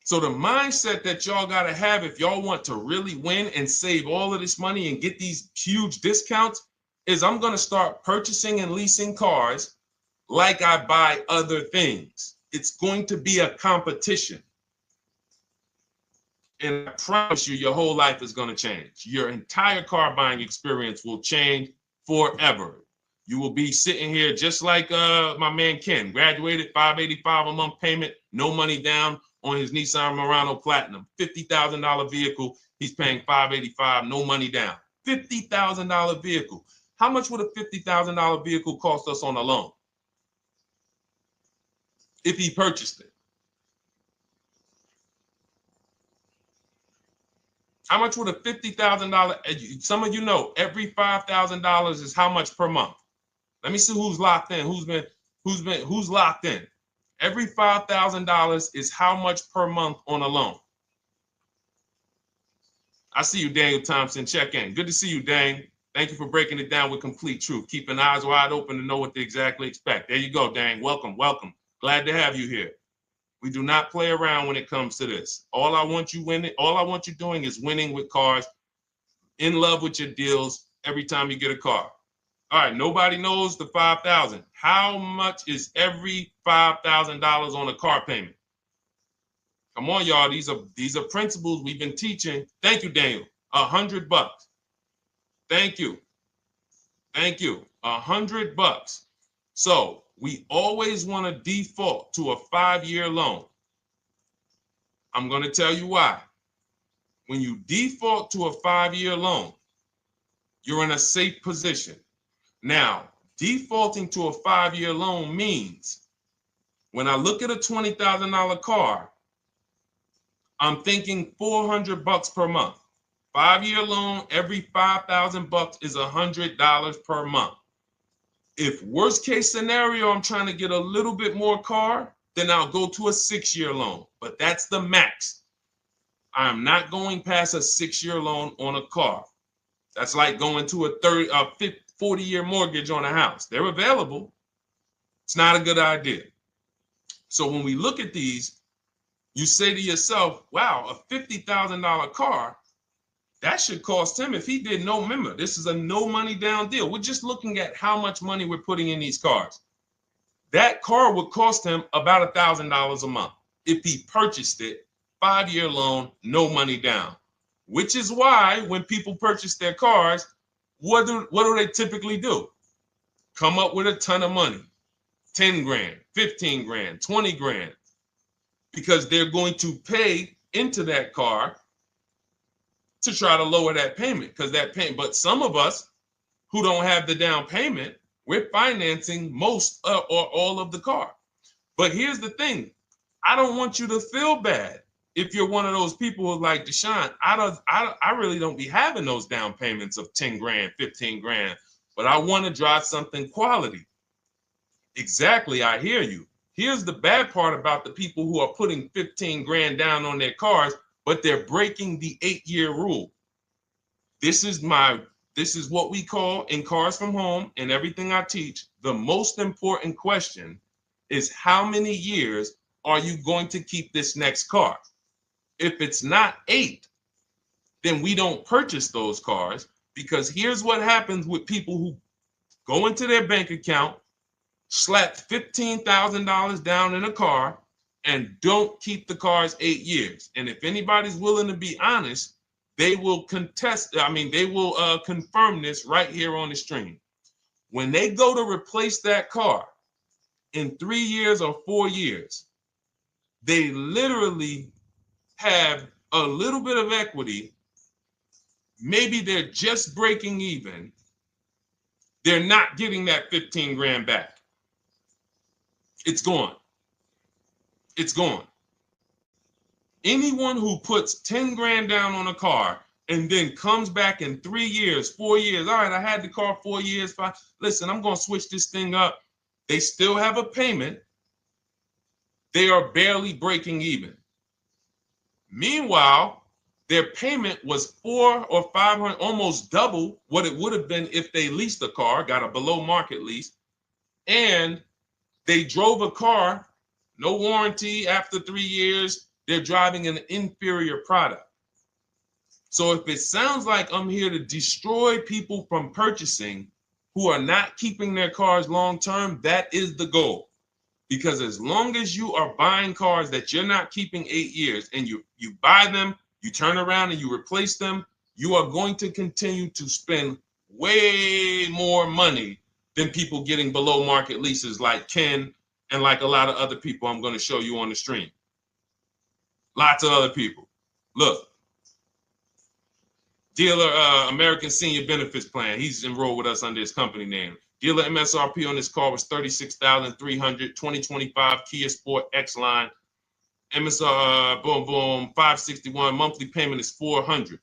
So the mindset that y'all got to have if y'all want to really win and save all of this money and get these huge discounts is I'm going to start purchasing and leasing cars like I buy other things. It's going to be a competition. And I promise you, your whole life is going to change. Your entire car buying experience will change forever. You will be sitting here just like my man Ken, graduated, $585 a month payment, no money down on his Nissan Murano Platinum, $50,000 vehicle. He's paying $585, no money down. $50,000 vehicle. How much would a $50,000 vehicle cost us on a loan if he purchased it? How much would a $50,000? Some of you know every $5,000 is how much per month. Let me see who's locked in. Who's locked in? Every $5,000 is how much per month on a loan. I see you, Daniel Thompson. Check in. Good to see you, Dane. Thank you for breaking it down with complete truth. Keeping eyes wide open to know what to exactly expect. There you go, Dane. Welcome. Glad to have you here. We do not play around when it comes to this. All I want you doing is winning with cars, in love with your deals every time you get a car. All right, nobody knows the $5,000. How much is every $5,000 on a car payment? Come on, y'all. These are principles we've been teaching. Thank you, Daniel. $100. Thank you. $100. So we always want to default to a 5-year loan. I'm going to tell you why. when you default to a 5-year loan, you're in a safe position. Now, defaulting to a 5-year loan means when I look at a $20,000 car, I'm thinking $400 per month. 5-year loan, every $5,000 is $100 per month. If worst case scenario, I'm trying to get a little bit more car, then I'll go to a 6-year loan, but that's the max. I'm not going past a 6-year loan on a car. That's like going to a 40-year mortgage on a house. They're available. It's not a good idea. So when we look at these, you say to yourself, wow, a $50,000 car, that should cost him, if he did no, remember, this is a no money down deal. We're just looking at how much money we're putting in these cars. That car would cost him about $1,000 a month if he purchased it, 5-year loan, no money down. Which is why when people purchase their cars, what do they typically do? Come up with a ton of money, 10 grand, 15 grand, 20 grand, because they're going to pay into that car to try to lower that payment, because that payment. But some of us who don't have the down payment, we're financing most or all of the car. But here's the thing. I don't want you to feel bad if you're one of those people who like Deshone. I really don't be having those down payments of 10 grand, 15 grand, but I want to drive something quality. Exactly, I hear you. Here's the bad part about the people who are putting 15 grand down on their cars, but they're breaking the 8-year rule. This is what we call in Cars from Home and everything I teach. The most important question is how many years are you going to keep this next car? If it's not 8, then we don't purchase those cars, because here's what happens with people who go into their bank account, slap $15,000 down in a car, and don't keep the cars 8 years. And if anybody's willing to be honest, they will confirm this right here on the stream. When they go to replace that car in 3 years or 4 years, they literally have a little bit of equity. Maybe they're just breaking even. They're not getting that 15 grand back. It's gone. It's gone. Anyone who puts 10 grand down on a car and then comes back in 3 years, 4 years, all right, I had the car 4 years, 5, listen, I'm going to switch this thing up. They still have a payment. They are barely breaking even. Meanwhile, their payment was 400 or 500, almost double what it would have been if they leased a car, got a below market lease, and they drove a car, no warranty after 3 years. They're driving an inferior product. So if it sounds like I'm here to destroy people from purchasing who are not keeping their cars long term, that is the goal. Because as long as you are buying cars that you're not keeping 8 years, and you buy them, you turn around and you replace them, you are going to continue to spend way more money than people getting below market leases like Ken and like a lot of other people I'm going to show you on the stream. Lots of other people. Look, dealer American Senior Benefits Plan. He's enrolled with us under his company name. Dealer MSRP on this car was $36,300. 2025 Kia Sport X line. MSR boom boom 561. Monthly payment is $400.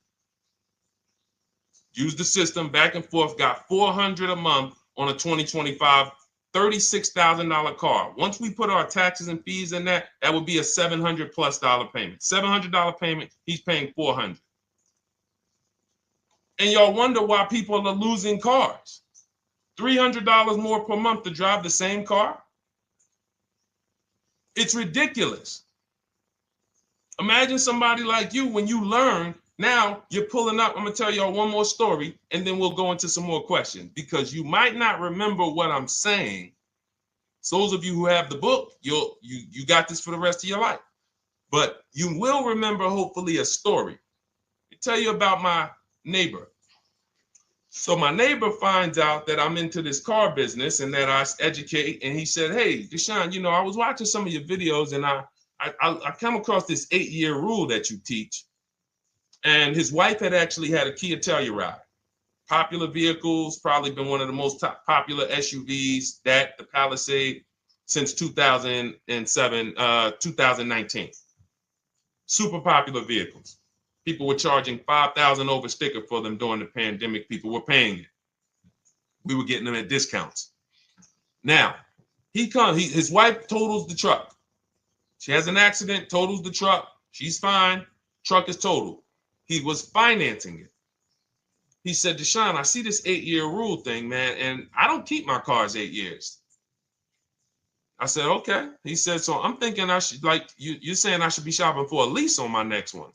Use the system back and forth. Got $400 a month on a 2025 $36,000 car. Once we put our taxes and fees in that would be a $700+ payment. $700 payment. He's paying $400. And y'all wonder why people are losing cars. $300 more per month to drive the same car? It's ridiculous. Imagine somebody like you, when you learn, now you're pulling up. I'm going to tell y'all one more story, and then we'll go into some more questions, because you might not remember what I'm saying. So those of you who have the book, you got this for the rest of your life. But you will remember, hopefully, a story. I'll tell you about my neighbor. So my neighbor finds out that I'm into this car business and that I educate. And he said, hey, Deshone, I was watching some of your videos, and I come across this 8-year rule that you teach. And his wife had actually had a Kia Telluride. Popular vehicles, probably been one of the most popular SUVs, that the Palisade, since 2007, 2019. Super popular vehicles. People were charging $5,000 over sticker for them during the pandemic. People were paying it. We were getting them at discounts. Now, his wife totals the truck. She has an accident, totals the truck. She's fine. Truck is totaled. He was financing it. He said, Deshone, I see this 8-year rule thing, man, and I don't keep my cars 8 years. I said, okay. He said, so I'm thinking I should, like, you're saying I should be shopping for a lease on my next one.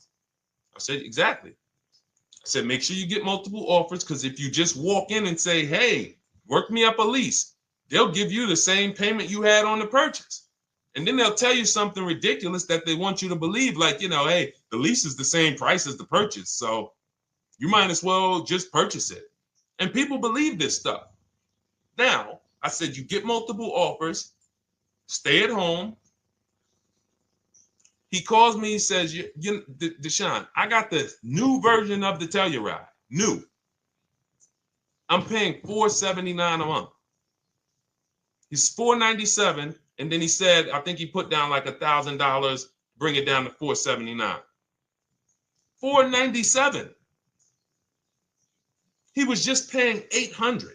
I said, exactly. I said, make sure you get multiple offers, because if you just walk in and say, hey, work me up a lease, they'll give you the same payment you had on the purchase. And then they'll tell you something ridiculous that they want you to believe, like, hey, the lease is the same price as the purchase, so you might as well just purchase it. And people believe this stuff. Now, I said, you get multiple offers, stay at home. He calls me, he says, Deshone, I got the new version of the Telluride, new. I'm paying $479 a month. He's $497, and then he said, I think he put down like $1,000, bring it down to $479. $497. He was just paying $800.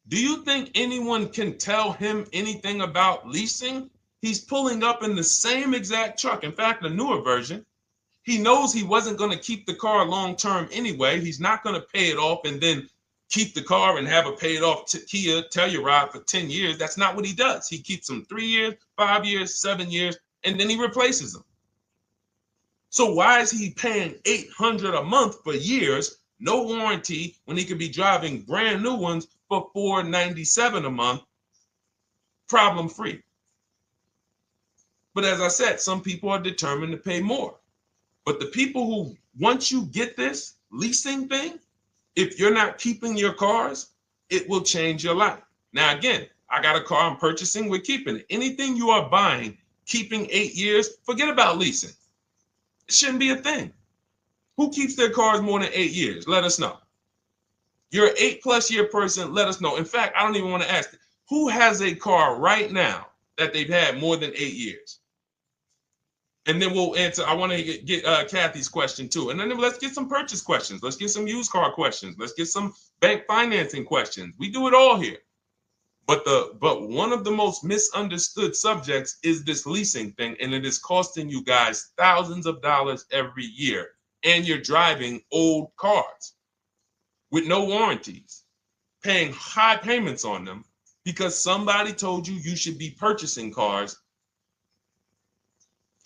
Do you think anyone can tell him anything about leasing? He's pulling up in the same exact truck. In fact, the newer version. He knows he wasn't going to keep the car long term anyway. He's not going to pay it off and then keep the car and have a paid off Kia Telluride for 10 years. That's not what he does. He keeps them 3 years, 5 years, 7 years, and then he replaces them. So why is he paying $800 a month for years, no warranty, when he could be driving brand new ones for $497 a month, problem free? But as I said, some people are determined to pay more. But the people who, once you get this leasing thing, if you're not keeping your cars, it will change your life. Now, again, I got a car I'm purchasing, we're keeping it. Anything you are buying, keeping 8 years, forget about leasing. It shouldn't be a thing. Who keeps their cars more than 8 years? Let us know. You're an 8+ year person, let us know. In fact, I don't even want to ask, who has a car right now that they've had more than 8 years? And then we'll answer. I want to get Kathy's question too. And then let's get some purchase questions. Let's get some used car questions. Let's get some bank financing questions. We do it all here. But one of the most misunderstood subjects is this leasing thing, and it is costing you guys thousands of dollars every year. And you're driving old cars with no warranties, paying high payments on them because somebody told you you should be purchasing cars.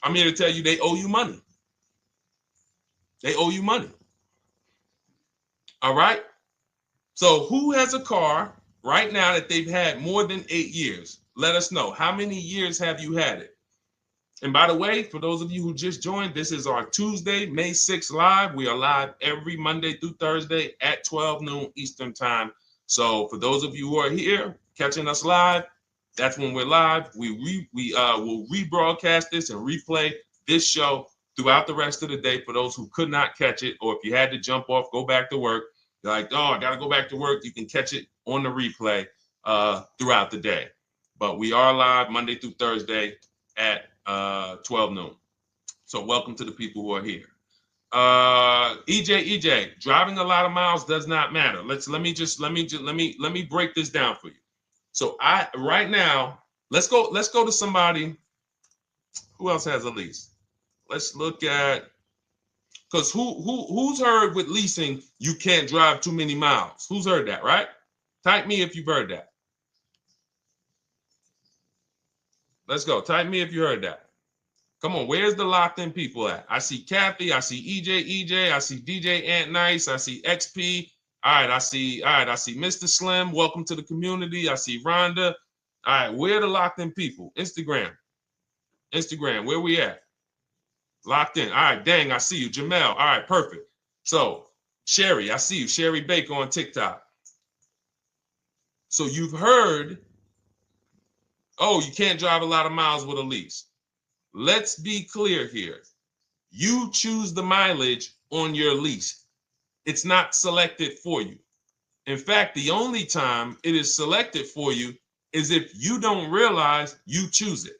I'm here to tell you they owe you money. They owe you money. All right? So who has a car right now that they've had more than 8 years? Let us know. How many years have you had it? And by the way, for those of you who just joined, this is our Tuesday, May 6th live. We are live every Monday through Thursday at 12 noon Eastern time. So for those of you who are here catching us live, that's when we're live. We will rebroadcast this and replay this show throughout the rest of the day for those who could not catch it, or if you had to jump off, go back to work. You're like, oh, I got to go back to work. You can catch it on the replay throughout the day. But we are live Monday through Thursday at 12 noon. So welcome to the people who are here. EJ, driving a lot of miles does not matter. Let me break this down for you. So right now, let's go to somebody who else has a lease. Let's look at, because who's heard with leasing you can't drive too many miles? Who's heard that, right? Type me if you've heard that. Let's go. Type me if you heard that. Come on, where's the locked in people at? I see Kathy, I see EJ, I see DJ Ant Nice, I see XP. All right, I see Mr. Slim. Welcome to the community. I see Rhonda. All right, where are the locked in people? Instagram, where we at? Locked in. All right, dang, I see you. Jamel. All right, perfect. So, Sherry, I see you. Sherry Baker on TikTok. So you've heard, oh, you can't drive a lot of miles with a lease. Let's be clear here. You choose the mileage on your lease. It's not selected for you. In fact, the only time it is selected for you is if you don't realize you choose it.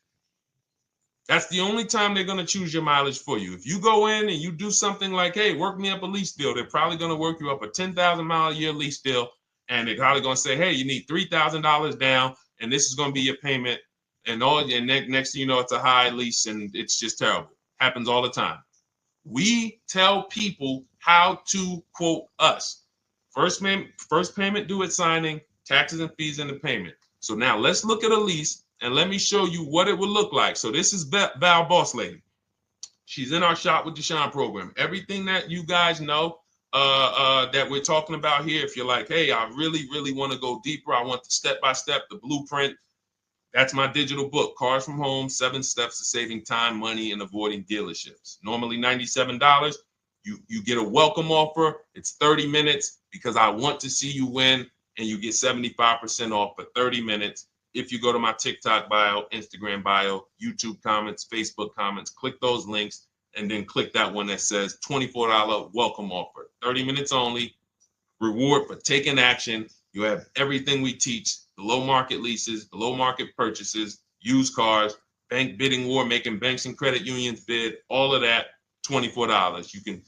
That's the only time they're going to choose your mileage for you. If you go in and you do something like, hey, work me up a lease deal, they're probably going to work you up a 10,000 mile a year lease deal. And they're probably going to say, hey, you need $3,000 down, and this is going to be your payment. And next thing you know, it's a high lease, and it's just terrible. Happens all the time. We tell people how to quote us. First payment due at signing, taxes and fees in the payment. So now let's look at a lease, and let me show you what it would look like. So this is Val Boss Lady. She's in our Shop with Deshone program. Everything that you guys know that we're talking about here, if you're like, hey, I really, really want to go deeper, I want the step-by-step, the blueprint, that's my digital book, Cars from Home, 7 Steps to Saving Time, Money, and Avoiding Dealerships. Normally $97. You get a welcome offer. It's 30 minutes because I want to see you win, and you get 75% off for 30 minutes. If you go to my TikTok bio, Instagram bio, YouTube comments, Facebook comments, click those links, and then click that one that says $24 welcome offer. 30 minutes only. Reward for taking action. You have everything we teach: the low market leases, the low market purchases, used cars, bank bidding war, making banks and credit unions bid, all of that, $24. You can.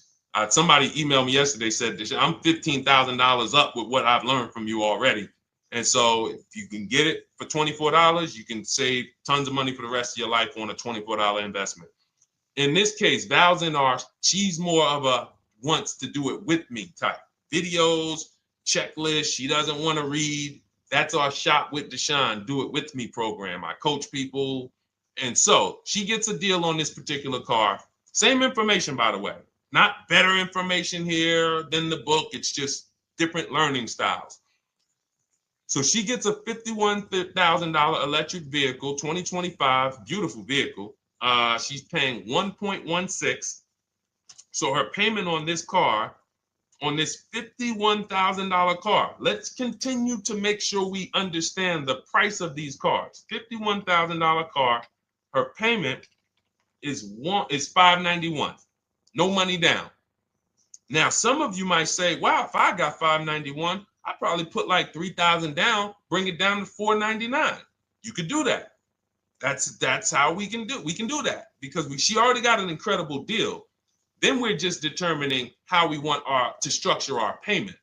Somebody emailed me yesterday, said, I'm $15,000 up with what I've learned from you already. And so if you can get it for $24, you can save tons of money for the rest of your life on a $24 investment. In this case, Val's in our, she's more of a wants to do it with me type. Videos, checklists, she doesn't want to read. That's our Shop with Deshone, do it with me program. I coach people. And so she gets a deal on this particular car. Same information, by the way. Not better information here than the book. It's just different learning styles. So she gets a $51,000 electric vehicle, 2025, beautiful vehicle. She's paying 1.16. So her payment on this car, on this $51,000 car, let's continue to make sure we understand the price of these cars. $51,000 car, her payment is $591. No money down. Now, some of you might say, wow, if I got $591, I'd probably put like $3,000 down, bring it down to $499. You could do that. That's how we can do. We can do that because she already got an incredible deal. Then we're just determining how we want to structure our payment.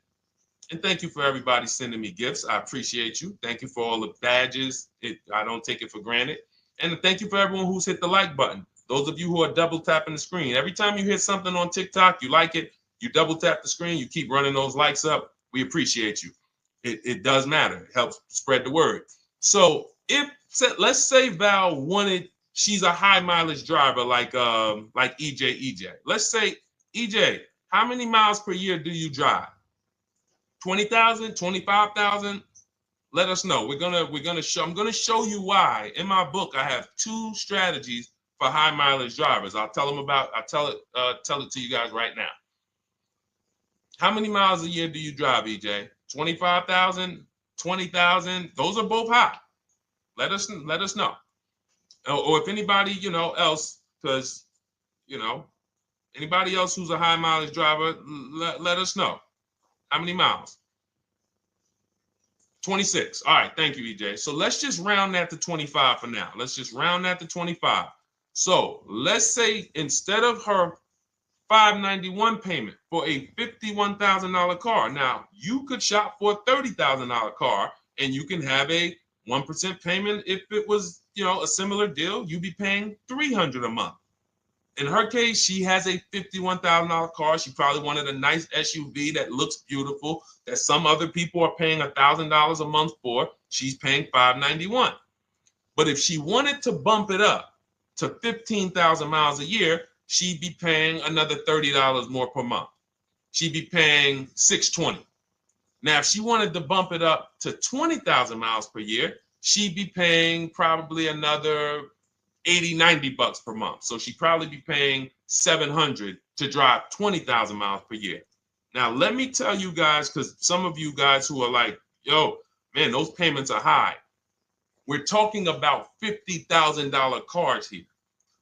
And thank you for everybody sending me gifts. I appreciate you. Thank you for all the badges. I don't take it for granted. And thank you for everyone who's hit the like button. Those of you who are double tapping the screen. Every time you hit something on TikTok, you like it, you double tap the screen, you keep running those likes up. We appreciate you. It does matter. It helps spread the word. So let's say Val wanted, she's a high mileage driver like EJ. Let's say, EJ, how many miles per year do you drive? 20,000, 25,000? Let us know. I'm gonna show you why. In my book, I have 2 strategies for high mileage drivers. I'll tell it to you guys right now. How many miles a year do you drive, EJ? 25,000, 20,000? Those are both high. Let us know. Or if anybody, else, because, anybody else who's a high mileage driver, let us know. How many miles? 26. All right. Thank you, EJ. So let's just round that to 25 for now. Let's just round that to 25. So let's say instead of her $591 payment for a $51,000 car, now you could shop for a $30,000 car and you can have a 1% payment. If it was, a similar deal, you'd be paying $300 a month. In her case, she has a $51,000 car. She probably wanted a nice SUV that looks beautiful, that some other people are paying $1,000 a month for. She's paying $591. But if she wanted to bump it up to 15,000 miles a year, she'd be paying another $30 more per month. She'd be paying $620. Now, if she wanted to bump it up to 20,000 miles per year, she'd be paying probably another $80-90 per month. So she'd probably be paying $700 to drive 20,000 miles per year. Now, let me tell you guys, because some of you guys who are like, yo, man, those payments are high. We're talking about $50,000 cars here.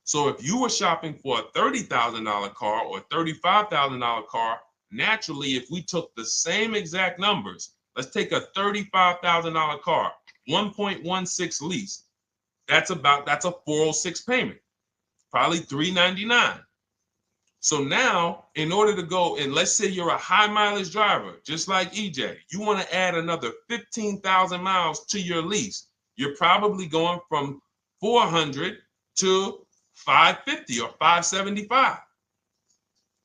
So if you were shopping for a $30,000 car or a $35,000 car, naturally, if we took the same exact numbers, let's take a $35,000 car, 1.16 lease. That's a 406 payment, probably $399. So now, in order to go, and let's say you're a high mileage driver, just like EJ, you want to add another 15,000 miles to your lease. You're probably going from 400 to 550 or 575.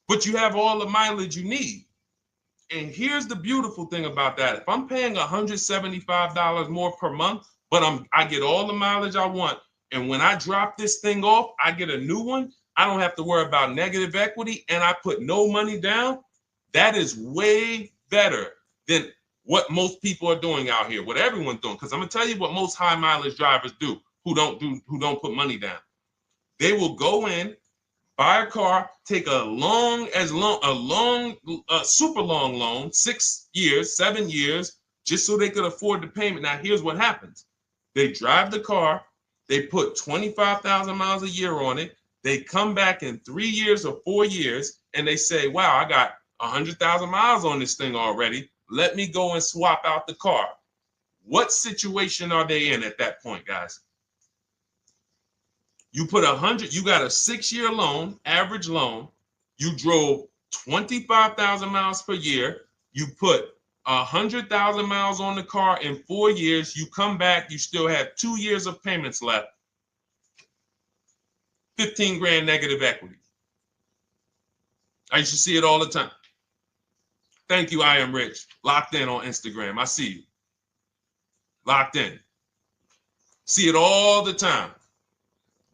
But you have all the mileage you need. And here's the beautiful thing about that. If I'm paying $175 more per month, but I get all the mileage I want, and when I drop this thing off, I get a new one, I don't have to worry about negative equity, and I put no money down. That is way better than what most people are doing out here, what everyone's doing. Because I'm gonna tell you what most high mileage drivers do who don't put money down. They will go in, buy a car, take a super long loan, 6 years, 7 years, just so they could afford the payment. Now, here's what happens. They drive the car, they put 25,000 miles a year on it. They come back in 3 years or 4 years, and they say, wow, I got 100,000 miles on this thing already. Let me go and swap out the car. What situation are they in at that point, guys? You put 100, you got a 6-year loan, average loan. You drove 25,000 miles per year. You put 100,000 miles on the car in 4 years. You come back, you still have 2 years of payments left. 15 grand negative equity. I used to see it all the time. Thank you, I am rich. Locked in on Instagram. I see you. Locked in. See it all the time.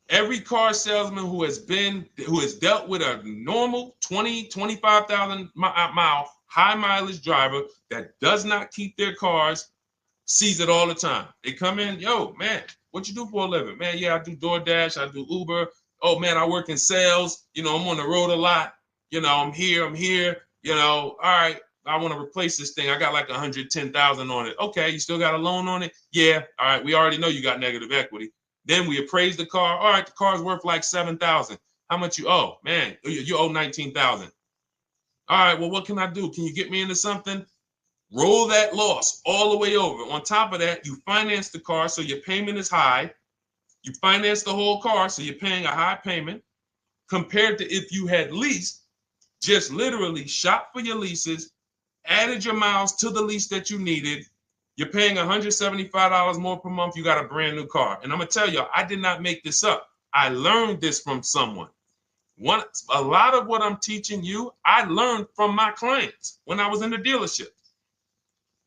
Every car salesman who has dealt with a normal 25,000 mile high mileage driver that does not keep their cars sees it all the time. They come in, yo, man, what you do for a living? Man, yeah, I do DoorDash, I do Uber. Oh man, I work in sales. You know, I'm on the road a lot. You know, I'm here. You know, all right, I want to replace this thing. I got like 110,000 on it. Okay, you still got a loan on it? Yeah. All right, we already know you got negative equity. Then we appraise the car. All right, the car's worth like 7,000. How much you owe? Man, you owe 19,000. All right, well, what can I do? Can you get me into something? Roll that loss all the way over. On top of that, you finance the car, so your payment is high. You finance the whole car, so you're paying a high payment compared to if you had leased, just literally shop for your leases, added your miles to the lease that you needed. You're paying $175 more per month. You got a brand new car. And I'm going to tell you, I did not make this up. I learned this from someone. A lot of what I'm teaching you, I learned from my clients when I was in the dealership.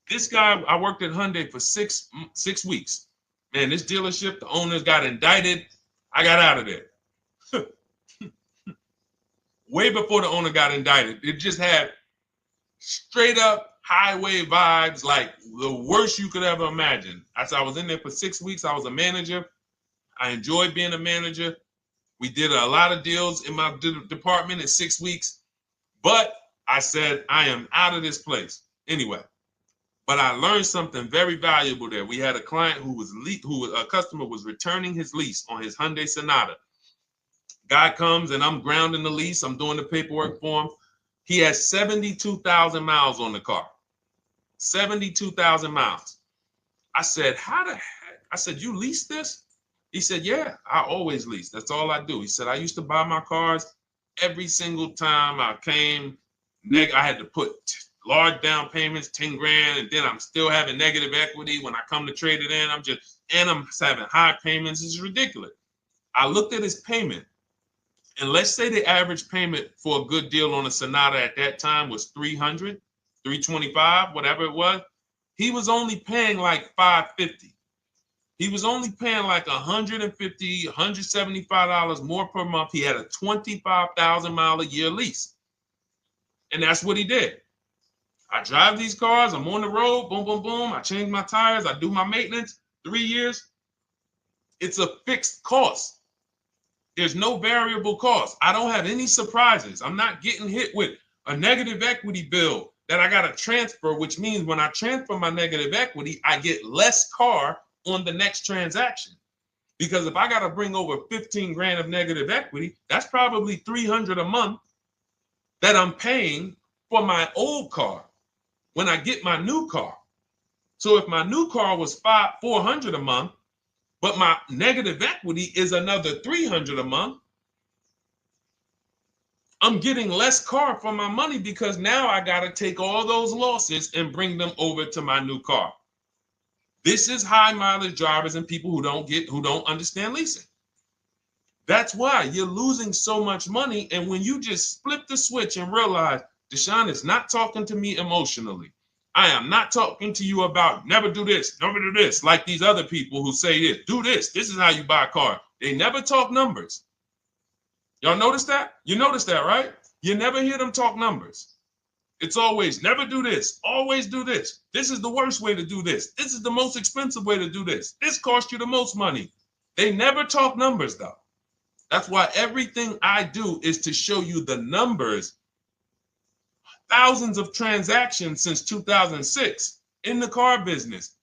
This guy, I worked at Hyundai for six weeks. Man, this dealership, the owners got indicted. I got out of there. Way before the owner got indicted. It just had straight up highway vibes, like the worst you could ever imagine. I was in there for 6 weeks. I was a manager. I enjoyed being a manager. We did a lot of deals in my department in 6 weeks. But I said, I am out of this place. Anyway, but I learned something very valuable there. We had a client a customer was returning his lease on his Hyundai Sonata. Guy comes and I'm grounding the lease. I'm doing the paperwork for him. He has 72,000 miles on the car. 72,000 miles. I said, how the heck? I said, you lease this? He said, yeah, I always lease. That's all I do. He said, I used to buy my cars every single time I came. I had to put large down payments, 10 grand, and then I'm still having negative equity when I come to trade it in. I'm having high payments. It's ridiculous. I looked at his payment, and let's say the average payment for a good deal on a Sonata at that time was $300, $325, whatever it was. He was only paying like $550. He was only paying like $150, $175 more per month. He had a 25,000 mile a year lease. And that's what he did. I drive these cars. I'm on the road. Boom, boom, boom. I change my tires. I do my maintenance. 3 years. It's a fixed cost. There's no variable cost. I don't have any surprises. I'm not getting hit with a negative equity bill that I got to transfer, which means when I transfer my negative equity, I get less car on the next transaction. Because if I got to bring over 15 grand of negative equity, that's probably 300 a month that I'm paying for my old car when I get my new car. So if my new car was 400 a month, but my negative equity is another 300 a month, I'm getting less car for my money because now I got to take all those losses and bring them over to my new car. This is high mileage drivers and people who don't understand leasing. That's why you're losing so much money. And when you just flip the switch and realize Deshone is not talking to me emotionally, I am not talking to you about never do this, like these other people who say this, do this. This is how you buy a car. They never talk numbers. Y'all notice that? You notice that, right? You never hear them talk numbers. It's always never do this, always do this. This is the worst way to do this. This is the most expensive way to do this. This costs you the most money. They never talk numbers, though. That's why everything I do is to show you the numbers. Thousands of transactions since 2006 in the car business,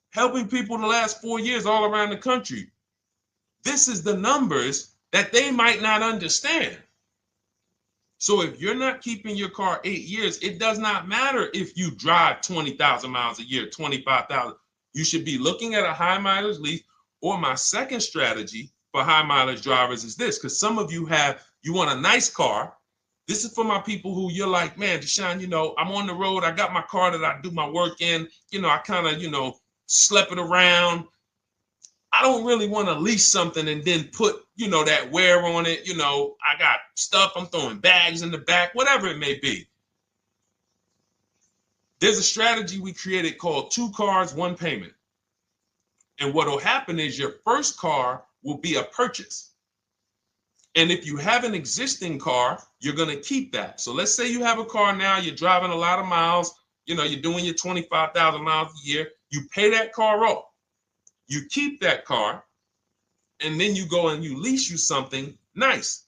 helping people the last 4 years all around the country. This is the numbers that they might not understand. So if you're not keeping your car 8 years, it does not matter if you drive 20,000 miles a year, 25,000. You should be looking at a high mileage lease. Or my second strategy for high mileage drivers is this, because some of you want a nice car. This is for my people who you're like, man, Deshone, I'm on the road. I got my car that I do my work in. I kind of, slep it around. I don't really want to lease something and then put, that wear on it. I got stuff. I'm throwing bags in the back, whatever it may be. There's a strategy we created called 2 cars, 1 payment. And what will happen is your first car will be a purchase. And if you have an existing car, you're going to keep that. So let's say you have a car now, you're driving a lot of miles, you're doing your 25,000 miles a year. You pay that car off. You keep that car, and then you go and you lease you something nice,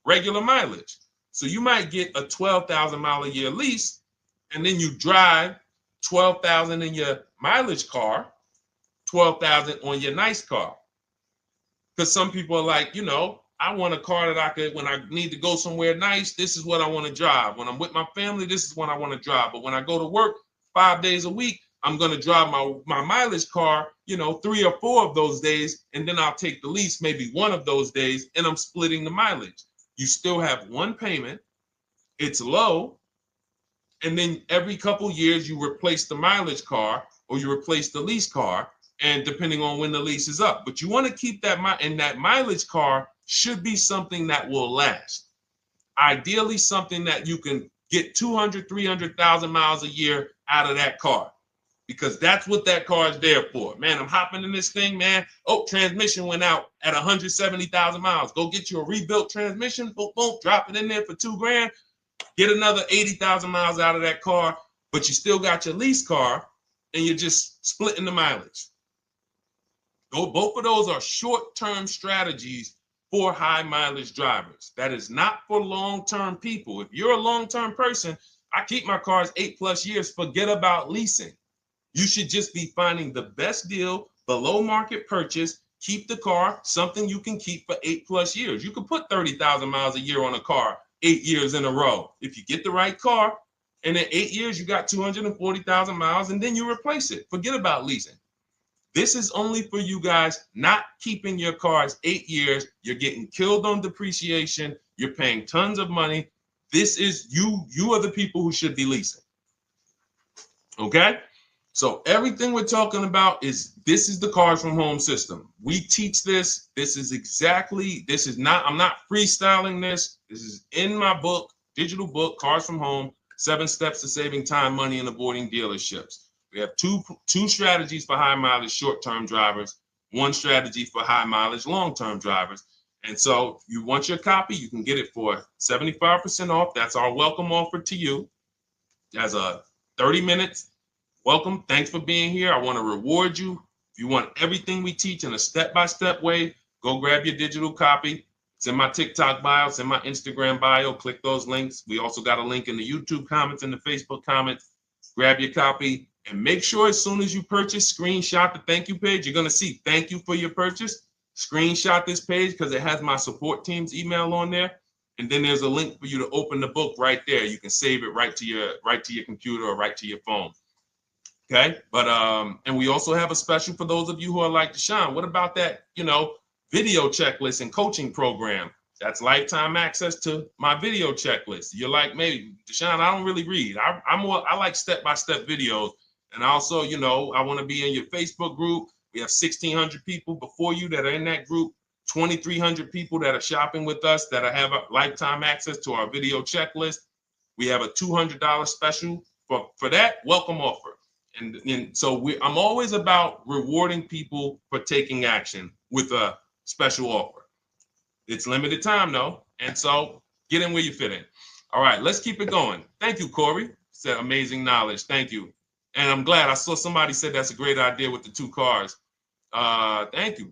regular mileage. So you might get a 12,000 mile a year lease, and then you drive 12,000 in your mileage car, 12,000 on your nice car. Because some people are like, I want a car that I could, when I need to go somewhere nice, this is what I want to drive. When I'm with my family, this is what I want to drive. But when I go to work 5 days a week, I'm going to drive my mileage car, 3 or 4 of those days. And then I'll take the lease maybe 1 of those days, and I'm splitting the mileage. You still have 1 payment. It's low. And then every couple years, you replace the mileage car or you replace the lease car. And depending on when the lease is up, but you want to keep that, and that mileage car should be something that will last. Ideally, something that you can get 200, 300,000 miles a year out of that car, because that's what that car is there for. Man, I'm hopping in this thing, man. Oh, transmission went out at 170,000 miles. Go get you a rebuilt transmission, boom, boom, drop it in there for $2 grand, get another 80,000 miles out of that car, but you still got your lease car and you're just splitting the mileage. Both of those are short-term strategies for high mileage drivers. That is not for long-term people. If you're a long-term person, I keep my cars 8+ years, forget about leasing. You should just be finding the best deal, below market purchase, keep the car, something you can keep for 8+ years. You can put 30,000 miles a year on a car 8 years in a row. If you get the right car, and in 8 years, you got 240,000 miles, and then you replace it. Forget about leasing. This is only for you guys not keeping your cars 8 years. You're getting killed on depreciation. You're paying tons of money. This is you. You are the people who should be leasing. Okay? So everything we're talking about this is the Cars from Home system. We teach this. This is not, I'm not freestyling this. This is in my book, digital book, Cars from Home, 7 Steps to Saving Time, Money, and Avoiding Dealerships. We have two strategies for high mileage short-term drivers, 1 strategy for high mileage long-term drivers. And so if you want your copy, you can get it for 75% off. That's our welcome offer to you. As a 30 minutes welcome. Thanks for being here. I want to reward you. If you want everything we teach in a step-by-step way, go grab your digital copy. It's in my TikTok bio. It's in my Instagram bio. Click those links. We also got a link in the YouTube comments and the Facebook comments. Grab your copy. And make sure as soon as you purchase, screenshot the thank you page. You're going to see thank you for your purchase. screenshot this page because it has my support team's email on there. And then there's a link for you to open the book right there. You can save it right to your computer or right to your phone. Okay. But and we also have a special for those of you who are like Deshone. What about that, video checklist and coaching program? That's lifetime access to my video checklist. You're like, maybe Deshone, I don't really read. I like step-by-step videos. And also, I want to be in your Facebook group. We have 1,600 people before you that are in that group, 2,300 people that are shopping with us that have a lifetime access to our video checklist. We have a $200 special for that welcome offer. And so I'm always about rewarding people for taking action with a special offer. It's limited time though. And so get in where you fit in. All right, let's keep it going. Thank you, Corey. Said amazing knowledge. Thank you. And I'm glad I saw somebody said that's a great idea with the 2 cars. Thank you.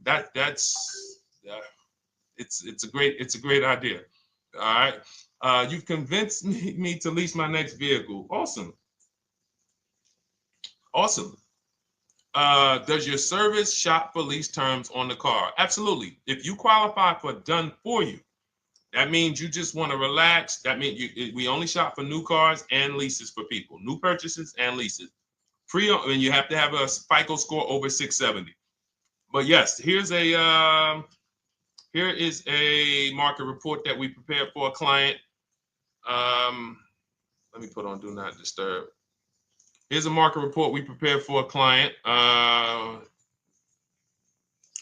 It's a great idea. All right. You've convinced me to lease my next vehicle. Awesome. Awesome. Does your service shop for lease terms on the car? Absolutely. If you qualify for done for you, that means you just want to relax. That means we only shop for new cars and leases for people, new purchases and leases. And you have to have a FICO score over 670. But yes, here is a market report that we prepared for a client. Let me put on Do Not Disturb. Here's a market report we prepared for a client.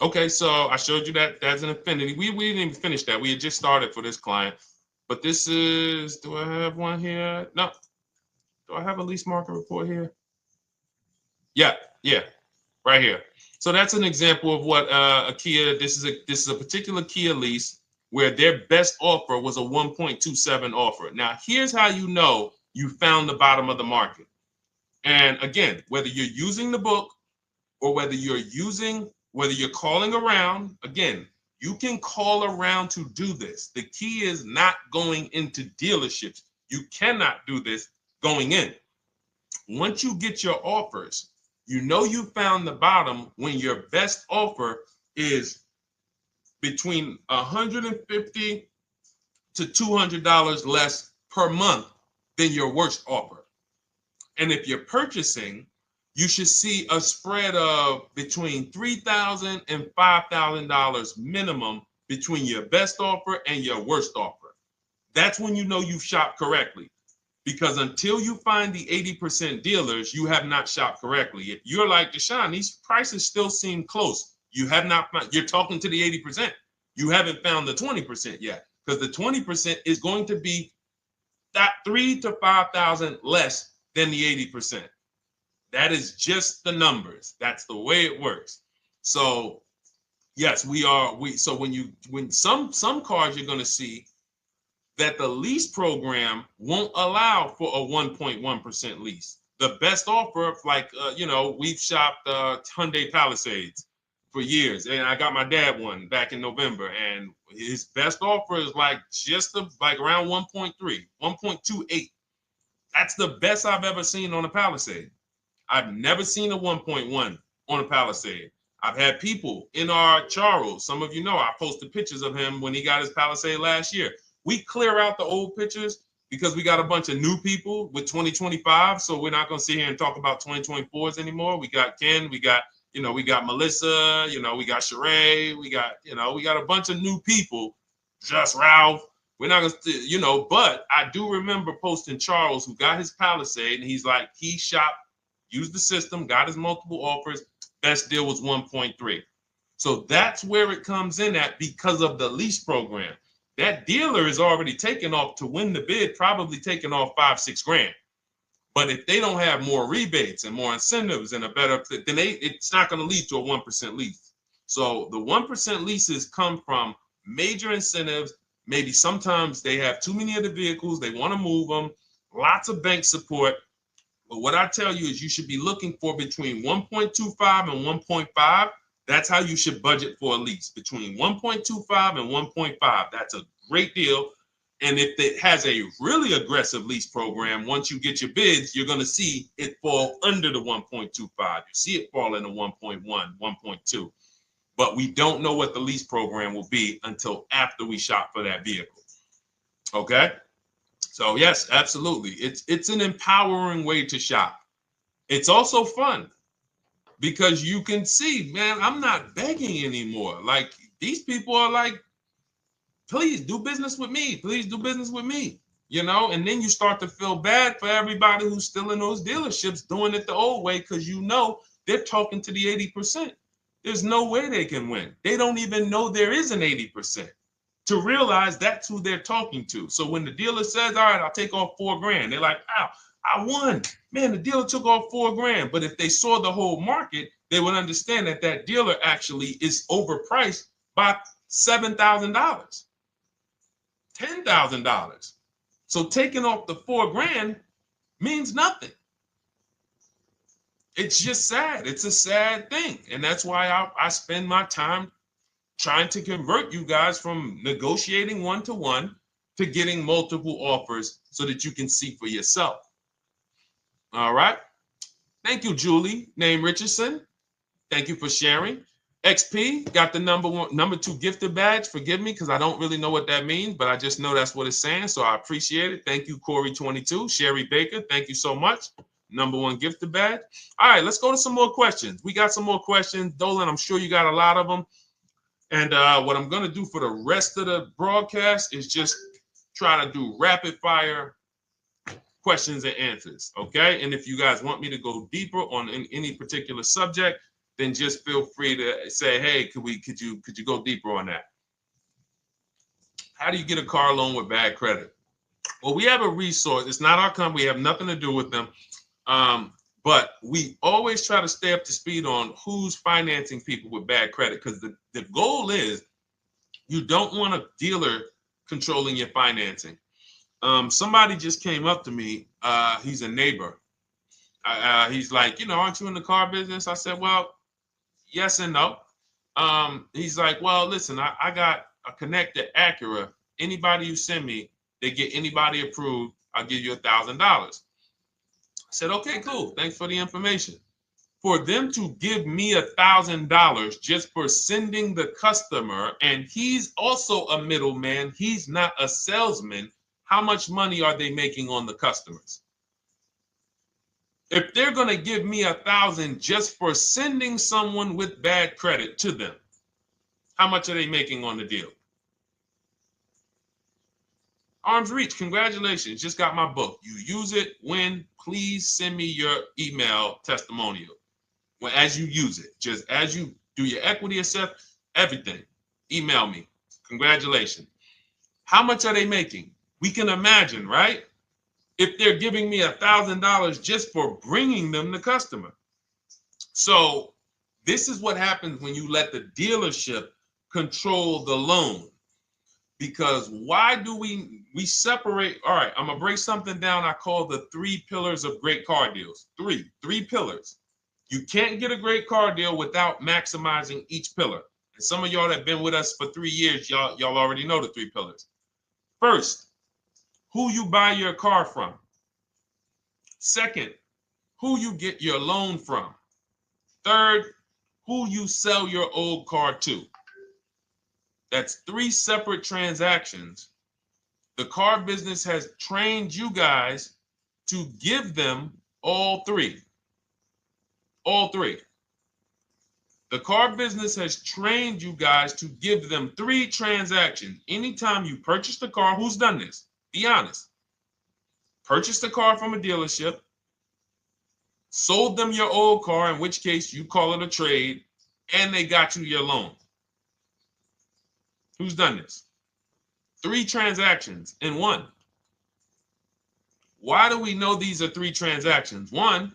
Okay, so I showed you that that's an affinity. We didn't even finish that. We had just started for this client. But this is, do I have one here? No. Do I have a lease market report here? Yeah, right here. So that's an example of what a Kia, this is a particular Kia lease where their best offer was a 1.27 offer. Now, here's how you know you found the bottom of the market. And again, whether you're using the book or whether you're calling around, again, you can call around to do this. The key is not going into dealerships. You cannot do this going in. Once you get your offers, you know you found the bottom when your best offer is between $150 to $200 less per month than your worst offer. And if you're purchasing, you should see a spread of between $3,000 and $5,000 minimum between your best offer and your worst offer. That's when you know you've shopped correctly. Because until you find the 80% dealers, you have not shopped correctly. If you're like Deshone, these prices still seem close. You have not found, you're talking to the 80%. You haven't found the 20% yet. Because the 20% is going to be that $3,000 to $5,000 less than the 80%. That is just the numbers. That's the way it works. So yes, so when some cars you're going to see that the lease program won't allow for a 1.1% lease. The best offer, like, we've shopped Hyundai Palisades for years. And I got my dad one back in November. And his best offer is like around 1.3, 1.28. That's the best I've ever seen on a Palisade. I've never seen a 1.1 on a Palisade. I've had people in our Charles. Some of you know I posted pictures of him when he got his Palisade last year. We clear out the old pictures because we got a bunch of new people with 2025. So we're not going to sit here and talk about 2024s anymore. We got Ken, we got Melissa, we got Sheree, we got a bunch of new people, just Ralph. We're not going to, but I do remember posting Charles who got his Palisade and he's like, he shopped, used the system, got his multiple offers. Best deal was 1.3. So that's where it comes in at because of the lease program. That dealer is already taken off to win the bid, probably taking off $5-6 grand. But if they don't have more rebates and more incentives and a better, then it's not going to lead to a 1% lease. So the 1% leases come from major incentives. Maybe sometimes they have too many of the vehicles. They want to move them. Lots of bank support. But what I tell you is you should be looking for between 1.25 and 1.5. That's how you should budget for a lease, between 1.25 and 1.5. That's a great deal. And if it has a really aggressive lease program, once you get your bids, you're going to see it fall under the 1.25. You see it fall into 1.1, 1.2. but we don't know what the lease program will be until after we shop for that vehicle. Okay? So yes, absolutely. It's an empowering way to shop. It's also fun because you can see, man, I'm not begging anymore. Like, these people are like, please do business with me. Please do business with me. You know, and then you start to feel bad for everybody who's still in those dealerships doing it the old way, because you know they're talking to the 80%. There's no way they can win. They don't even know there is an 80% to realize that's who they're talking to. So when the dealer says, all right, I'll take off $4,000, they're like, ow, I won. Man, the dealer took off $4,000. But if they saw the whole market, they would understand that that dealer actually is overpriced by $7,000, $10,000. So taking off the $4,000 means nothing. It's just sad. It's a sad thing. And that's why I spend my time trying to convert you guys from negotiating one-to-one to getting multiple offers so that you can see for yourself. All right. Thank you, Julie, name Richardson. Thank you for sharing. XP got the number 2 gifted badge. Forgive me because I don't really know what that means, but I just know that's what it's saying. So I appreciate it. Thank you, Corey22. Sherry Baker, thank you so much. Number 1 gifted badge. All right, let's go to some more questions. We got some more questions. Dolan, I'm sure you got a lot of them. And what I'm going to do for the rest of the broadcast is just try to do rapid fire questions and answers. Okay. And if you guys want me to go deeper on any particular subject, then just feel free to say, hey, could you go deeper on that? How do you get a car loan with bad credit? Well, we have a resource. It's not our company. We have nothing to do with them. But we always try to stay up to speed on who's financing people with bad credit, because the goal is you don't want a dealer controlling your financing. Somebody just came up to me. He's a neighbor. He's like, aren't you in the car business? I said, well, yes and no. He's like, well, listen, I got a connect to Acura. Anybody you send me, they get anybody approved, I'll give you $1,000. I said, okay, cool. Thanks for the information. For them to give me $1,000 just for sending the customer, and he's also a middleman, he's not a salesman, how much money are they making on the customers? If they're going to give me $1,000 just for sending someone with bad credit to them, how much are they making on the deal? Arms Reach, congratulations. Just got my book. You use it when, please send me your email testimonial. Well, as you use it, just as you do your equity assessment, everything, email me. Congratulations. How much are they making? We can imagine, right? If they're giving me $1,000 just for bringing them the customer. So this is what happens when you let the dealership control the loan. Because why do we separate? All right, I'm gonna break something down I call the 3 pillars of great car deals. Three pillars. You can't get a great car deal without maximizing each pillar. And some of y'all that have been with us for 3 years, y'all already know the 3 pillars. First, who you buy your car from. Second, who you get your loan from. Third, who you sell your old car to. That's 3 separate transactions. The car business has trained you guys to give them all 3. All 3. The car business has trained you guys to give them 3 transactions. Anytime you purchase the car, who's done this? Be honest. Purchased the car from a dealership, sold them your old car, in which case you call it a trade, and they got you your loan. Who's done this? 3 transactions in one. Why do we know these are 3 transactions? One,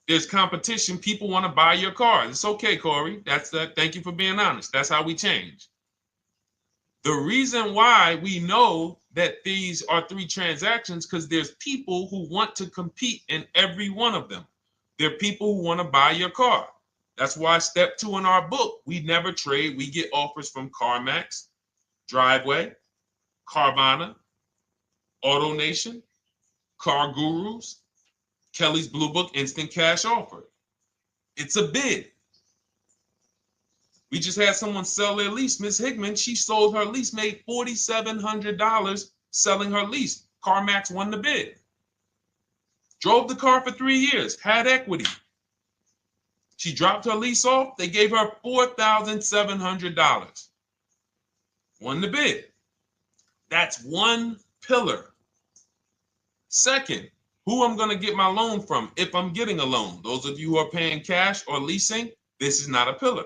there's competition. People want to buy your car. It's okay, Corey. That's that. Thank you for being honest. That's how we change. The reason why we know that these are 3 transactions, because there's people who want to compete in every one of them. There are people who want to buy your car. That's why step 2 in our book, we never trade. We get offers from CarMax, Driveway, Carvana, AutoNation, Car Gurus, Kelly's Blue Book Instant Cash Offer. It's a bid. We just had someone sell their lease. Miss Hickman, she sold her lease, made $4,700 selling her lease. CarMax won the bid. Drove the car for 3 years, had equity. She dropped her lease off. They gave her $4,700. Won the bid. That's one pillar. Second, who I'm going to get my loan from if I'm getting a loan. Those of you who are paying cash or leasing, this is not a pillar.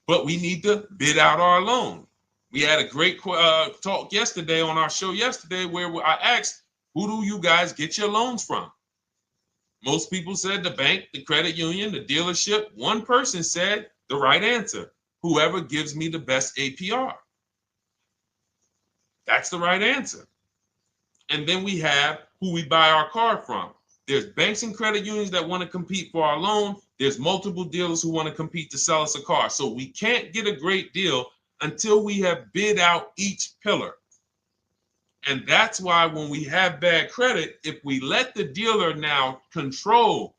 But we need to bid out our loan. We had a great talk yesterday on our show yesterday where I asked, who do you guys get your loans from? Most people said the bank, the credit union, the dealership. One person said the right answer, whoever gives me the best APR. That's the right answer. And then we have who we buy our car from. There's banks and credit unions that want to compete for our loan. There's multiple dealers who want to compete to sell us a car. So we can't get a great deal until we have bid out each pillar. And that's why when we have bad credit, if we let the dealer now control,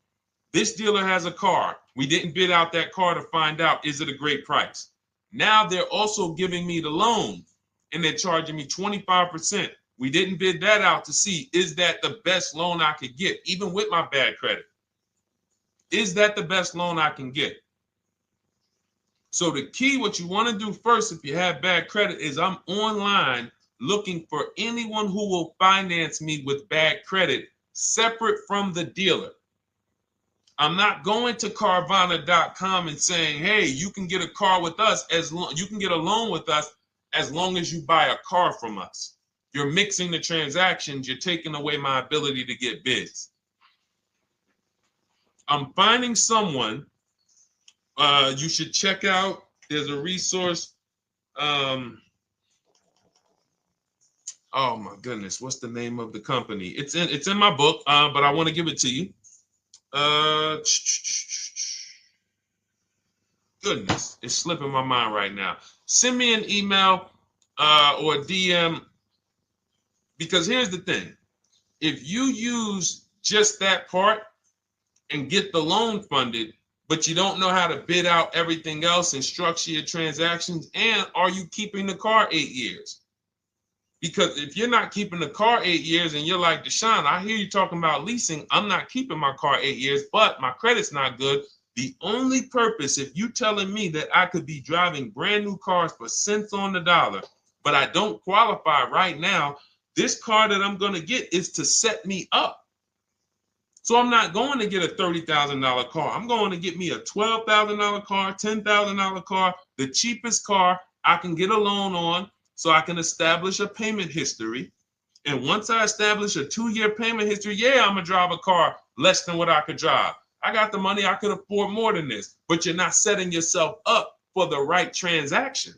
this dealer has a car. We didn't bid out that car to find out, is it a great price? Now they're also giving me the loan and they're charging me 25%. We didn't bid that out to see, is that the best loan I could get, even with my bad credit? Is that the best loan I can get? So the key, what you want to do first, if you have bad credit, is I'm online looking for anyone who will finance me with bad credit separate from the dealer. I'm not going to Carvana.com and saying, hey, you can get a car with us you can get a loan with us as long as you buy a car from us. You're mixing the transactions. You're taking away my ability to get bids. I'm finding someone you should check out. There's a resource. Oh my goodness, what's the name of the company? It's in my book, but I want to give it to you. Goodness, it's slipping my mind right now. Send me an email or DM, because here's the thing. If you use just that part and get the loan funded, but you don't know how to bid out everything else and structure your transactions, and are you keeping the car 8 years? Because if you're not keeping the car 8 years and you're like, Deshone, I hear you talking about leasing. I'm not keeping my car 8 years, but my credit's not good. The only purpose, if you telling me that I could be driving brand new cars for cents on the dollar, but I don't qualify right now, this car that I'm going to get is to set me up. So I'm not going to get a $30,000 car. I'm going to get me a $12,000 car, $10,000 car, the cheapest car I can get a loan on, so I can establish a payment history. And once I establish a 2-year payment history, yeah, I'm going to drive a car less than what I could drive. I got the money. I could afford more than this. But you're not setting yourself up for the right transaction.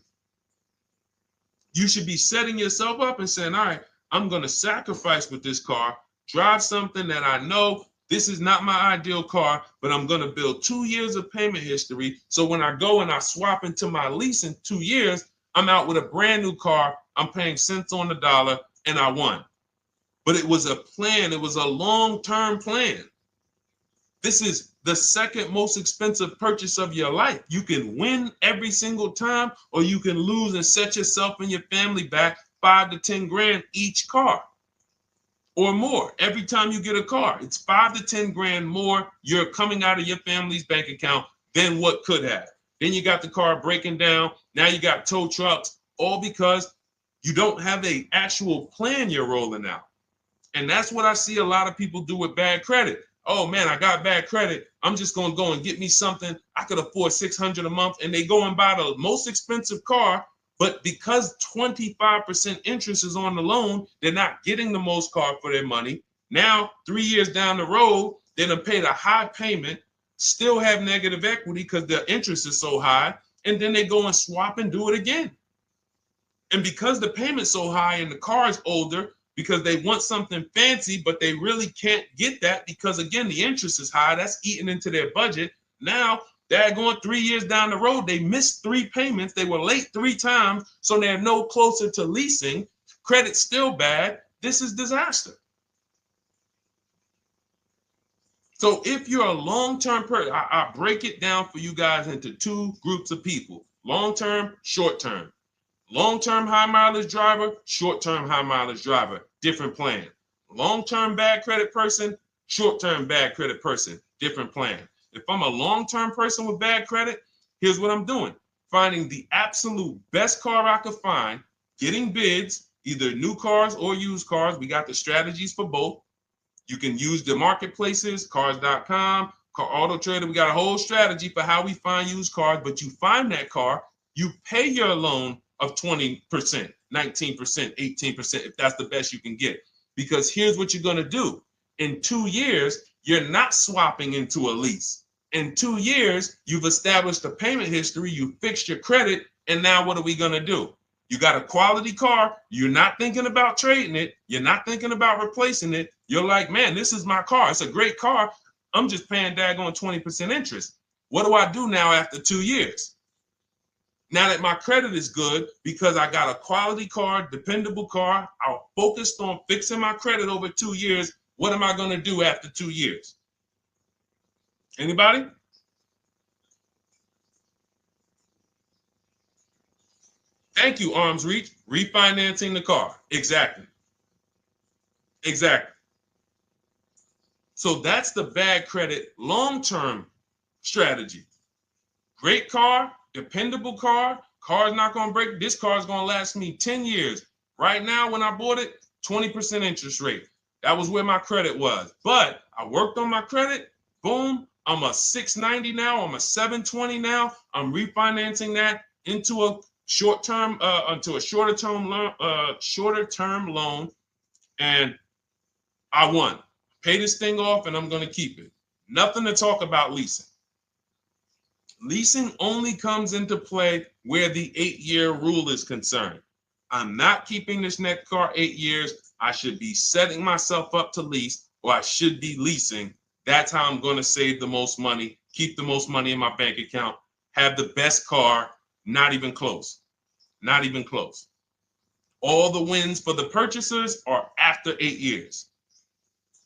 You should be setting yourself up and saying, all right, I'm going to sacrifice with this car, drive something that I know this is not my ideal car, but I'm going to build 2 years of payment history. So when I go and I swap into my lease in 2 years, I'm out with a brand new car. I'm paying cents on the dollar, and I won. But it was a plan. It was a long-term plan. This is the second most expensive purchase of your life. You can win every single time, or you can lose and set yourself and your family back 5 to 10 grand each car or more. Every time you get a car, it's 5 to 10 grand more you're coming out of your family's bank account than what could have. Then you got the car breaking down. Now you got tow trucks, all because you don't have an actual plan you're rolling out. And that's what I see a lot of people do with bad credit. Oh man, I got bad credit. I'm just going to go and get me something. I could afford $600 a month. And they go and buy the most expensive car. But because 25% interest is on the loan, they're not getting the most car for their money. Now, 3 years down the road, they're going to pay the high payment, still have negative equity because the interest is so high, and then they go and swap and do it again. And because the payment's so high and the car is older, because they want something fancy, but they really can't get that because, again, the interest is high. That's eating into their budget. Now, they're going 3 years down the road. They missed 3 payments. They were late 3 times, so they're no closer to leasing. Credit's still bad. This is disaster. So if you're a long-term person, I break it down for you guys into two groups of people: long-term, short-term. Long-term high mileage driver, short-term high mileage driver, different plan. Long-term bad credit person, short-term bad credit person, different plan. If I'm a long-term person with bad credit, here's what I'm doing: finding the absolute best car I could find, getting bids, either new cars or used cars. We got the strategies for both. You can use the marketplaces, cars.com, Car Auto Trader. We got a whole strategy for how we find used cars, but you find that car, you pay your loan of 20%, 19%, 18%, if that's the best you can get. Because here's what you're going to do. In 2 years, you're not swapping into a lease. In 2 years, you've established a payment history, you fixed your credit, and now what are we going to do? You got a quality car. You're not thinking about trading it. You're not thinking about replacing it. You're like, man, this is my car. It's a great car. I'm just paying daggone 20% interest. What do I do now after 2 years? Now that my credit is good, because I got a quality car, dependable car, I'm focused on fixing my credit over 2 years. What am I going to do after 2 years? Anybody? Thank you, Arms Reach. Refinancing the car. Exactly. Exactly. So that's the bad credit long-term strategy. Great car, dependable car. Car's not going to break. This car is going to last me 10 years. Right now, when I bought it, 20% interest rate. That was where my credit was. But I worked on my credit. Boom. I'm a 690 now. I'm a 720 now. I'm refinancing that into a short-term, into a shorter-term loan, and I won. Pay this thing off, and I'm going to keep it. Nothing to talk about leasing. Leasing only comes into play where the 8-year rule is concerned. I'm not keeping this next car 8 years. I should be setting myself up to lease, or I should be leasing. That's how I'm going to save the most money, keep the most money in my bank account, have the best car. Not even close. Not even close. All the wins for the purchasers are after 8 years.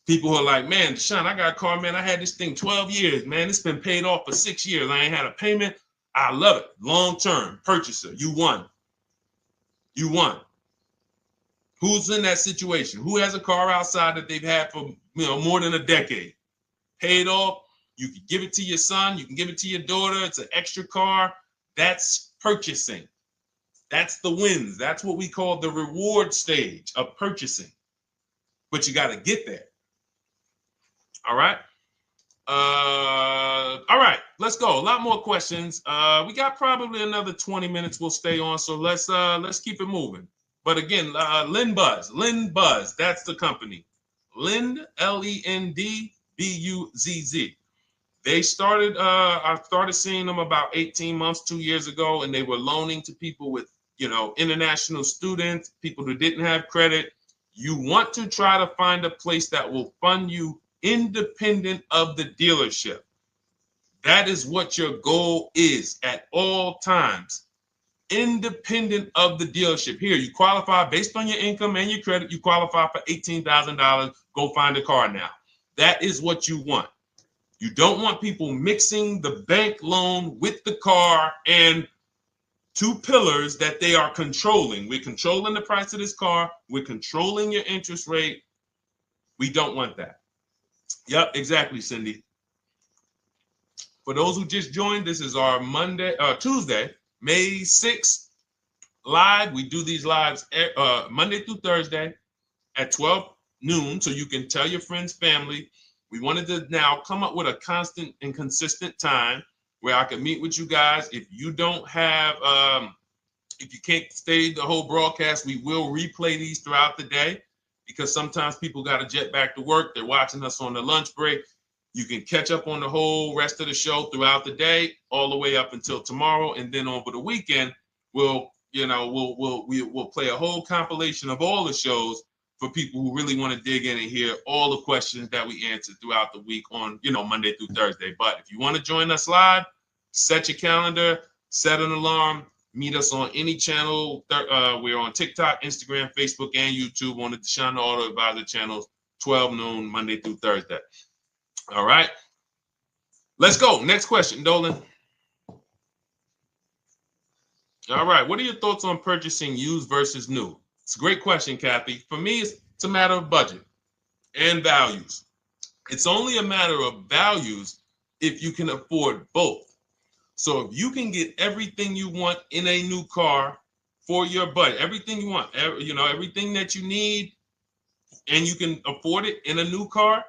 People who are like, man, Deshone, I got a car, man. I had this thing 12 years, man. It's been paid off for 6 years. I ain't had a payment. I love it. Long-term purchaser. You won. You won. Who's in that situation? Who has a car outside that they've had for more than a decade? Paid off. You can give it to your son. You can give it to your daughter. It's an extra car. That's purchasing. That's the wins. That's what we call the reward stage of purchasing. But you got to get there. All right. All right. Let's go. A lot more questions. We got probably another 20 minutes. We'll stay on. So let's keep it moving. But again, Lend Buzz. That's the company. Lend, LEND, BUZZ. They started, I started seeing them about 18 months, 2 years ago, and they were loaning to people with, international students, people who didn't have credit. You want to try to find a place that will fund you independent of the dealership. That is what your goal is at all times. Independent of the dealership. Here, you qualify based on your income and your credit. You qualify for $18,000. Go find a car now. That is what you want. You don't want people mixing the bank loan with the car and two pillars that they are controlling. We're controlling the price of this car. We're controlling your interest rate. We don't want that. Yep, exactly, Cindy. For those who just joined, this is our Tuesday, May 6th live. We do these lives Monday through Thursday at 12 noon, so you can tell your friends, family. We wanted to now come up with a constant and consistent time where I can meet with you guys. If you don't have, if you can't stay the whole broadcast, we will replay these throughout the day, because sometimes people got to jet back to work. They're watching us on the lunch break. You can catch up on the whole rest of the show throughout the day, all the way up until tomorrow, and then over the weekend, we'll play a whole compilation of all the shows for people who really want to dig in and hear all the questions that we answered throughout the week on, Monday through Thursday. But if you want to join us live, set your calendar, set an alarm, meet us on any channel. We're on TikTok, Instagram, Facebook, and YouTube on the Deshone the Auto Advisor channels, 12 noon, Monday through Thursday. All right. Let's go. Next question, Dolan. All right. What are your thoughts on purchasing used versus new? It's a great question, Kathy. For me, it's a matter of budget and values. It's only a matter of values if you can afford both. So if you can get everything you want in a new car for your budget, everything you want, everything that you need, and you can afford it in a new car,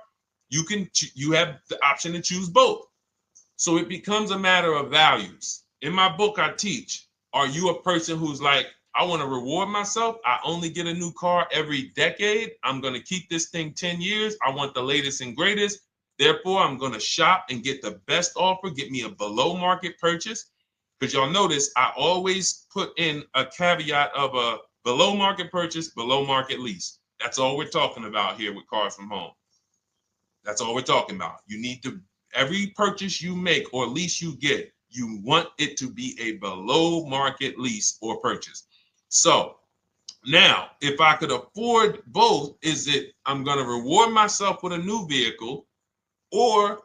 you have the option to choose both. So it becomes a matter of values. In my book, I teach, are you a person who's like, I want to reward myself. I only get a new car every decade. I'm going to keep this thing 10 years. I want the latest and greatest. Therefore, I'm going to shop and get the best offer, get me a below market purchase. Because y'all notice I always put in a caveat of a below market purchase, below market lease. That's all we're talking about here with Cars from Home. That's all we're talking about. You need to, every purchase you make or lease you get, you want it to be a below market lease or purchase. So now, if I could afford both, is it I'm going to reward myself with a new vehicle, or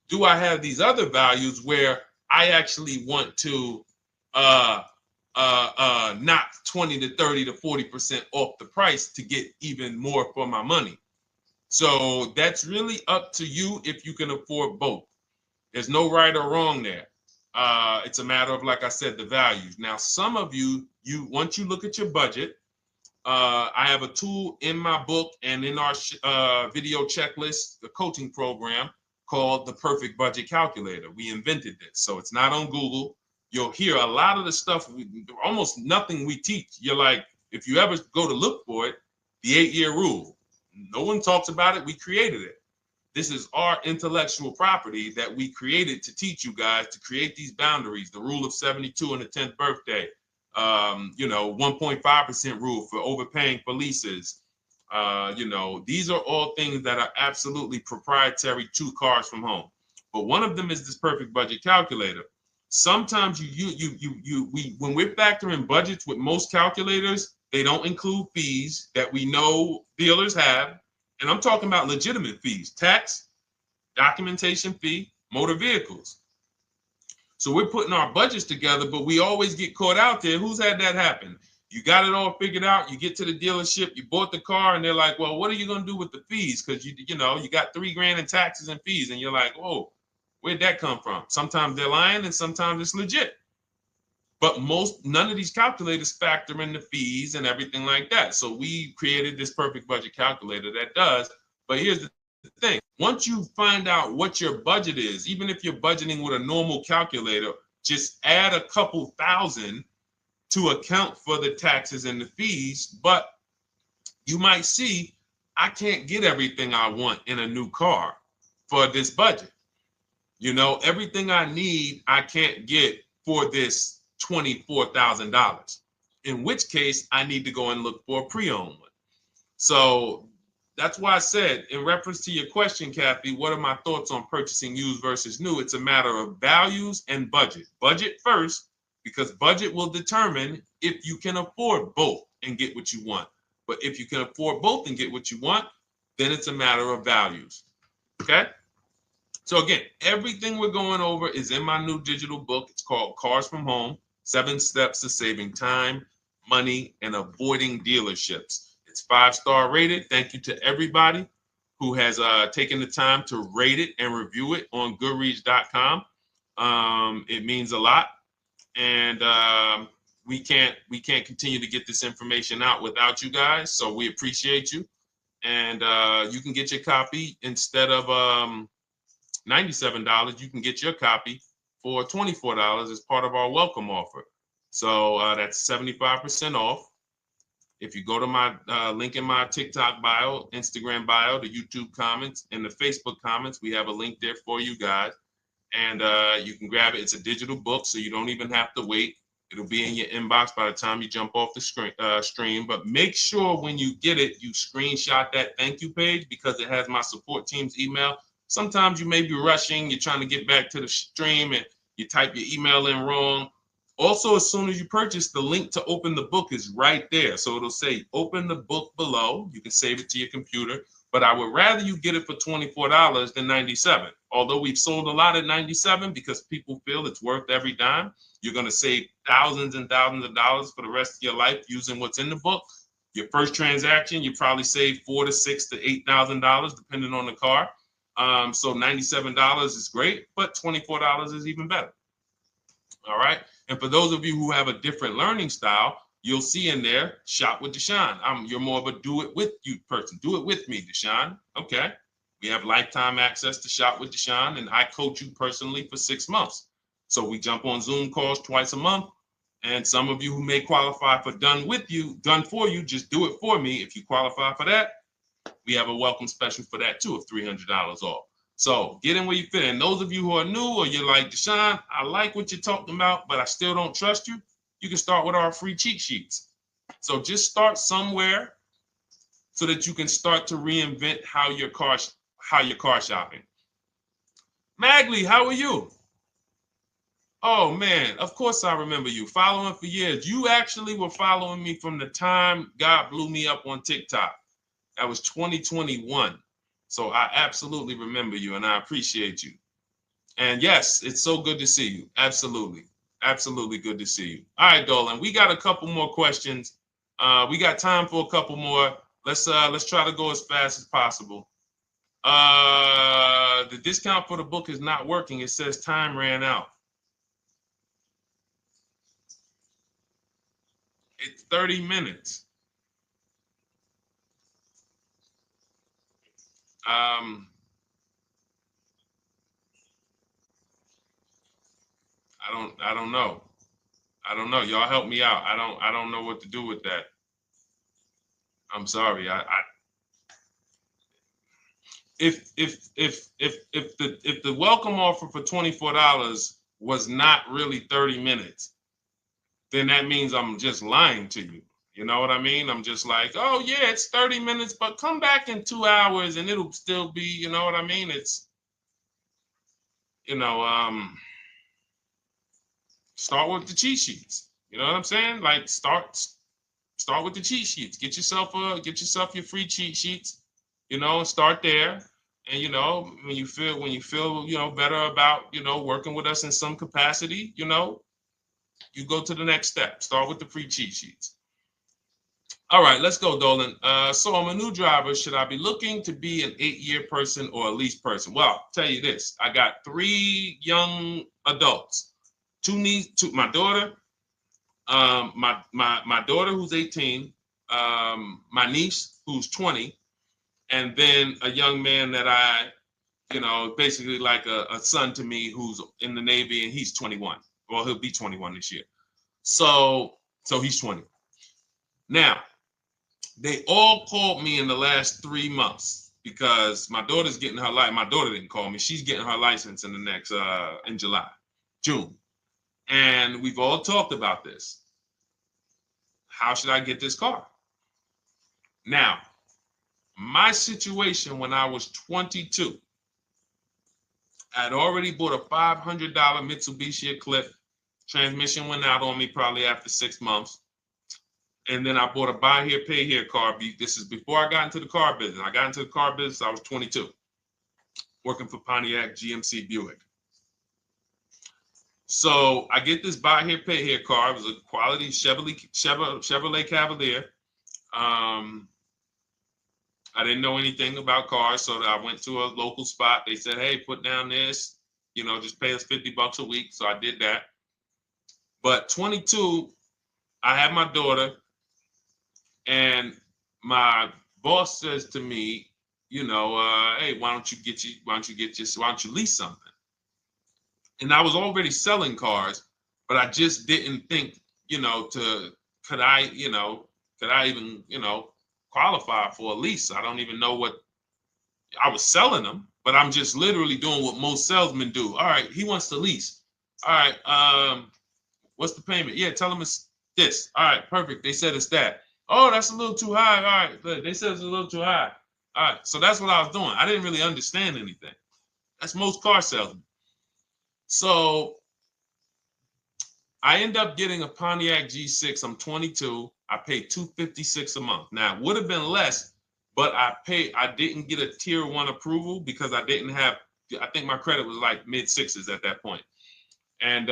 do I have these other values where I actually want to knock 20 to 30 to 40% off the price to get even more for my money? So that's really up to you if you can afford both. There's no right or wrong there. It's a matter of, like I said, the values. Now, some of you once you look at your budget, I have a tool in my book and in our video checklist, the coaching program called the Perfect Budget Calculator. We invented this. So it's not on Google. You'll hear a lot of the stuff, almost nothing we teach. You're like, if you ever go to look for it, the 8-year rule. No one talks about it. We created it. This is our intellectual property that we created to teach you guys to create these boundaries, the rule of 72 and the 10th birthday, 1.5% rule for overpaying for leases. These are all things that are absolutely proprietary to Cars from Home. But one of them is this Perfect Budget Calculator. Sometimes when we're factoring budgets with most calculators, they don't include fees that we know dealers have. And I'm talking about legitimate fees, tax, documentation fee, motor vehicles. So we're putting our budgets together, but we always get caught out there. Who's had that happen? You got it all figured out. You get to the dealership, you bought the car, and they're like, well, what are you going to do with the fees? Because you got $3,000 in taxes and fees. And you're like, whoa, where'd that come from? Sometimes they're lying and sometimes it's legit. But none of these calculators factor in the fees and everything like that. So we created this Perfect Budget Calculator that does. But here's the thing. Once you find out what your budget is, even if you're budgeting with a normal calculator, just add a couple thousand to account for the taxes and the fees. But you might see, I can't get everything I want in a new car for this budget. Everything I need, I can't get for this $24,000, in which case I need to go and look for a pre-owned one. So that's why I said, in reference to your question, Kathy, what are my thoughts on purchasing used versus new? It's a matter of values and budget. Budget first, because budget will determine if you can afford both and get what you want. But if you can afford both and get what you want, then it's a matter of values. Okay? So again, everything we're going over is in my new digital book. It's called Cars from Home, 7 Steps to Saving Time, Money, and Avoiding Dealerships. It's 5-star rated. Thank you to everybody who has taken the time to rate it and review it on Goodreads.com. It means a lot. And we can't continue to get this information out without you guys. So we appreciate you. And you can get your copy instead of $97, you can get your copy for $24 as part of our welcome offer. So that's 75% off. If you go to my link in my TikTok bio, Instagram bio, the YouTube comments, and the Facebook comments, we have a link there for you guys. And you can grab it. It's a digital book, so you don't even have to wait. It'll be in your inbox by the time you jump off the stream. But make sure when you get it, you screenshot that thank you page, because it has my support team's email. Sometimes you may be rushing, you're trying to get back to the stream and you type your email in wrong. Also, as soon as you purchase, the link to open the book is right there. So it'll say open the book below. You can save it to your computer. but I would rather you get it for $24 than $97. Although we've sold a lot at $97 because people feel it's worth every dime. You're going to save thousands and thousands of dollars for the rest of your life using what's in the book. Your first transaction, you probably save $4,000 to $6,000 to $8,000 depending on the car. So $97 is great, but $24 is even better. All right. And for those of you who have a different learning style, you'll see in there, shop with Deshone. You're more of a do it with you person. Do it with me, Deshone. Okay. We have lifetime access to shop with Deshone, and I coach you personally for 6 months. So we jump on Zoom calls twice a month. And some of you who may qualify for done for you, just do it for me. If you qualify for that, we have a welcome special for that too of $300 off. So get in where you fit. And those of you who are new or you're like, Deshone, I like what you're talking about, but I still don't trust you. You can start with our free cheat sheets. So just start somewhere so that you can start to reinvent how you're car shopping. Magley, how are you? Oh man, of course I remember you. Following for years. You actually were following me from the time God blew me up on TikTok. That was 2021. So I absolutely remember you and I appreciate you. And yes, it's so good to see you. Absolutely. Absolutely good to see you. All right, Dolan, we got a couple more questions. We got time for a couple more. Let's try to go as fast as possible. The discount for the book is not working. It says time ran out. It's 30 minutes. I don't know. I don't know. Y'all help me out. I don't know what to do with that. I'm sorry. If the welcome offer for $24 was not really 30 minutes, then that means I'm just lying to you. You know what I mean? I'm just like, oh yeah, it's 30 minutes, but come back in 2 hours and it'll still be, you know what I mean? It's, start with the cheat sheets. You know what I'm saying? Like start with the cheat sheets. Get yourself your free cheat sheets, start there. And when you feel better about working with us in some capacity, you go to the next step. Start with the free cheat sheets. All right, let's go, Dolan. So I'm a new driver. Should I be looking to be an 8-year person or a lease person? Well, I'll tell you this. I got 3 young adults. My daughter, my daughter who's 18, my niece who's 20, and then a young man that I, basically like a son to me who's in the Navy and he's 21. Well, he'll be 21 this year. So he's 20. Now, they all called me in the last 3 months because my daughter's getting her license. My daughter didn't call me. She's getting her license in the next, in June. And we've all talked about this. How should I get this car? Now, my situation when I was 22, I'd already bought a $500 Mitsubishi Eclipse. Transmission went out on me probably after 6 months. And then I bought a buy here, pay here car. This is before I got into the car business. I got into the car business, I was 22, working for Pontiac GMC Buick. So I get this buy here, pay here car. It was a quality Chevrolet Cavalier. I didn't know anything about cars, so I went to a local spot. They said, hey, put down this, just pay us $50 a week. So I did that. But 22, I had my daughter, and my boss says to me, hey, why don't you lease something? And I was already selling cars, but I just didn't think, could I even, qualify for a lease? I don't even know what I was selling them, but I'm just literally doing what most salesmen do. All right, he wants to lease. All right, what's the payment? Yeah, tell him it's this. All right, perfect. They said it's that. Oh, that's a little too high. All right, they said it's a little too high. All right, so that's what I was doing. I didn't really understand anything. That's most car salesmen. So I end up getting a Pontiac G6. I'm 22. I paid $256 a month. Now, it would have been less but I didn't get a tier 1 approval because I didn't have, I think my credit was like mid 6s at that point. And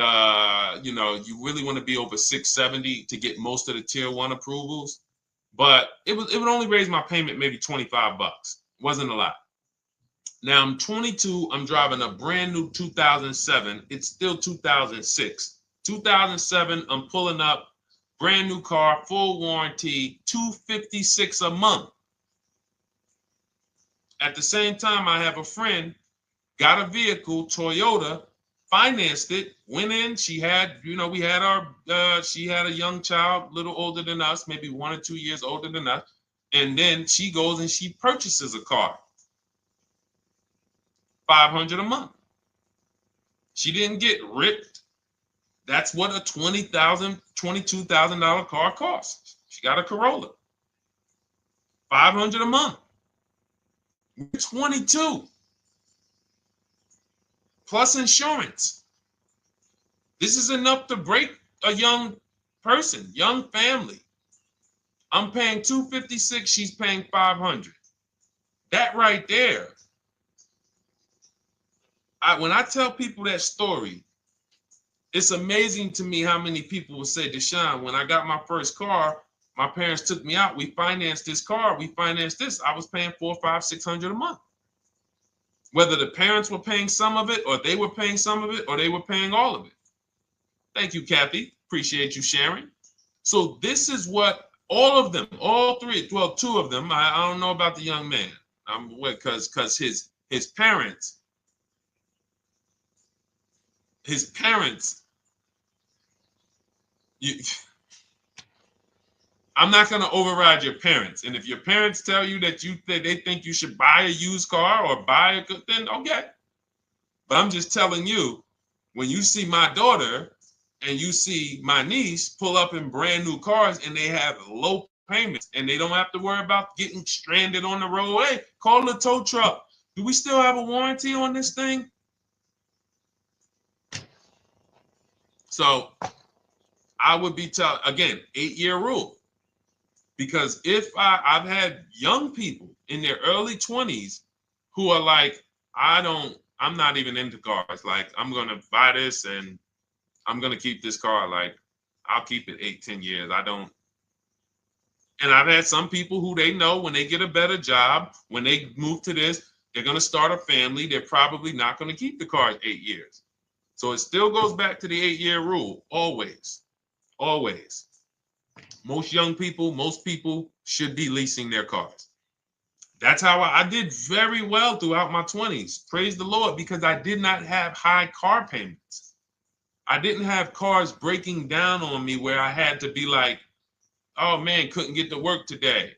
you know, you really want to be over 670 to get most of the tier 1 approvals. But it would only raise my payment maybe $25. It wasn't a lot. Now I'm 22. I'm driving a brand new 2007. It's still 2006. 2007. I'm pulling up, brand new car, full warranty, $256 a month. At the same time, I have a friend, got a vehicle, Toyota, financed it, went in. She had, you know, we had our, she had a young child, a little older than us, maybe 1 or 2 years older than us. And then she goes and she purchases a car, $500 a month. She didn't get ripped. That's what a $20,000, $22,000 car costs. She got a Corolla, $500 a month. We're 22. Plus insurance. This is enough to break a young person, young family. I'm paying $256, she's paying $500. That right there. When I tell people that story, it's amazing to me how many people will say, Deshone, when I got my first car, my parents took me out. We financed this car. We financed this. I was paying $400, $500, $600 a month. Whether the parents were paying some of it, or they were paying some of it, or they were paying all of it. Thank you, Kathy. Appreciate you sharing. So this is what all of them, all three, well, 2 of them. I don't know about the young man. Because his parents. I'm not going to override your parents. And if your parents tell you that they think you should buy a used car or buy a good, then okay. But I'm just telling you, when you see my daughter and you see my niece pull up in brand new cars and they have low payments and they don't have to worry about getting stranded on the road, hey, call the tow truck. Do we still have a warranty on this thing? So I would be telling, again, 8-year rule. Because if I've had young people in their early 20s who are like, I'm not even into cars. Like, I'm going to buy this and I'm going to keep this car. Like, I'll keep it 8-10 years. I don't. And I've had some people who they know when they get a better job, when they move to this, they're going to start a family. They're probably not going to keep the car 8 years. So it still goes back to the 8-year rule. Always. Always. Most young people, most people should be leasing their cars. That's how I did very well throughout my 20s. Praise the Lord, because I did not have high car payments. I didn't have cars breaking down on me where I had to be like, oh man, couldn't get to work today.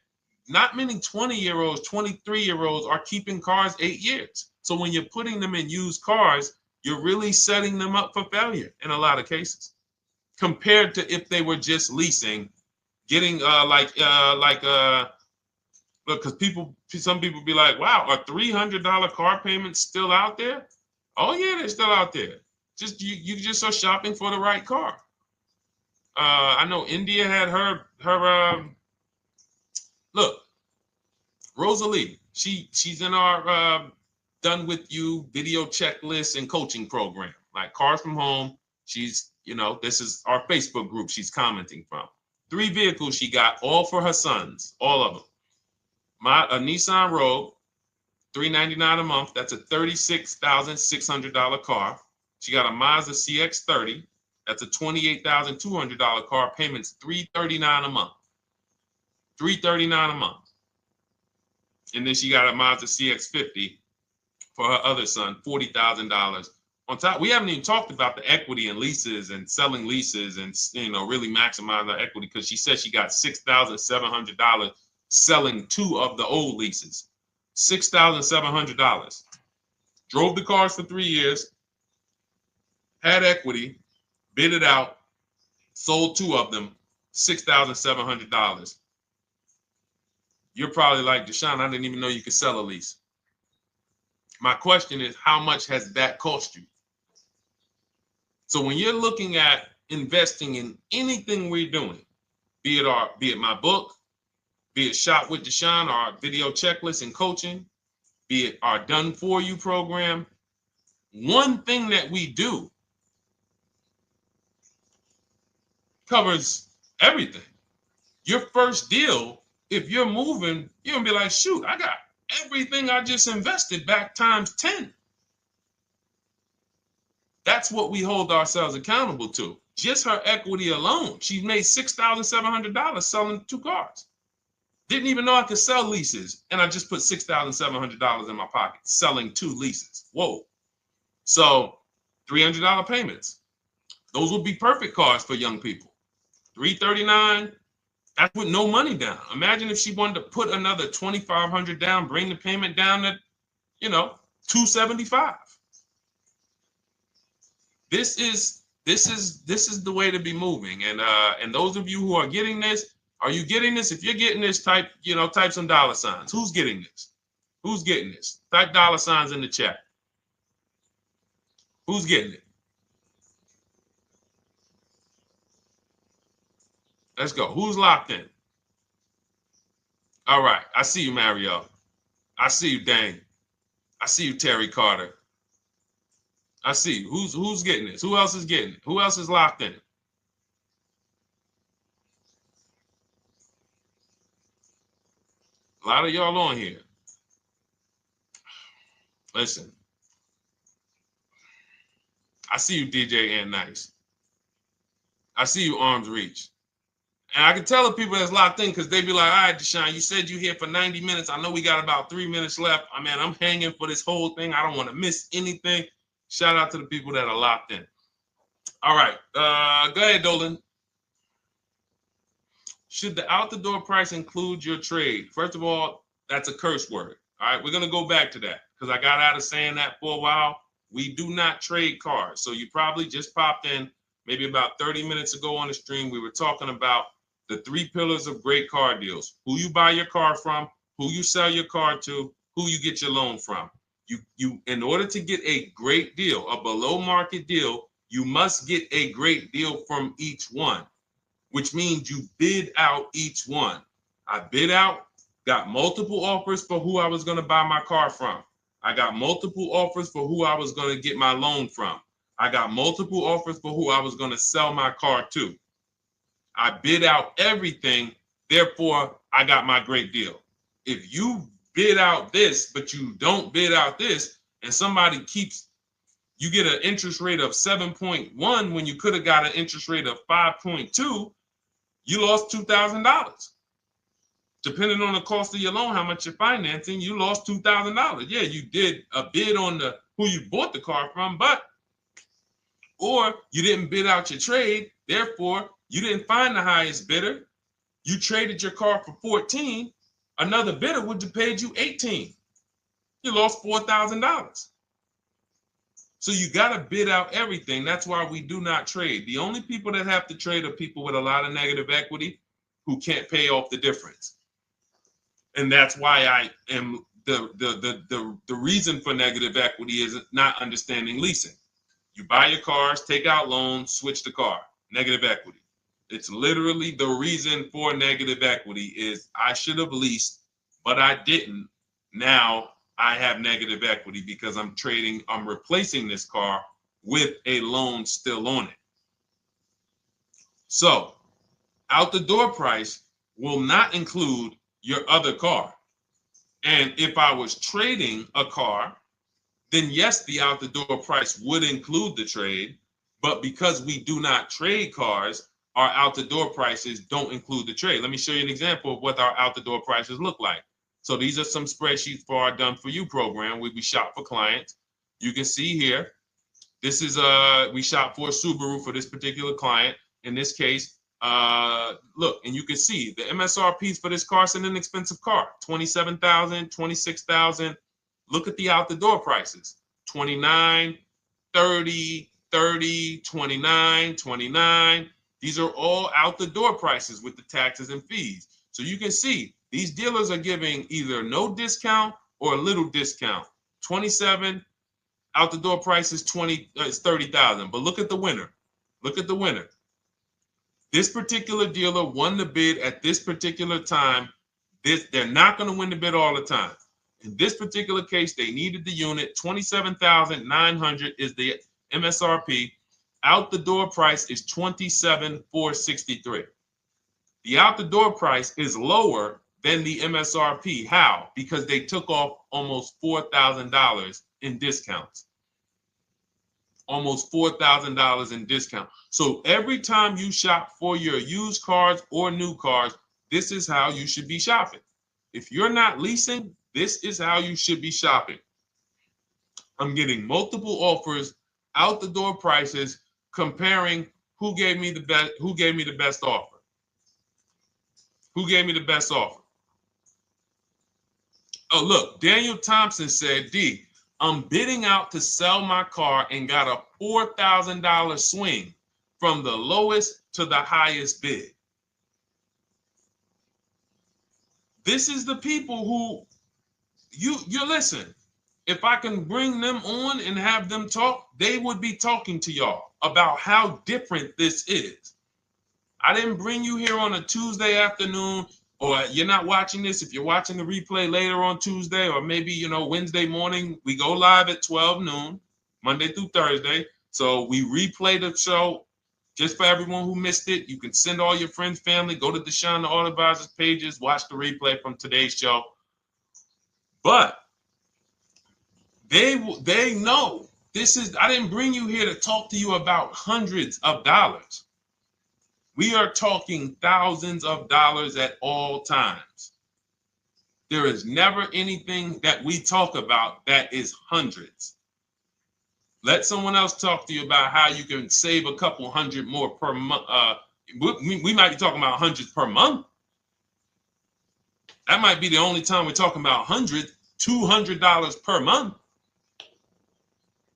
Not many 20-year-olds, 23-year-olds are keeping cars 8 years. So when you're putting them in used cars, you're really setting them up for failure in a lot of cases, compared to if they were just leasing, getting because some people be like, wow, are $300 car payments still out there? Oh yeah, they're still out there. Just you just are shopping for the right car. I know India had her look, Rosalie, she's in our Done With You video checklist and coaching program, like Cars from Home. She's, you know, this is our Facebook group she's commenting from. 3 vehicles she got, all for her sons, all of them. A Nissan Rogue, $399 a month. That's a $36,600 car. She got a Mazda CX-30. That's a $28,200 car. Payments $339 a month. $339 a month. And then she got a Mazda CX-50 for her other son, $40,000. On top, we haven't even talked about the equity and leases and selling leases and, you know, really maximize her equity, because she said she got $6,700 selling 2 of the old leases. $6,700. Drove the cars for 3 years, had equity, bid it out, sold 2 of them, $6,700. You're probably like, Deshone, I didn't even know you could sell a lease. My question is, how much has that cost you? So when you're looking at investing in anything we're doing, be it my book, be it Shop with Deshone, our video checklist and coaching, be it our Done For You program. One thing that we do covers everything. Your first deal, if you're moving, you're gonna be like, shoot, I got everything I just invested back times 10. That's what we hold ourselves accountable to. Just her equity alone, she made $6,700 selling 2 cars. Didn't even know I could sell leases, and I just put $6,700 in my pocket selling 2 leases. Whoa. So $300 payments. Those would be perfect cars for young people. $339, that's with no money down. Imagine if she wanted to put another $2,500 down, bring the payment down to, $275. This is the way to be moving. And those of you who are getting this, are you getting this? If you're getting this, type some dollar signs. Who's getting this? Who's getting this? Type dollar signs in the chat. Who's getting it? Let's go. Who's locked in? All right. I see you, Mario. I see you, Dane. I see you, Terry Carter. I see you. Who's getting this? Who else is getting it? Who else is locked in? A lot of y'all on here. Listen. I see you, DJ and Nice. I see you, Arms Reach. And I can tell the people that's locked in because they be like, all right, Deshone, you said you here for 90 minutes. I know we got about 3 minutes left. I mean, I'm hanging for this whole thing. I don't want to miss anything. Shout out to the people that are locked in. All right. Go ahead, Dolan. Should the out-the-door price include your trade? First of all, that's a curse word. All right, we're going to go back to that because I got out of saying that for a while. We do not trade cars. So you probably just popped in maybe about 30 minutes ago on the stream. We were talking about the 3 pillars of great car deals: who you buy your car from, who you sell your car to, who you get your loan from. You in order to get a great deal, a below market deal, you must get a great deal from each one, which means you bid out each one. I bid out, got multiple offers for who I was going to buy my car from. I got multiple offers for who I was going to get my loan from. I got multiple offers for who I was going to sell my car to. I bid out everything, therefore I got my great deal. If you bid out this, but you don't bid out this, and somebody you get an interest rate of 7.1 when you could have got an interest rate of 5.2, you lost $2,000. Depending on the cost of your loan, how much you're financing, you lost $2,000. Yeah, you did a bid on who you bought the car from, or you didn't bid out your trade, therefore you didn't find the highest bidder. You traded your car for 14. Another bidder would have paid you 18. You lost $4,000. So you got to bid out everything. That's why we do not trade. The only people that have to trade are people with a lot of negative equity who can't pay off the difference. And that's why I am the reason for negative equity is not understanding leasing. You buy your cars, take out loans, switch the car. Negative equity. It's literally the reason for negative equity is I should have leased, but I didn't. Now I have negative equity because I'm replacing this car with a loan still on it. So out the door price will not include your other car. And if I was trading a car, then yes, the out the door price would include the trade. But because we do not trade cars, our out the door prices don't include the trade. Let me show you an example of what our out the door prices look like. So these are some spreadsheets for our Done For You program where we shop for clients. You can see here, this is we shop for a Subaru for this particular client. In this case, look, and you can see the MSRPs for this car is an inexpensive car, $27,000, $26,000. Look at the out the door prices, 29, 30, 30, 29, 29. These are all out the door prices with the taxes and fees. So you can see these dealers are giving either no discount or a little discount. 27 out the door price is 30,000. But look at the winner. Look at the winner. This particular dealer won the bid at this particular time They're not going to win the bid all the time. In this particular case, they needed the unit. $27,900 is the MSRP. Out the door price is $27,463. The out the door price is lower than the MSRP. How? Because they took off almost $4,000 in discounts. Almost $4,000 in discount. So every time you shop for your used cars or new cars, this is how you should be shopping. If you're not leasing, this is how you should be shopping. I'm getting multiple offers, out the door prices, comparing who gave me the best offer. Who gave me the best offer? Oh, look, Daniel Thompson said, D, I'm bidding out to sell my car and got a $4,000 swing from the lowest to the highest bid. This is the people who you listen. If I can bring them on and have them talk, they would be talking to y'all about how different this is. I didn't bring you here on a Tuesday afternoon, or you're not watching this. If you're watching the replay later on Tuesday, or maybe, Wednesday morning, we go live at 12 noon, Monday through Thursday. So we replay the show just for everyone who missed it. You can send all your friends, family, go to Deshone the Auto Advisor's pages, watch the replay from today's show. But they know this is, I didn't bring you here to talk to you about hundreds of dollars. We are talking thousands of dollars at all times. There is never anything that we talk about that is hundreds. Let someone else talk to you about how you can save a couple hundred more per month. We might be talking about hundreds per month. That might be the only time we're talking about hundreds, $200 per month.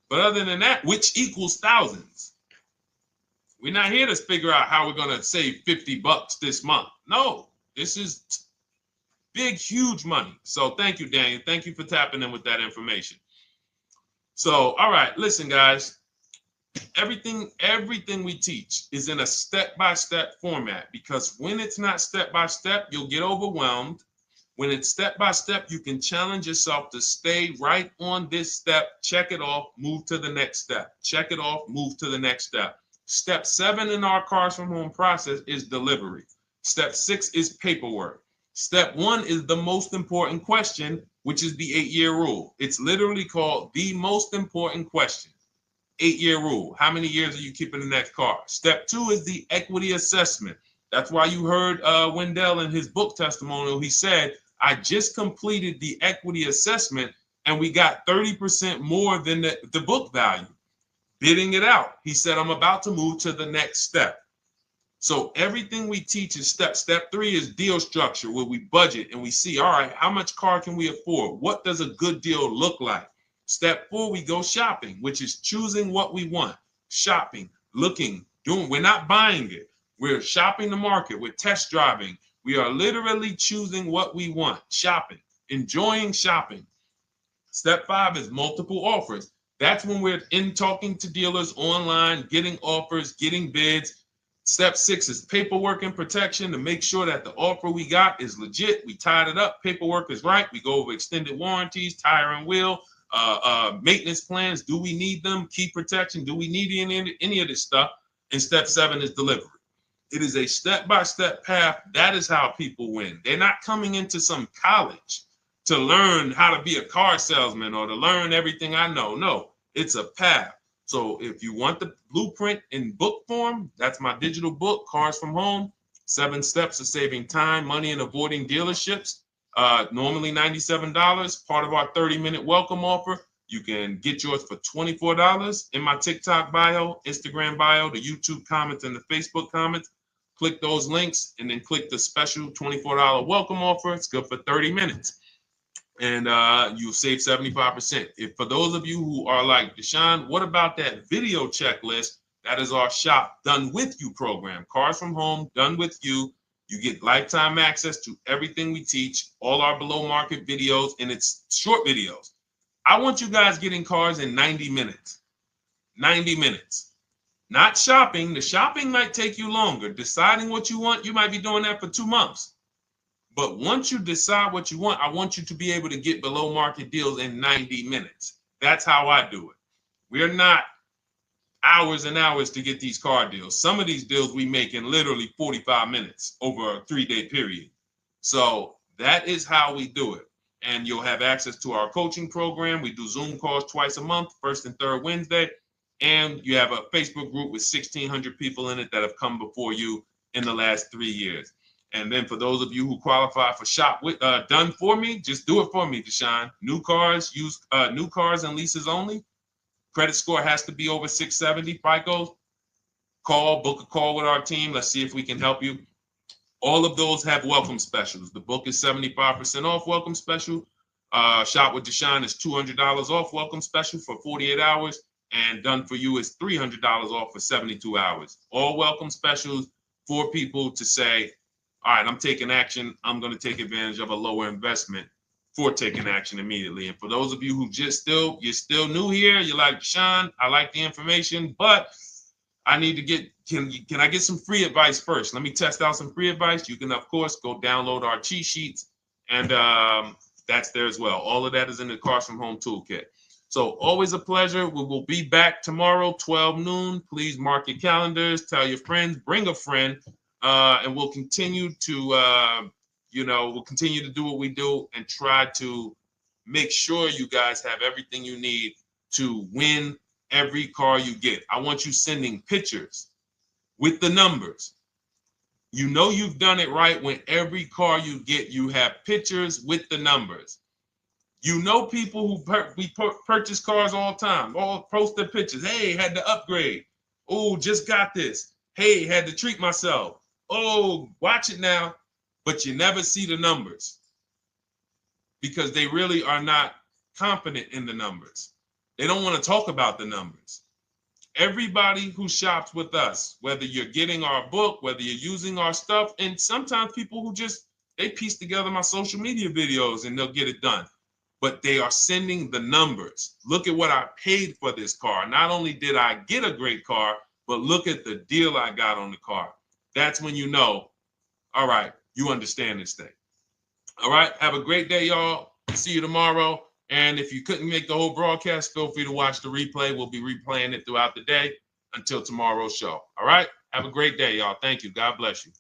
But other than that, which equals thousands. We're not here to figure out how we're going to save $50 this month. No, this is big, huge money. So thank you, Daniel. Thank you for tapping in with that information. So, all right, listen, guys. Everything we teach is in a step-by-step format, because when it's not step-by-step, you'll get overwhelmed. When it's step-by-step, you can challenge yourself to stay right on this step, check it off, move to the next step. Check it off, move to the next step. Step 7 in our Cars from Home process is delivery. Step 6 is paperwork. Step 1 is the most important question, which is the 8-year rule. It's literally called the most important question. 8-year rule. How many years are you keeping the next car? Step 2 is the equity assessment. That's why you heard Wendell in his book testimonial. He said, I just completed the equity assessment and we got 30% more than the book value. Bidding it out. He said, I'm about to move to the next step. So everything we teach is step. Step 3 is deal structure, where we budget and we see, all right, how much car can we afford? What does a good deal look like? Step 4, we go shopping, which is choosing what we want. Shopping, looking, doing. We're not buying it. We're shopping the market. We're test driving. We are literally choosing what we want. Shopping, enjoying shopping. Step 5 is multiple offers. That's when we're in talking to dealers online, getting offers, getting bids. Step 6 is paperwork and protection, to make sure that the offer we got is legit. We tied it up. Paperwork is right. We go over extended warranties, tire and wheel, maintenance plans. Do we need them? Key protection. Do we need any of this stuff? And step 7 is delivery. It is a step-by-step path. That is how people win. They're not coming into some college to learn how to be a car salesman or to learn everything I know. No, it's a path. So if you want the blueprint in book form, that's my digital book, Cars from Home, 7 Steps of Saving Time, Money, and Avoiding Dealerships. Normally $97, part of our 30-minute welcome offer. You can get yours for $24 in my TikTok bio, Instagram bio, the YouTube comments, and the Facebook comments. Click those links and then click the special $24 welcome offer. It's good for 30 minutes. And you'll save 75%. If for those of you who are like, Deshone, what about that video checklist? That is our Shop Done With You program. Cars from Home, Done With You. You get lifetime access to everything we teach, all our below market videos, and it's short videos. I want you guys getting cars in 90 minutes. 90 minutes. Not shopping. The shopping might take you longer. Deciding what you want, you might be doing that for 2 months. But once you decide what you want, I want you to be able to get below market deals in 90 minutes. That's how I do it. We're not hours and hours to get these car deals. Some of these deals we make in literally 45 minutes over a 3-day period. So that is how we do it. And you'll have access to our coaching program. We do Zoom calls twice a month, first and third Wednesday. And you have a Facebook group with 1,600 people in it that have come before you in the last 3 years. And then for those of you who qualify for shop with done for me, just do it for me, Deshone. New cars, new cars and leases only. Credit score has to be over 670 FICO. Book a call with our team. Let's see if we can help you. All of those have welcome specials. The book is 75% off welcome special. Shop with Deshone is $200 off welcome special for 48 hours. And done for you is $300 off for 72 hours. All welcome specials for people to say, all right, I'm taking action. I'm going to take advantage of a lower investment for taking action immediately. And for those of you who you're still new here, you're like, Deshone, I like the information, but I need to get, can I get some free advice first? Let me test out some free advice. You can, of course, go download our cheat sheets, and that's there as well. All of that is in the Cars from Home Toolkit. So always a pleasure. We will be back tomorrow, 12 noon. Please mark your calendars, tell your friends, bring a friend, and we'll continue to, we'll continue to do what we do and try to make sure you guys have everything you need to win every car you get. I want you sending pictures with the numbers. You know you've done it right when every car you get, you have pictures with the numbers. You know people who purchase cars all the time, all post their pictures. Hey, had to upgrade. Oh, just got this. Hey, had to treat myself. Oh, watch it now. But you never see the numbers because they really are not confident in the numbers. They don't want to talk about the numbers. Everybody who shops with us, whether you're getting our book, whether you're using our stuff, and sometimes people who they piece together my social media videos and they'll get it done. But they are sending the numbers. Look at what I paid for this car. Not only did I get a great car, but look at the deal I got on the car. That's when you know, all right, you understand this thing. All right, have a great day, y'all. See you tomorrow. And if you couldn't make the whole broadcast, feel free to watch the replay. We'll be replaying it throughout the day until tomorrow's show. All right, have a great day, y'all. Thank you. God bless you.